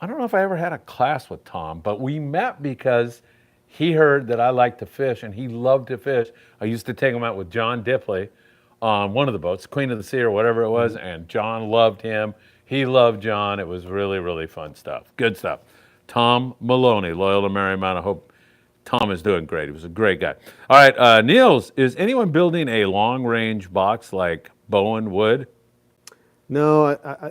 I don't know if I ever had a class with Tom, but we met because he heard that I liked to fish and he loved to fish. I used to take him out with John Dipley on one of the boats, Queen of the Sea or whatever it was, and John loved him. He loved John. It was really, really fun stuff. Good stuff. Tom Maloney, Loyola Marymount. I hope Tom is doing great. He was a great guy. All right, Niels, is anyone building a long-range box like Bowen would? No,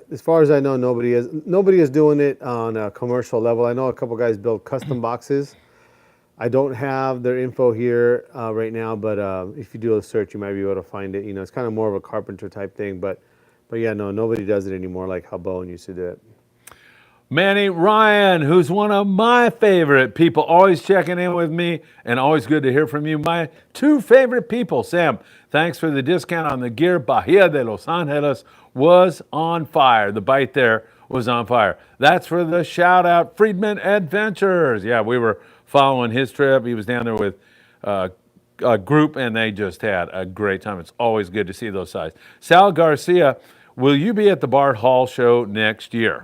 as far as I know, nobody is. Nobody is doing it on a commercial level. I know a couple guys build custom boxes. I don't have their info here right now, but if you do a search, you might be able to find it. You know, it's kind of more of a carpenter type thing, but yeah, no, nobody does it anymore like how Bowen used to do it. Manny Ryan, who's one of my favorite people, always checking in with me, and always good to hear from you. My 2 favorite people. Sam, thanks for the discount on the gear. Bahia de Los Angeles was on fire. The bite there was on fire. That's for the shout out, Friedman Adventures. Yeah, we were following his trip. He was down there with a group, and they just had a great time. It's always good to see those sides. Sal Garcia, will you be at the Bart Hall show next year?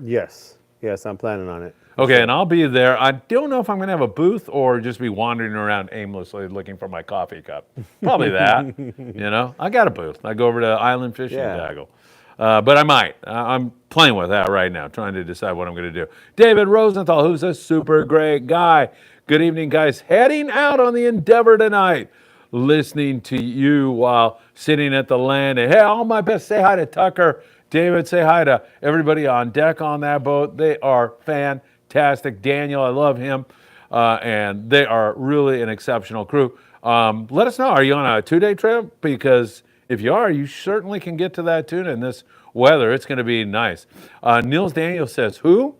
Yes, I'm planning on it. Okay, and I'll be there. I don't know if I'm going to have a booth or just be wandering around aimlessly looking for my coffee cup. Probably that. I got a booth. I go over to Island Fishing Tqckle. But I might. I'm playing with that right now, trying to decide what I'm going to do. David Rosenthal, who's a super great guy. Good evening, guys. Heading out on the Endeavor tonight. Listening to you while sitting at the land. And hey, all my best. Say hi to Tucker. David, say hi to everybody on deck on that boat. They are fantastic. Daniel, I love him. And they are really an exceptional crew. Let us know, are you on a 2-day trip? Because if you are, you certainly can get to that tuna in this weather. It's going to be nice. Niels Daniel says, who?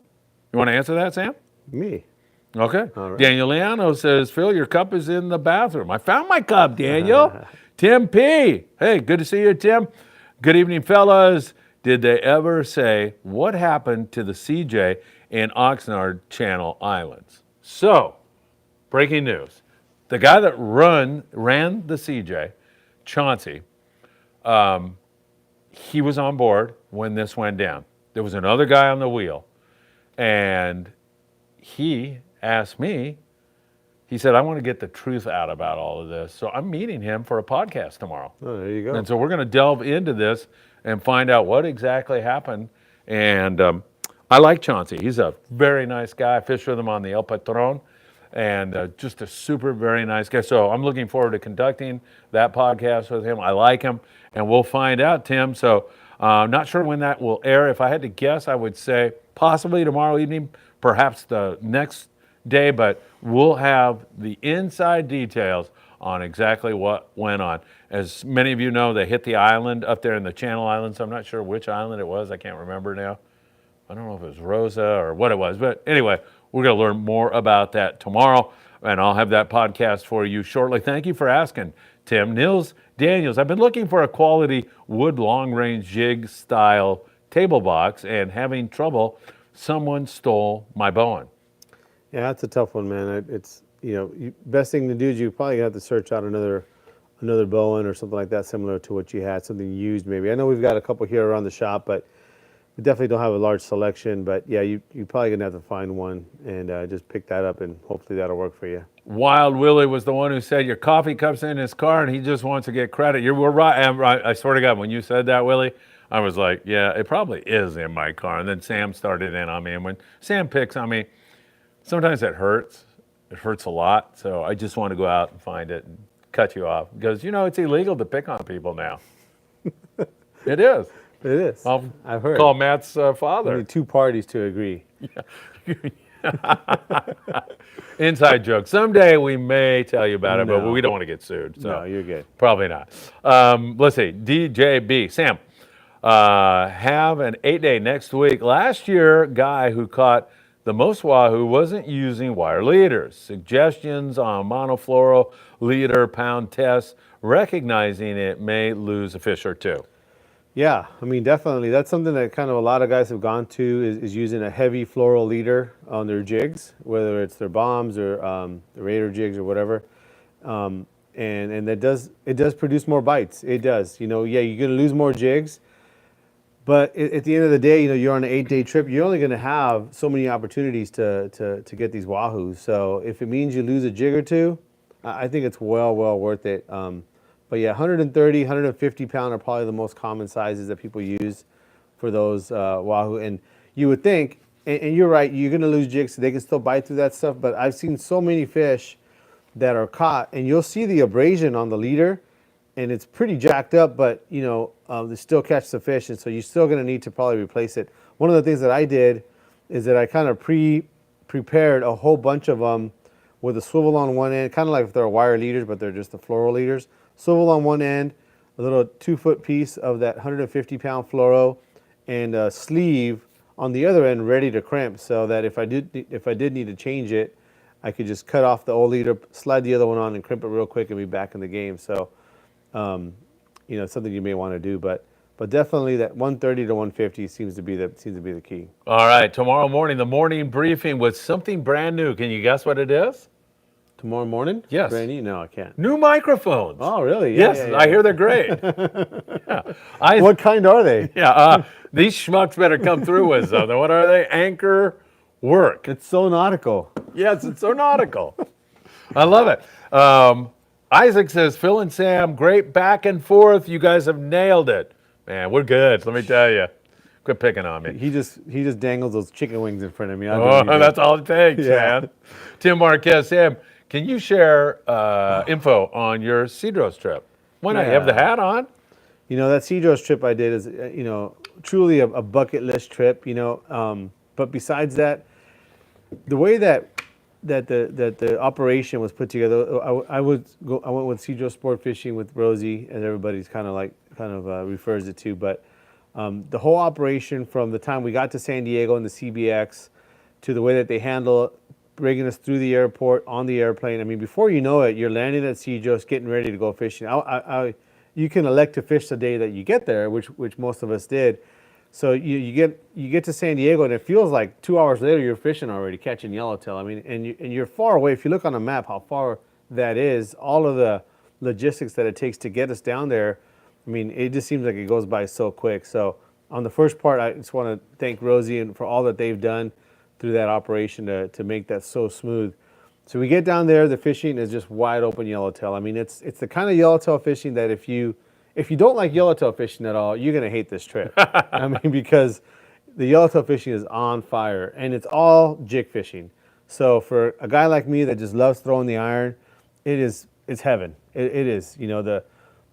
You want to answer that, Sam? Me. Okay. All right. Daniel Leano says, Phil, your cup is in the bathroom. I found my cup, Daniel. Tim P. Hey, good to see you, Tim. Good evening, fellas. Did they ever say what happened to the CJ in Oxnard Channel Islands? So, breaking news. The guy that ran the CJ, Chauncey, he was on board when this went down. There was another guy on the wheel, and he asked me, he said, I want to get the truth out about all of this. So I'm meeting him for a podcast tomorrow. Oh, there you go. And so we're going to delve into this and find out what exactly happened. And I like Chauncey. He's a very nice guy. I fished with him on the El Patron, and just a super, very nice guy. So I'm looking forward to conducting that podcast with him. I like him, and we'll find out, Tim. So not sure when that will air. If I had to guess, I would say possibly tomorrow evening, perhaps the next day, but we'll have the inside details on exactly what went on. As many of you know, they hit the island up there in the Channel Islands. I'm not sure which island it was. I can't remember now. I don't know if it was Rosa or what it was. But anyway, we're going to learn more about that tomorrow, and I'll have that podcast for you shortly. Thank you for asking, Tim. Nils Daniels, I've been looking for a quality wood long-range jig style table box and having trouble. Someone stole my Bowen. Yeah, that's a tough one, man. It's best thing to do is you probably have to search out another Bowen or something like that, similar to what you had, something used maybe. I know we've got a couple here around the shop, but we definitely don't have a large selection. But yeah, you're probably gonna have to find one and just pick that up, and hopefully that'll work for you. Wild Willie was the one who said your coffee cup's in his car and he just wants to get credit. We're right. I swear to God, when you said that, Willie, I was like, yeah, it probably is in my car. And then Sam started in on me. And when Sam picks on me, sometimes it hurts. It hurts a lot. So I just want to go out and find it and cut you off. Because, it's illegal to pick on people now. It is. It is. I've heard. Call Matt's You father. need two parties to agree. Inside joke. Someday we may tell you about it, but No. we don't want to get sued. So No, you're good. probably not. Let's see. DJB. Sam, have an 8-day next week. Last year, guy who caught the most wahoo wasn't using wire leaders. Suggestions on monofluoro leader pound test, recognizing it may lose a fish or two. Yeah, I mean, definitely. That's something that kind of a lot of guys have gone to is using a heavy fluoro leader on their jigs, whether it's their bombs or the Raider jigs or whatever. And it does produce more bites. It does. Yeah, you're going to lose more jigs. But at the end of the day, you're on an 8-day trip. You're only going to have so many opportunities to get these wahoos. So if it means you lose a jig or two, I think it's well worth it. But yeah, 130, 150 pound are probably the most common sizes that people use for those wahoo. And you would think, and you're right, you're going to lose jigs, so they can still bite through that stuff. But I've seen so many fish that are caught, and you'll see the abrasion on the leader, and it's pretty jacked up, but they still catch the fish, and so you're still going to need to probably replace it. One of the things that I did is that I kind of prepared a whole bunch of them with a swivel on one end, kind of like if they're wire leaders, but they're just the fluoro leaders. Swivel on one end, a little 2-foot piece of that 150 pound fluoro, and a sleeve on the other end ready to crimp, so that if I did need to change it, I could just cut off the old leader, slide the other one on, and crimp it real quick and be back in the game. So, something you may want to do, but definitely that 130 to 150 seems to be the key. All right, tomorrow morning, the morning briefing with something brand new. Can you guess what it is? Tomorrow morning? Yes. Brandy? No, I can't. New microphones. Oh, really? Yes, Yeah. I hear they're great. Yeah. What kind are they? Yeah, these schmucks better come through with something. What are they? Anchor work. It's so nautical. Yes, it's so nautical. I love it. Isaac says, Phil and Sam, great back and forth. You guys have nailed it. Man, we're good, let me tell you. Quit picking on me. He just dangles those chicken wings in front of me. That's all it takes, Yeah. man. Tim Marquez, Sam, can you share info on your Cedros trip? Why not? You have the hat on? That Cedros trip I did is, truly a bucket list trip, but besides that, the way that the operation was put together, I went with Cedros Sport Fishing with Rosie, as everybody's kind of refers it to, but the whole operation from the time we got to San Diego in the CBX to the way that they handle bringing us through the airport, on the airplane. I mean, before you know it, you're landing at Cedros, getting ready to go fishing. You can elect to fish the day that you get there, which most of us did. So you get to San Diego, and it feels like 2 hours later you're fishing already, catching yellowtail. I mean, and you're far away. If you look on a map how far that is, all of the logistics that it takes to get us down there, I mean, it just seems like it goes by so quick. So on the first part, I just want to thank Rosie and for all that they've done through that operation to make that so smooth. So we get down there, the fishing is just wide open yellowtail. I mean, it's the kind of yellowtail fishing that if you don't like yellowtail fishing at all, you're gonna hate this trip. I mean, because the yellowtail fishing is on fire, and it's all jig fishing. So for a guy like me that just loves throwing the iron, it's heaven. It is. The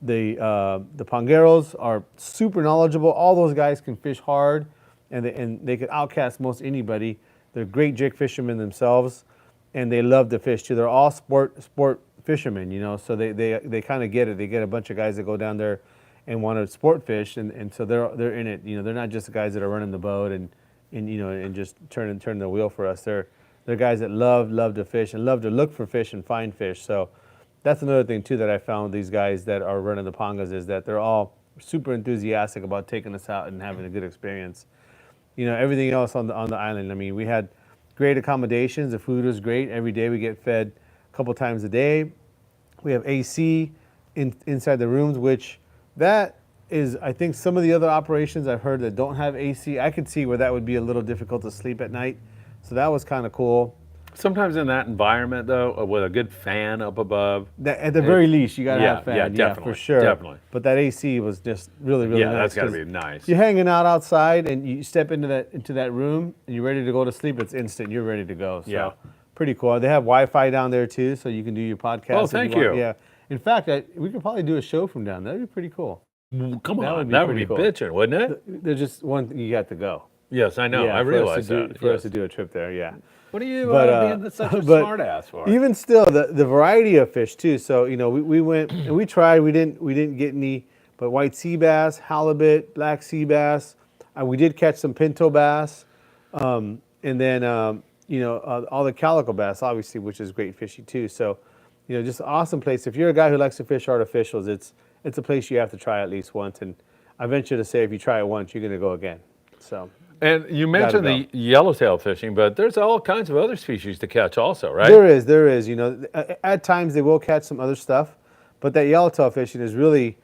Pongueros are super knowledgeable. All those guys can fish hard, and they could outcast most anybody. They're great jig fishermen themselves, and they love to fish too. They're all sport fishermen, so they kind of get it. They get a bunch of guys that go down there and want to sport fish, and so they're in it. They're not just the guys that are running the boat and just turn the wheel for us. They're guys that love to fish and love to look for fish and find fish. So that's another thing too that I found these guys that are running the Pongas is that they're all super enthusiastic about taking us out and having a good experience. Everything else on the island. I mean, we had great accommodations. The food was great. Every day we get fed a couple times a day. We have AC inside the rooms, which that is, I think, some of the other operations I've heard that don't have AC. I could see where that would be a little difficult to sleep at night. So that was kind of cool. Sometimes in that environment, though, with a good fan up above. At the very least, you gotta Yeah, have fan. yeah, definitely, for sure. definitely. But that AC was just really, really Yeah, nice. that's got to 'cause be nice. You're hanging out outside, and you step into that room, and you're ready to go to sleep. It's instant. You're ready to go. So, Yeah. pretty cool. They have Wi-Fi down there too, so you can do your podcast. Oh, if thank want. you. Yeah. In fact, we could probably do a show from down there. That'd be pretty cool. Come That on, would be that would be pretty cool. bitching, wouldn't it? There's just one thing you got to go. Yes, I know. Yeah, I for us realize to do, that. For us yes. to do a trip there, yeah. What are you But, being such a but smart ass for? Even still, the variety of fish too. So we went and we tried. We didn't get any, but white sea bass, halibut, black sea bass. We did catch some pinto bass, and then all the calico bass, obviously, which is great fishy too. So, just an awesome place. If you're a guy who likes to fish artificials, it's a place you have to try at least once. And I venture to say, if you try it once, you're going to go again. So. And you mentioned the yellowtail fishing, but there's all kinds of other species to catch also, right? There is. At times they will catch some other stuff, but that yellowtail fishing is really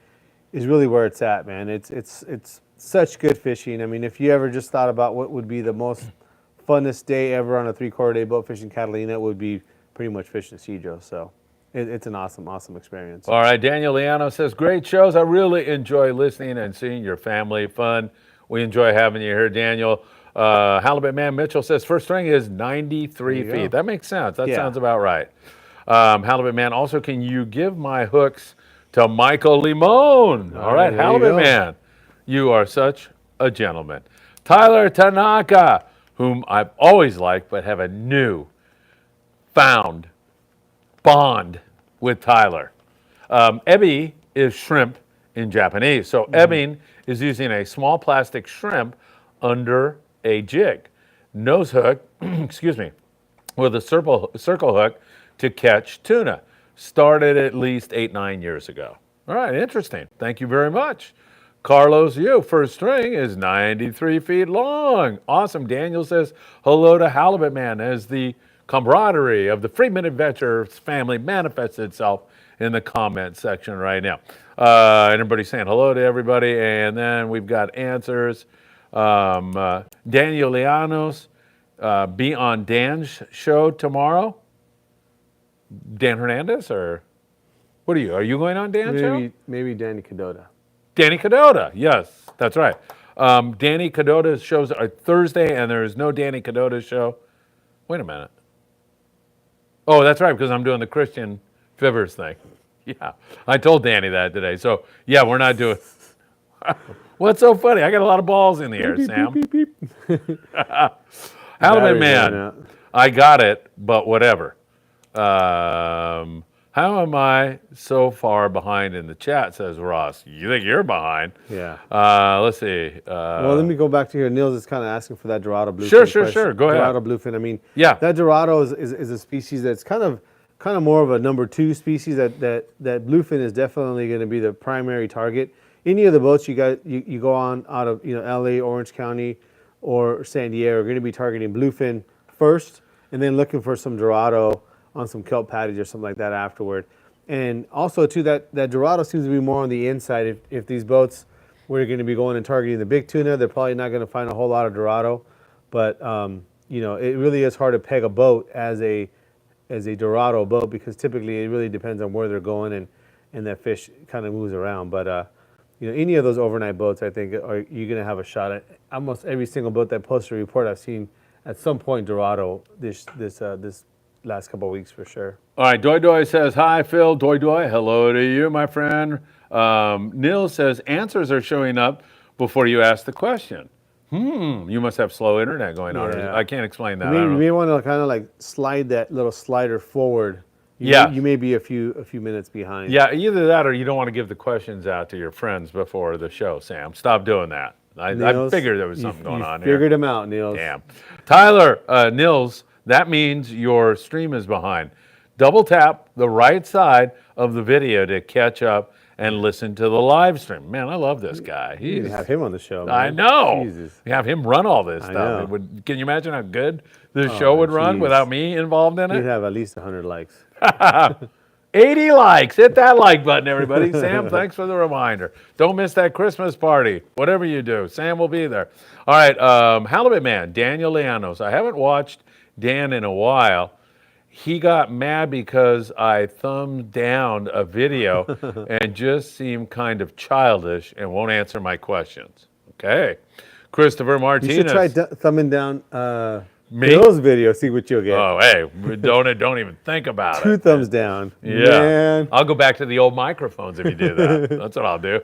where it's at, man. It's such good fishing. I mean, if you ever just thought about what would be the most funnest day ever on a 3/4 day boat fishing Catalina, it would be pretty much fishing Cedro. So it's an awesome experience. All right, Daniel Liano says, great shows. I really enjoy listening and seeing your family fun. We enjoy having you here, Daniel. Halibut Man Mitchell says, first string is 93 feet. That makes sense. That sounds about right. Halibut Man, also, can you give my hooks to Michael Limon? All right, Halibut Man, you are such a gentleman. Tyler Tanaka, whom I've always liked, but have a new found bond with Tyler. Ebi is shrimp in Japanese. So ebbing is using a small plastic shrimp under a jig. Nose hook, excuse me, with a circle hook to catch tuna. Started at least 8-9 years ago. All right, interesting. Thank you very much. Carlos, first string is 93 feet long. Awesome. Daniel says, hello to Halibut Man, as the camaraderie of the Friedman Adventures family manifests itself in the comment section right now. And everybody's saying hello to everybody, and then we've got answers. Daniel Llanos, be on Dan's show tomorrow. Dan Hernandez, or what are you? Are you going on Dan's show? Maybe Danny Kadota. Danny Kadota, yes, that's right. Danny Kadota's shows are Thursday, and there is no Danny Kadota show. Wait a minute. Oh, that's right, because I'm doing the Christian Fibbers thing. Yeah, I told Danny that today. So, yeah, we're not doing... What's so funny? I got a lot of balls in the air, Sam. Halibut Man, I got it, but whatever. How am I so far behind in the chat, says Ross. You think you're behind? Yeah. Let's see. Well, let me go back to here. Niels is kind of asking for that Dorado bluefin. Sure. Go ahead. Dorado bluefin. I mean, yeah, that Dorado is a species that's kind of more of a number 2 species. That bluefin is definitely going to be the primary target. Any of the boats you go on out of LA, Orange County, or San Diego are going to be targeting bluefin first, and then looking for some Dorado on some kelp patties or something like that afterward. And also too, that Dorado seems to be more on the inside. If these boats were going to be going and targeting the big tuna, they're probably not going to find a whole lot of Dorado. But it really is hard to peg a boat as a Dorado boat, because typically it really depends on where they're going, and that fish kind of moves around. But any of those overnight boats, I think, you're going to have a shot at. Almost every single boat that posted a report I've seen at some point Dorado this last couple of weeks for sure. All right, Doy says, hi, Phil. Doy, hello to you, my friend. Neil says, answers are showing up before you ask the question. You must have slow internet going on. Yeah. I can't explain that. You may want to kind of like slide that little slider forward. You may be a few minutes behind. Yeah, either that or you don't want to give the questions out to your friends before the show, Sam. Stop doing that. I figured there was something going on here. Figured them out, Niels. Damn. Tyler, Nils, that means your stream is behind. Double tap the right side of the video to catch up and listen to the live stream. Man, I love this guy. You need to have him on the show, man. I know. Jesus. You have him run all this stuff. Can you imagine how good this show would run without me involved in it? You'd have at least 100 likes. 80 likes. Hit that like button, everybody. Sam, thanks for the reminder. Don't miss that Christmas party. Whatever you do, Sam will be there. All right, Halibut Man, Daniel Llanos. I haven't watched Dan in a while. he got mad because I thumbed down a video and just seemed kind of childish and won't answer my questions. Okay. Christopher You Martinez. should try thumbing down Me? Bill's video, see what you'll get. Oh, hey, don't even think about it. 2 thumbs down. Yeah. Man. I'll go back to the old microphones if you do that. That's what I'll do.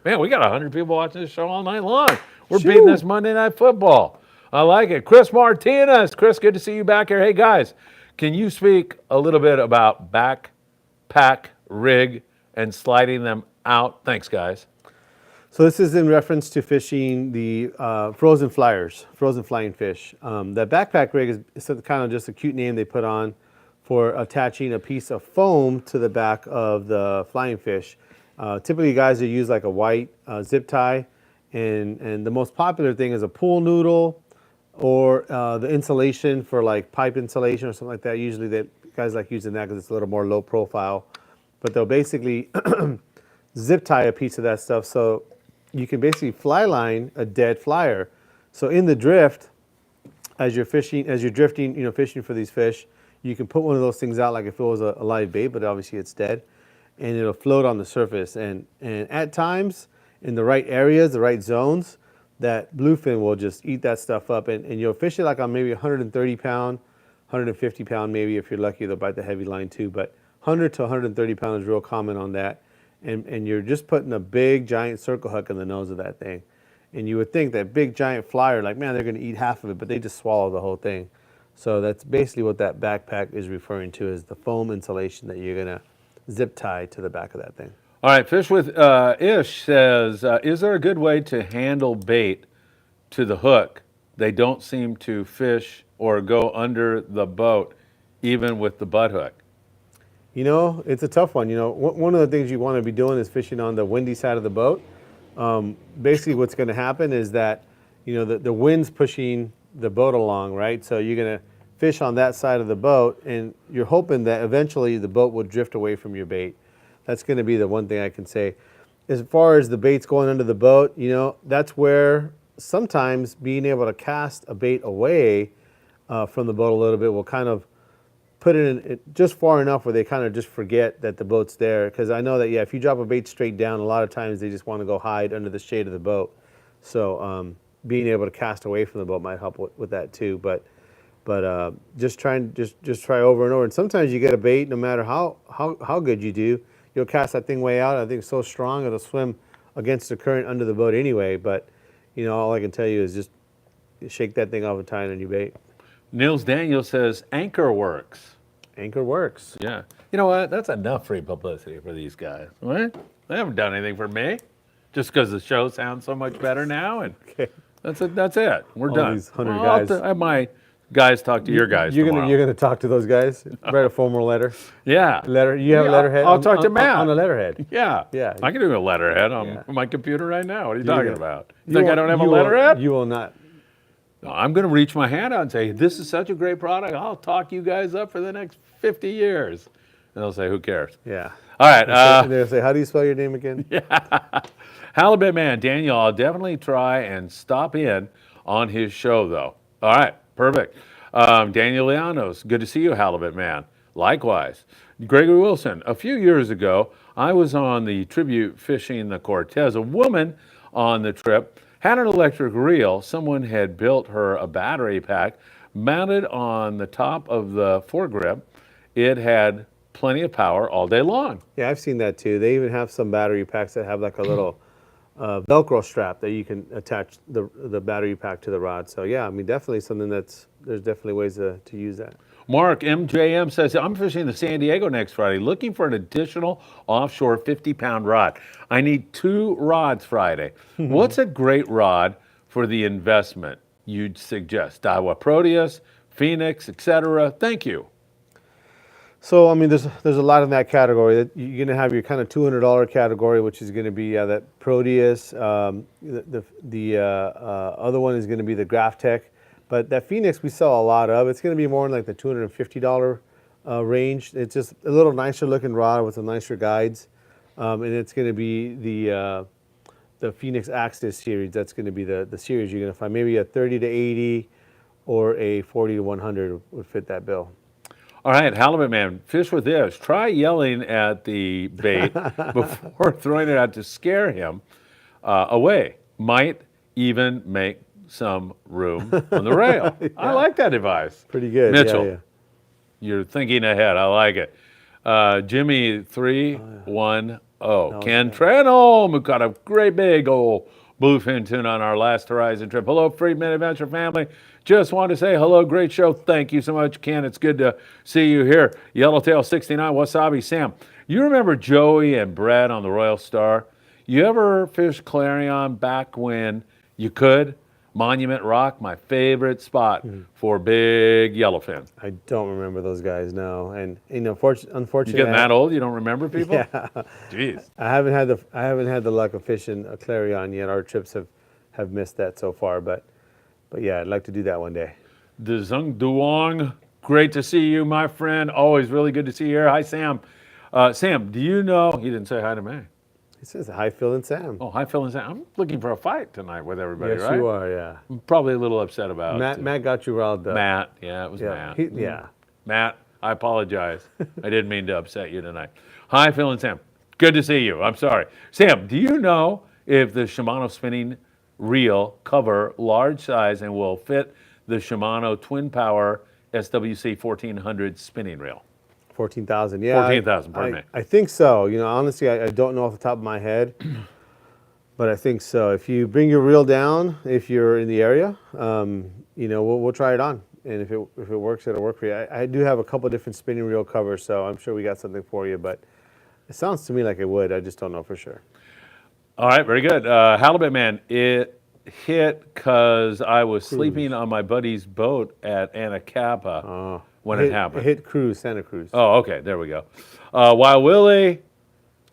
Man, we got 100 people watching this show all night long. We're Shoo. beating this Monday Night Football. I like it. Chris Martinez. Chris, good to see you back here. Hey, guys, can you speak a little bit about backpack rig and sliding them out? Thanks, guys. So this is in reference to fishing the frozen flying fish. That backpack rig is kind of just a cute name they put on for attaching a piece of foam to the back of the flying fish. Typically, guys will use like a white zip tie, and the most popular thing is a pool noodle or the insulation for like pipe insulation or something like that. Usually, guys like using that because it's a little more low profile. But they'll basically zip tie a piece of that stuff so you can basically fly line a dead flyer. So in the drift, as you're drifting, fishing for these fish, you can put one of those things out like if it was a live bait, but obviously it's dead, and it'll float on the surface. And at times, in the right areas, the right zones, that bluefin will just eat that stuff up, and you'll fish it like on maybe 130 pound, 150 pound maybe. If you're lucky, they'll bite the heavy line too, but 100 to 130 pound is real common on that. And you're just putting a big giant circle hook in the nose of that thing. And you would think that big giant flyer, like, man, they're going to eat half of it, but they just swallow the whole thing. So that's basically what that backpack is referring to, is the foam insulation that you're going to zip tie to the back of that thing. All right, Fish with Ish says, is there a good way to handle bait to the hook? They don't seem to fish or go under the boat, even with the butt hook. It's a tough one. One of the things you want to be doing is fishing on the windy side of the boat. Basically, what's going to happen is that, the wind's pushing the boat along, right? So you're going to fish on that side of the boat, and you're hoping that eventually the boat will drift away from your bait. That's going to be the one thing I can say. As far as the baits going under the boat, that's where sometimes being able to cast a bait away from the boat a little bit will kind of put it in just far enough where they kind of just forget that the boat's there. Because I know that, if you drop a bait straight down, a lot of times they just want to go hide under the shade of the boat. So being able to cast away from the boat might help with that too. But just try over and over. And sometimes you get a bait, no matter how good you do, you'll cast that thing way out. I think it's so strong it'll swim against the current under the boat anyway. But all I can tell you is just shake that thing off and tie it on your bait. Nils Daniel says anchor works. Anchor works. Yeah. You know what? That's enough free publicity for these guys. Right? They haven't done anything for me. Just because the show sounds so much better now, and Okay. that's it. We're All done. these 100 I'll guys. have my guys talk to your guys You're tomorrow. gonna talk to those guys. Write a formal letter. Yeah. You have a Yeah, letterhead. I'll talk to Matt. on a letterhead. Yeah. Yeah. I can do a letterhead on Yeah. my computer right now. What are you You're talking gonna- about? You think I don't have a you letterhead? You will not. No, I'm going to reach my hand out and say, this is such a great product. I'll talk you guys up for the next 50 years. And they'll say, who cares? Yeah. All right. They'll say, how do you spell your name again? Halibut Man, Daniel, I'll definitely try and stop in on his show, though. All right, perfect. Daniel Llanos, good to see you, Halibut Man. Likewise. Gregory Wilson, a few years ago, I was on the tribute fishing the Cortez. A woman on the trip had an electric reel. Someone had built her a battery pack mounted on the top of the foregrip. It had plenty of power all day long. Yeah, I've seen that too. They even have some battery packs that have like a little Velcro strap that you can attach the battery pack to the rod. So yeah, I mean, definitely something there's definitely ways to use that. Mark MJM says, I'm fishing the San Diego next Friday, looking for an additional offshore 50-pound rod. I need 2 rods Friday. What's a great rod for the investment you'd suggest? Daiwa Proteus, Phoenix, etc. Thank you. So I mean, there's a lot in that category. That you're gonna have your kind of $200 category, which is gonna be that Proteus. The other one is gonna be the Graphtec. But that Phoenix we sell a lot of. It's going to be more in like the $250 range. It's just a little nicer looking rod with some nicer guides, and it's going to be the Phoenix Axis series. That's going to be the series you're going to find. Maybe a 30 to 80 or a 40 to 100 would fit that bill. All right, halibut man, fish with this. Try yelling at the bait before throwing it out to scare him away. Might even make some room on the rail. I like that advice. Pretty good. Mitchell, Yeah. you're thinking ahead. I like it. Jimmy 310. Ken Tranholm, who caught a great big old bluefin tuna on our last Horizon trip. Hello, Friedman Adventure family. Just wanted to say hello. Great show. Thank you so much, Ken. It's good to see you here. Yellowtail 69, Wasabi Sam. You remember Joey and Brad on the Royal Star? You ever fish Clarion back when you could? Monument Rock, my favorite spot for big yellowfin. I don't remember those guys, no. And unfortunately, You getting that old? You don't remember people? Yeah. Jeez. I haven't had the luck of fishing a Clarion yet. Our trips have missed that so far, but yeah, I'd like to do that one day. Dzung Duong, great to see you, my friend. Always really good to see you here. Hi, Sam. Sam, do you know? He didn't say hi to me. He says, hi, Phil and Sam. Oh, hi, Phil and Sam. I'm looking for a fight tonight with everybody, Yes, right? you are, yeah. I'm probably a little upset about Matt got you riled up. Matt. Yeah, it was Matt. Yeah. Matt, I apologize. I didn't mean to upset you tonight. Hi, Phil and Sam. Good to see you. I'm sorry. Sam, do you know if the Shimano spinning reel cover large size and will fit the Shimano Twin Power SWC 1400 spinning reel? 14,000, yeah. 14,000, pardon me. I think so. You know, honestly, I don't know off the top of my head, but I think so. If you bring your reel down, if you're in the area, you know, we'll try it on. And if it works, it'll work for you. I do have a couple different spinning reel covers, so I'm sure we got something for you, but it sounds to me like it would. I just don't know for sure. All right, very good. Halibut man, it hit because I was sleeping on my buddy's boat at Anacapa when it happened. It hit Santa Cruz. Oh, okay, there we go. Wild Willie,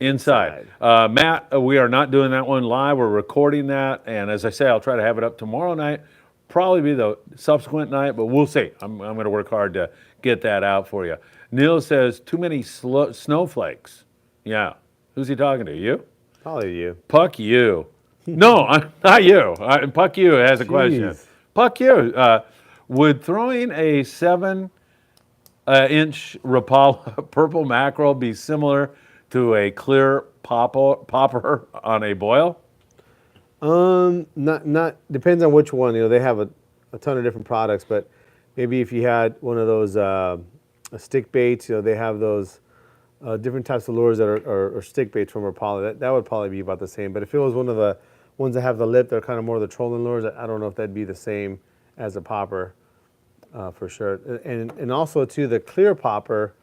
inside. Matt, we are not doing that one live. We're recording that, and as I say, I'll try to have it up tomorrow night. Probably be the subsequent night, but we'll see. I'm going to work hard to get that out for you. Neil says, too many snowflakes. Yeah. Who's he talking to? You? Probably you. Puck you. No, not you. Puck you has a question. Jeez. Puck you. Would throwing a 7-inch Rapala purple mackerel be similar to a clear popper on a boil? Not depends on which one. You know, they have a ton of different products, but maybe if you had one of those stick baits, you know, they have those different types of lures that are stick baits from Rapala. That would probably be about the same. But if it was one of the ones that have the lip, they're kind of more the trolling lures. I don't know if that'd be the same as a popper for sure. And also too, the clear popper,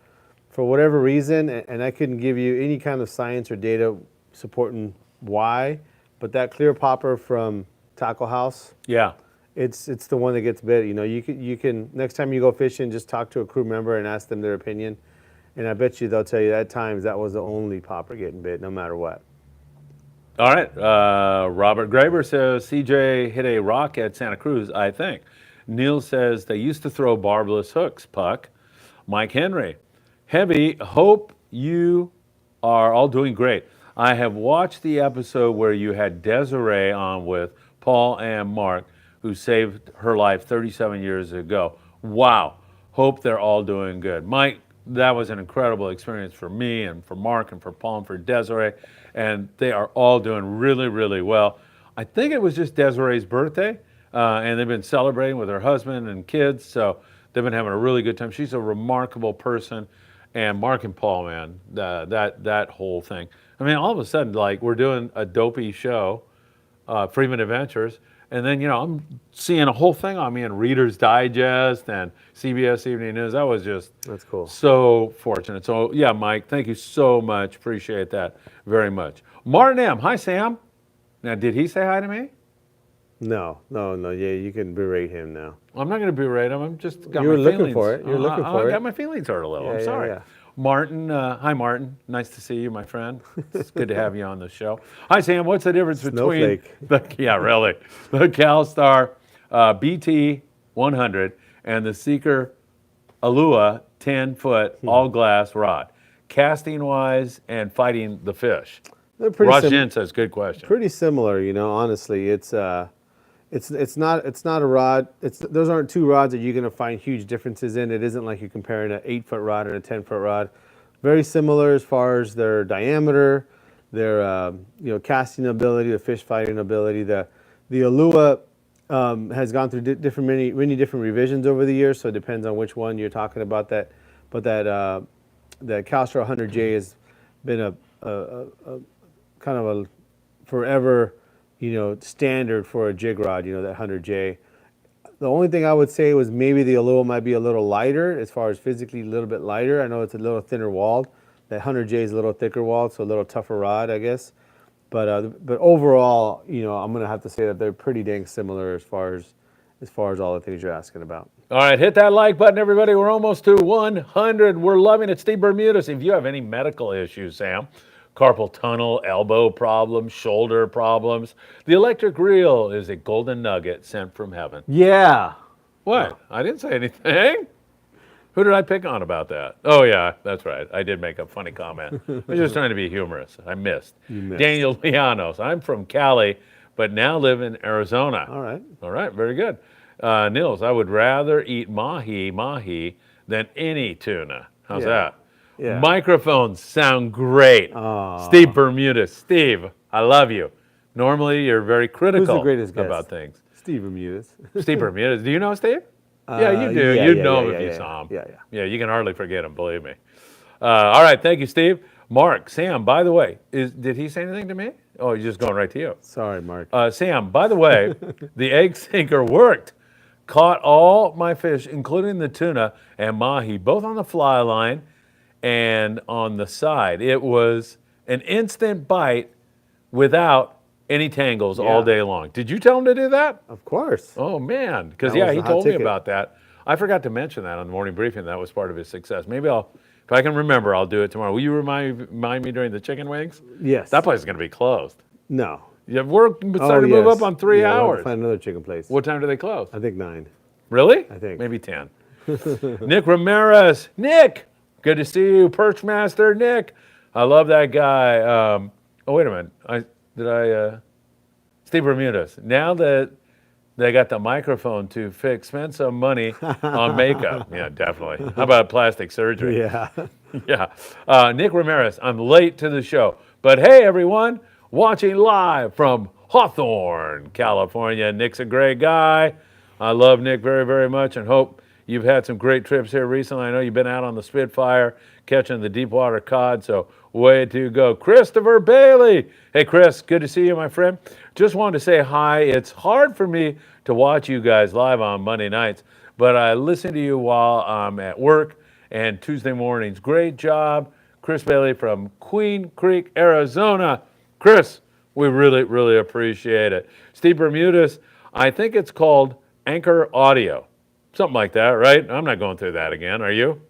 for whatever reason, and I couldn't give you any kind of science or data supporting why, but that clear popper from Tackle House, Yeah. it's the one that gets bit. You know, you can next time you go fishing, just talk to a crew member and ask them their opinion, and I bet you they'll tell you at times that was the only popper getting bit, no matter what. All right. Robert Graber says CJ hit a rock at Santa Cruz, I think. Neil says they used to throw barbless hooks, Puck. Mike Henry. Heavy, hope you are all doing great. I have watched the episode where you had Desiree on with Paul and Mark, who saved her life 37 years ago. Wow. Hope they're all doing good. Mike, that was an incredible experience for me and for Mark and for Paul and for Desiree, and they are all doing really, really well. I think it was just Desiree's birthday, and they've been celebrating with her husband and kids, so they've been having a really good time. She's a remarkable person, and Mark and Paul, man, that whole thing. I mean, all of a sudden, like, we're doing a dopey show, Freeman Adventures, and then, you know, I'm seeing a whole thing on me in Reader's Digest and CBS Evening News. That was just That's cool. So fortunate. So, yeah, Mike, thank you so much. Appreciate that very much. Martin M. Hi, Sam. Now, did he say hi to me? No. Yeah, you can berate him now. I'm not going to berate him. I'm just got You were my looking feelings. for it. You're looking for I it. got my feelings hurt a little. Yeah, I'm yeah, sorry. yeah. Martin, hi, Martin. Nice to see you, my friend. It's good to have you on the show. Hi, Sam. What's the difference between yeah, really, the CalStar BT 100 and the Seeker Alua 10-foot all-glass rod, casting-wise and fighting the fish? They're pretty Rajin says, good question. Pretty similar, you know, honestly. It's It's not a rod. Those aren't two rods that you're going to find huge differences in. It isn't like you're comparing an 8-foot rod and a 10-foot rod. Very similar as far as their diameter, their casting ability, the fish fighting ability. The Alua has gone through many different revisions over the years, so it depends on which one you're talking about. The Calstro 100J has been a kind of a forever standard for a jig rod, that 100J. The only thing I would say was maybe the Alua might be a little lighter, as far as physically a little bit lighter. I know it's a little thinner walled. That 100J is a little thicker walled, so a little tougher rod, I guess. But overall, I'm gonna have to say that they're pretty dang similar as far as all the things you're asking about. All right, hit that like button, everybody. We're almost to 100. We're loving it. Steve Bermudez, if you have any medical issues, Sam, carpal tunnel, elbow problems, shoulder problems, the electric reel is a golden nugget sent from heaven. Yeah. What? I didn't say anything. Who did I pick on about that? Oh, yeah, that's right. I did make a funny comment. I was just trying to be humorous. I missed. You missed. Daniel Llanos. I'm from Cali, but now live in Arizona. All right. All right, very good. Nils, I would rather eat mahi than any tuna. How's that? Yeah. Microphones sound great. Steve Bermudez. Steve, I love you. Normally, you're very critical Who's the greatest guest? about things. Steve Bermudez. Steve Bermudez. Do you know Steve? Yeah, you do. You'd know him if you saw him. Yeah. Yeah, you can hardly forget him, believe me. All right, thank you, Steve. Mark, Sam, by the way, did he say anything to me? Oh, he's just going right to you. Sorry, Mark. Sam, by the way, the egg sinker worked. Caught all my fish, including the tuna and mahi, both on the fly line and on the side. It was an instant bite without any tangles all day long. Did you tell him to do that? Of course. Oh, man. Because, That was he the hot told me ticket. about that. I forgot to mention that on the morning briefing. That was part of his success. Maybe if I can remember, I'll do it tomorrow. Will you remind me during the chicken wings? Yes. That place is going to be closed. No. Yeah, we're starting to move up on 3 We'll have hours. to find another chicken place. What time do they close? I think 9. Really? I think. Maybe 10. Nick Ramirez. Nick, good to see you. Perch Master Nick. I love that guy. Oh, wait a minute. Steve Bermudez. Now that they got the microphone to fix, spend some money on makeup. Yeah, definitely. How about plastic surgery? Yeah. Yeah. Nick Ramirez, I'm late to the show. But hey, everyone, watching live from Hawthorne, California. Nick's a great guy. I love Nick very, very much and hope you've had some great trips here recently. I know you've been out on the Spitfire catching the deep water cod, so way to go. Christopher Bailey. Hey, Chris, good to see you, my friend. Just wanted to say hi. It's hard for me to watch you guys live on Monday nights, but I listen to you while I'm at work and Tuesday mornings. Great job. Chris Bailey from Queen Creek, Arizona. Chris, we really, really appreciate it. Steve Bermudez, I think it's called Anchor Audio. Something like that, right? I'm not going through that again. Are you?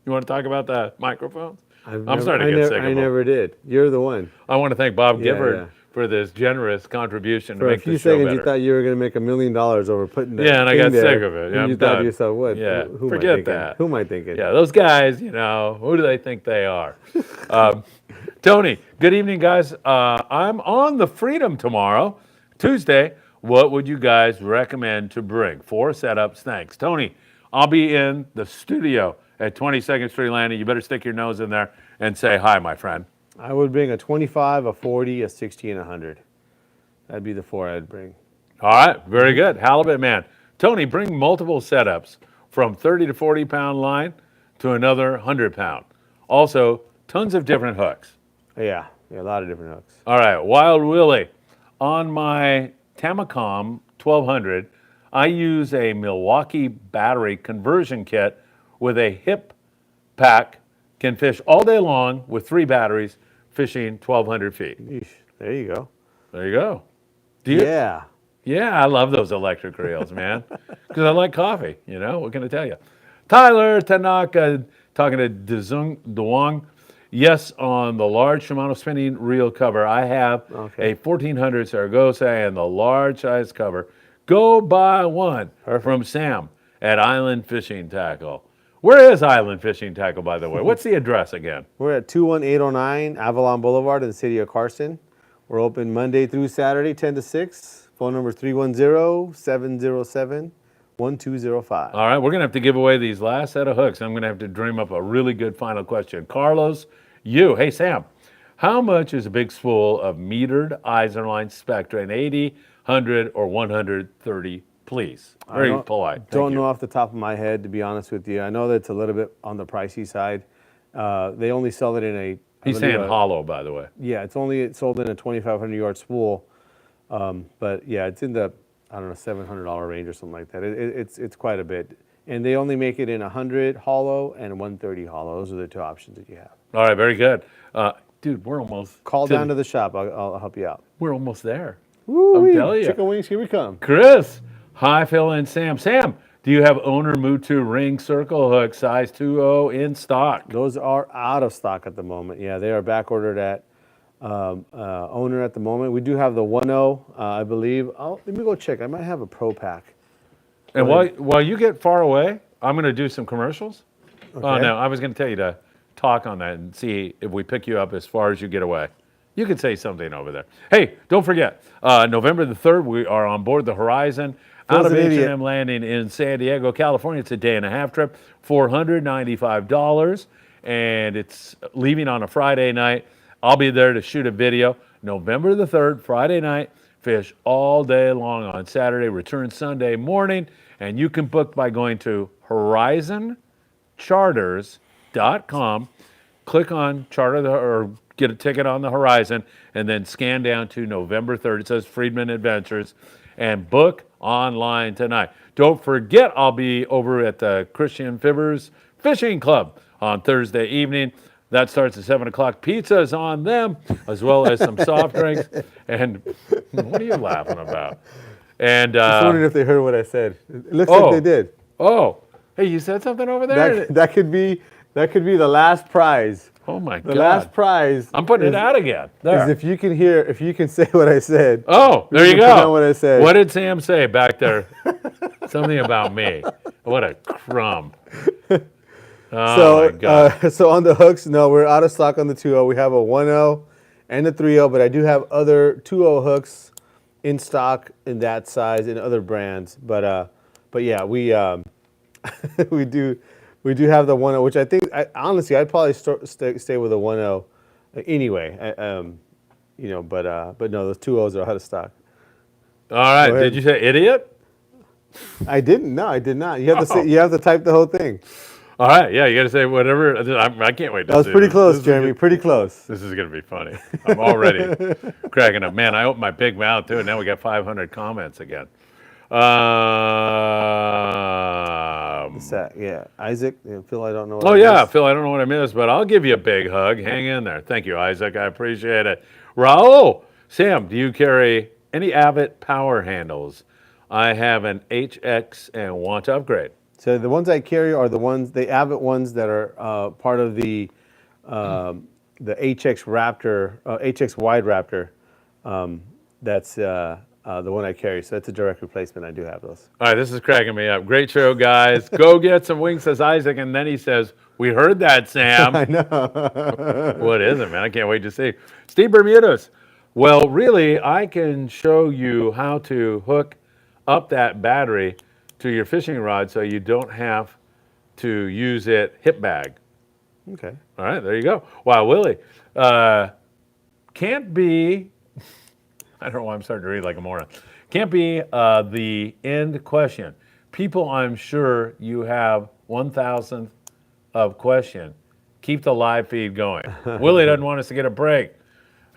You want to talk about the microphones? I'm starting to get sick of them. I never did. You're the one. I want to thank Bob Yeah, Gifford yeah. for this generous contribution to For a make few the show seconds, better. you thought you were going to make $1 million over putting that. Yeah, and I thing got there, sick of it. Yeah, and you I'm thought done. to yourself, what? Yeah, who am I forget thinking? that. Who am I thinking? Yeah, those guys, who do they think they are? Tony, good evening, guys. I'm on the Freedom tomorrow, Tuesday. What would you guys recommend to bring? 4 setups, thanks. Tony, I'll be in the studio at 22nd Street Landing. You better stick your nose in there and say hi, my friend. I would bring a 25, a 40, a 60, and a 100. That'd be the 4 I'd bring. All right, very good. Halibut man. Tony, bring multiple setups from 30 to 40 pound line to another 100 pound. Also, tons of different hooks. Yeah, a lot of different hooks. All right, Wild Willie. On my Tamacom 1200, I use a Milwaukee battery conversion kit with a hip pack. Can fish all day long with 3 batteries, fishing 1,200 feet. Yeesh, there you go. There you go. Do you? Yeah. Yeah, I love those electric reels, man. Because I like coffee, what can I tell you? Tyler Tanaka talking to Duong. Yes, on the large Shimano spinning reel cover, I have a 1400 Saragossa and the large size cover. Go buy one from Sam at Island Fishing Tqckle. Where is Island Fishing Tqckle, by the way? What's the address again? We're at 21809 Avalon Boulevard in the city of Carson. We're open Monday through Saturday, 10 to 6, Phone number is 310-707-1205. All right, we're going to have to give away these last set of hooks. I'm going to have to dream up a really good final question. Carlos, hey, Sam, how much is a big spool of metered Eisenline Spectra in 80, 100, or 130, please? Very polite. Don't know off the top of my head, to be honest with you. I know that it's a little bit on the pricey side. They only sell it in a... He's saying hollow, by the way. Yeah, it's sold in a 2,500-yard spool. But yeah, it's in the, I don't know, $700 range or something like that. It's quite a bit. And they only make it in 100 hollow and 130 hollow. Those are the two options that you have. All right, very good. Dude, we're almost... Call down to the shop. I'll help you out. We're almost there. Woo-wee. I'm telling you. Chicken wings, here we come. Chris, hi, Phil and Sam. Sam, do you have owner Mutu ring circle hook size 2.0 in stock? Those are out of stock at the moment. Yeah, they are back ordered at owner at the moment. We do have the 1.0, I believe. Let me go check. I might have a pro pack. And while you get far away, I'm going to do some commercials. Okay. Oh, no, I was going to tell you to talk on that and see if we pick you up as far as you get away. You could say something over there. Hey, don't forget, November the 3rd, we are on board the Horizon out of H&M Landing in San Diego, California. It's a day-and-a-half trip, $495, and it's leaving on a Friday night. I'll be there to shoot a video. November the 3rd, Friday night, fish all day long on Saturday, return Sunday morning, and you can book by going to horizoncharters.com, click on charter or get a ticket on the Horizon, and then scan down to November 3rd. It says Friedman Adventures, and book online tonight. Don't forget, I'll be over at the Christian Fibbers Fishing Club on Thursday evening. That starts at 7 o'clock. Pizza's on them, as well as some soft drinks. And what are you laughing about? And I was wondering if they heard what I said. It looks like they did. Oh, hey, you said something over there? That could be the last prize. Oh my God! The last prize. I'm putting it out again. There. Is if you can say what I said. Oh, there you go. What I said. What did Sam say back there? Something about me. What a crumb. Oh my God. So on the hooks, no, we're out of stock on the 2.0. We have a 1.0 and a 3.0, but I do have other 2.0 hooks in stock in that size in other brands. But yeah, we we do have the 1.0, which I think honestly I'd probably stay with a 1.0 anyway. But no, those 2.0s are out of stock. All right, did you say idiot? I didn't. No, I did not. You have to say, you have to type the whole thing. All right, yeah, you got to say whatever. I can't wait to see. That was pretty close, Jeremy. Pretty close. This is going to be funny. I'm already cracking up. Man, I opened my big mouth too, and now we got 500 comments again. Yeah, Isaac, Phil, I don't know. Phil, I don't know what I missed, but I'll give you a big hug. Hang in there. Thank you, Isaac. I appreciate it. Raul, Sam, do you carry any Avid power handles? I have an HX and want to upgrade. So the ones I carry are the Avid ones that are part of the HX Raptor, HX Wide Raptor. That's the one I carry. So that's a direct replacement. I do have those. All right, this is cracking me up. Great show, guys. Go get some wings, says Isaac, and then he says, "We heard that, Sam." I know. What is it, man? I can't wait to see. Steve Bermudez. Well, really, I can show you how to hook up that battery to your fishing rod so you don't have to use it hip bag. Okay. All right, there you go. Wow, Willie. Can't be, I don't know why I'm starting to read like a moron. Can't be the end question. People, I'm sure you have 1,000th of question. Keep the live feed going. Willie doesn't want us to get a break.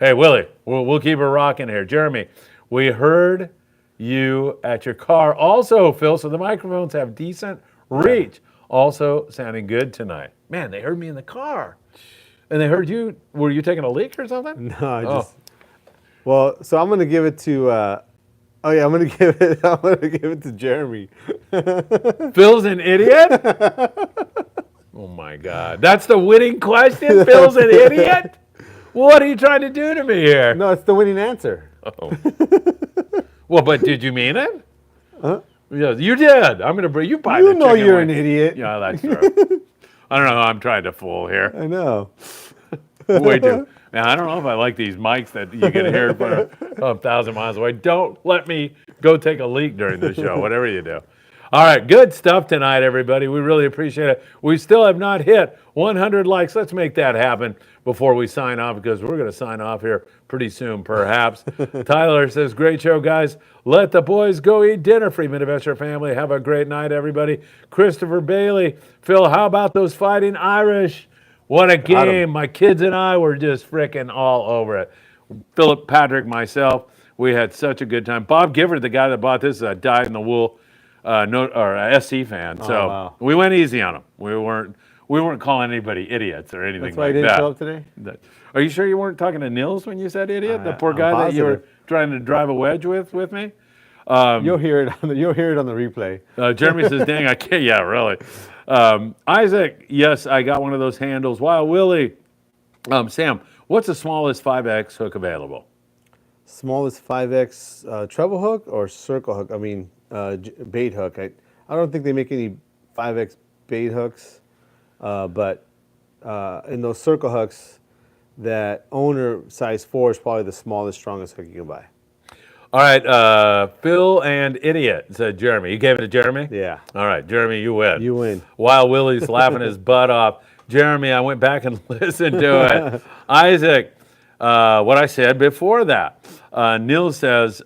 Hey, Willie, we'll keep it rocking here. Jeremy, we heard you at your car. Also, Phil, so the microphones have decent reach. Also, sounding good tonight. Man, they heard me in the car. And they heard you. Were you taking a leak or something? No, Well, so I'm gonna give it to. I'm gonna give it to Jeremy. Phil's an idiot? Oh my God, that's the winning question. Phil's an idiot? What are you trying to do to me here? No, it's the winning answer. Oh. Well, but did you mean it? Huh? Yeah, you did. I'm gonna bring you by. You know you're an idiot. Yeah, that's true. I don't know who I'm trying to fool here. I know. Man, I don't know if I like these mics that you can hear from 1,000 miles away. Don't let me go take a leak during the show, whatever you do. All right, good stuff tonight, everybody. We really appreciate it. We still have not hit 100 likes. Let's make that happen before we sign off, because we're going to sign off here pretty soon, perhaps. Tyler says, great show, guys. Let the boys go eat dinner. Friedman Adventure family, have a great night, everybody. Christopher Bailey, Phil, how about those Fighting Irish? What a game. My kids and I were just freaking all over it. Philip, Patrick, myself, we had such a good time. Bob Gifford, the guy that bought this, is a dyed-in-the-wool SC fan. So wow. we went easy on him. We weren't calling anybody idiots or anything That's why like I didn't that. show up today? Are you sure you weren't talking to Nils when you said idiot? The poor I'm guy that you were positive. trying to drive a wedge with me? You'll hear it on the replay. Jeremy says, dang, I can't. Yeah, really. Isaac, yes, I got one of those handles. Wow, Willie. Sam, what's the smallest 5X hook available? Smallest 5X treble hook or circle hook? I mean, bait hook. I don't think they make any 5X bait hooks, but in those circle hooks, that owner size 4 is probably the smallest, strongest hook you can buy. All right, Phil and idiot, said Jeremy. You gave it to Jeremy? Yeah. All right, Jeremy, you win. You win. While Willie's laughing his butt off. Jeremy, I went back and listened to it. Isaac, what I said before that. Nils says,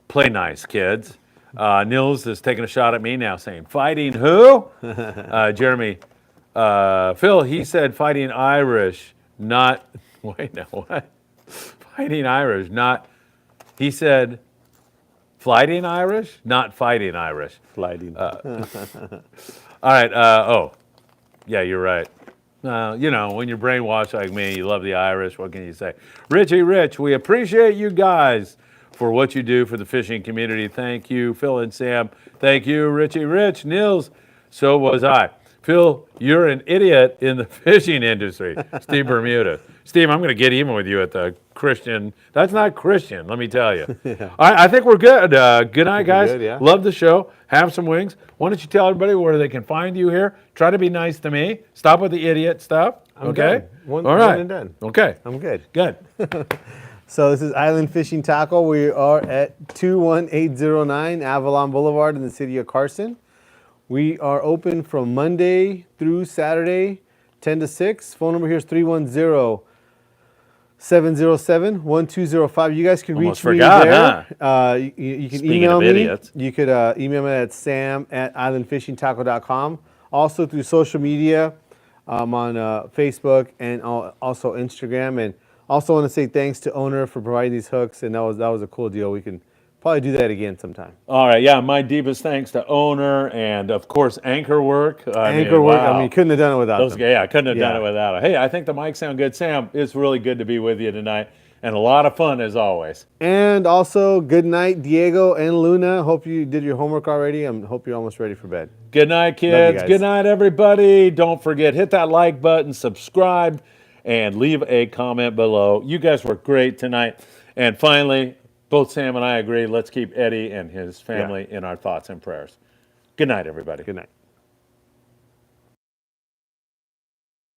play nice, kids. Nils is taking a shot at me now saying, fighting who? Jeremy, Phil, he said fighting Irish, not, wait, no, what? Fighting Irish, not, he said flighting Irish, not fighting Irish. Flighting. All right, oh, yeah, you're right. You know, when you're brainwashed like me, you love the Irish, what can you say? Richie Rich, we appreciate you guys for what you do for the fishing community. Thank you, Phil and Sam. Thank you, Richie Rich. Nils, so was I. Phil, you're an idiot in the fishing industry. Steve Bermuda. Steve, I'm going to get even with you at the Christian. That's not Christian, let me tell you. Yeah. All right, I think we're good. Good night, guys. Good, yeah. Love the show. Have some wings. Why don't you tell everybody where they can find you here? Try to be nice to me. Stop with the idiot stuff. I'm okay? done. All right. One and done. Okay. I'm good. Good. So this is Island Fishing Tqckle. We are at 21809 Avalon Boulevard in the city of Carson. We are open from Monday through Saturday, 10 to 6. Phone number here is 310-707-1205. You guys can Almost reach forgot, me there. huh? You can Speaking email of me. idiots. You could email me at sam@islandfishingtqckle.com. Also through social media. On Facebook and also Instagram. And also want to say thanks to owner for providing these hooks. And that was a cool deal. We can probably do that again sometime. All right, yeah, my deepest thanks to owner and, of course, Anchor Work. Anchor Work, I mean, you couldn't have done it without them. Yeah, I couldn't have done it without it. Hey, I think the mics sound good. Sam, it's really good to be with you tonight, and a lot of fun as always. And also, good night, Diego and Luna. Hope you did your homework already. I hope you're almost ready for bed. Good night, kids. Good night, everybody. Don't forget, hit that like button, subscribe, and leave a comment below. You guys were great tonight. And finally, both Sam and I agree, let's keep Eddie and his family in our thoughts and prayers. Good night, everybody. Good night.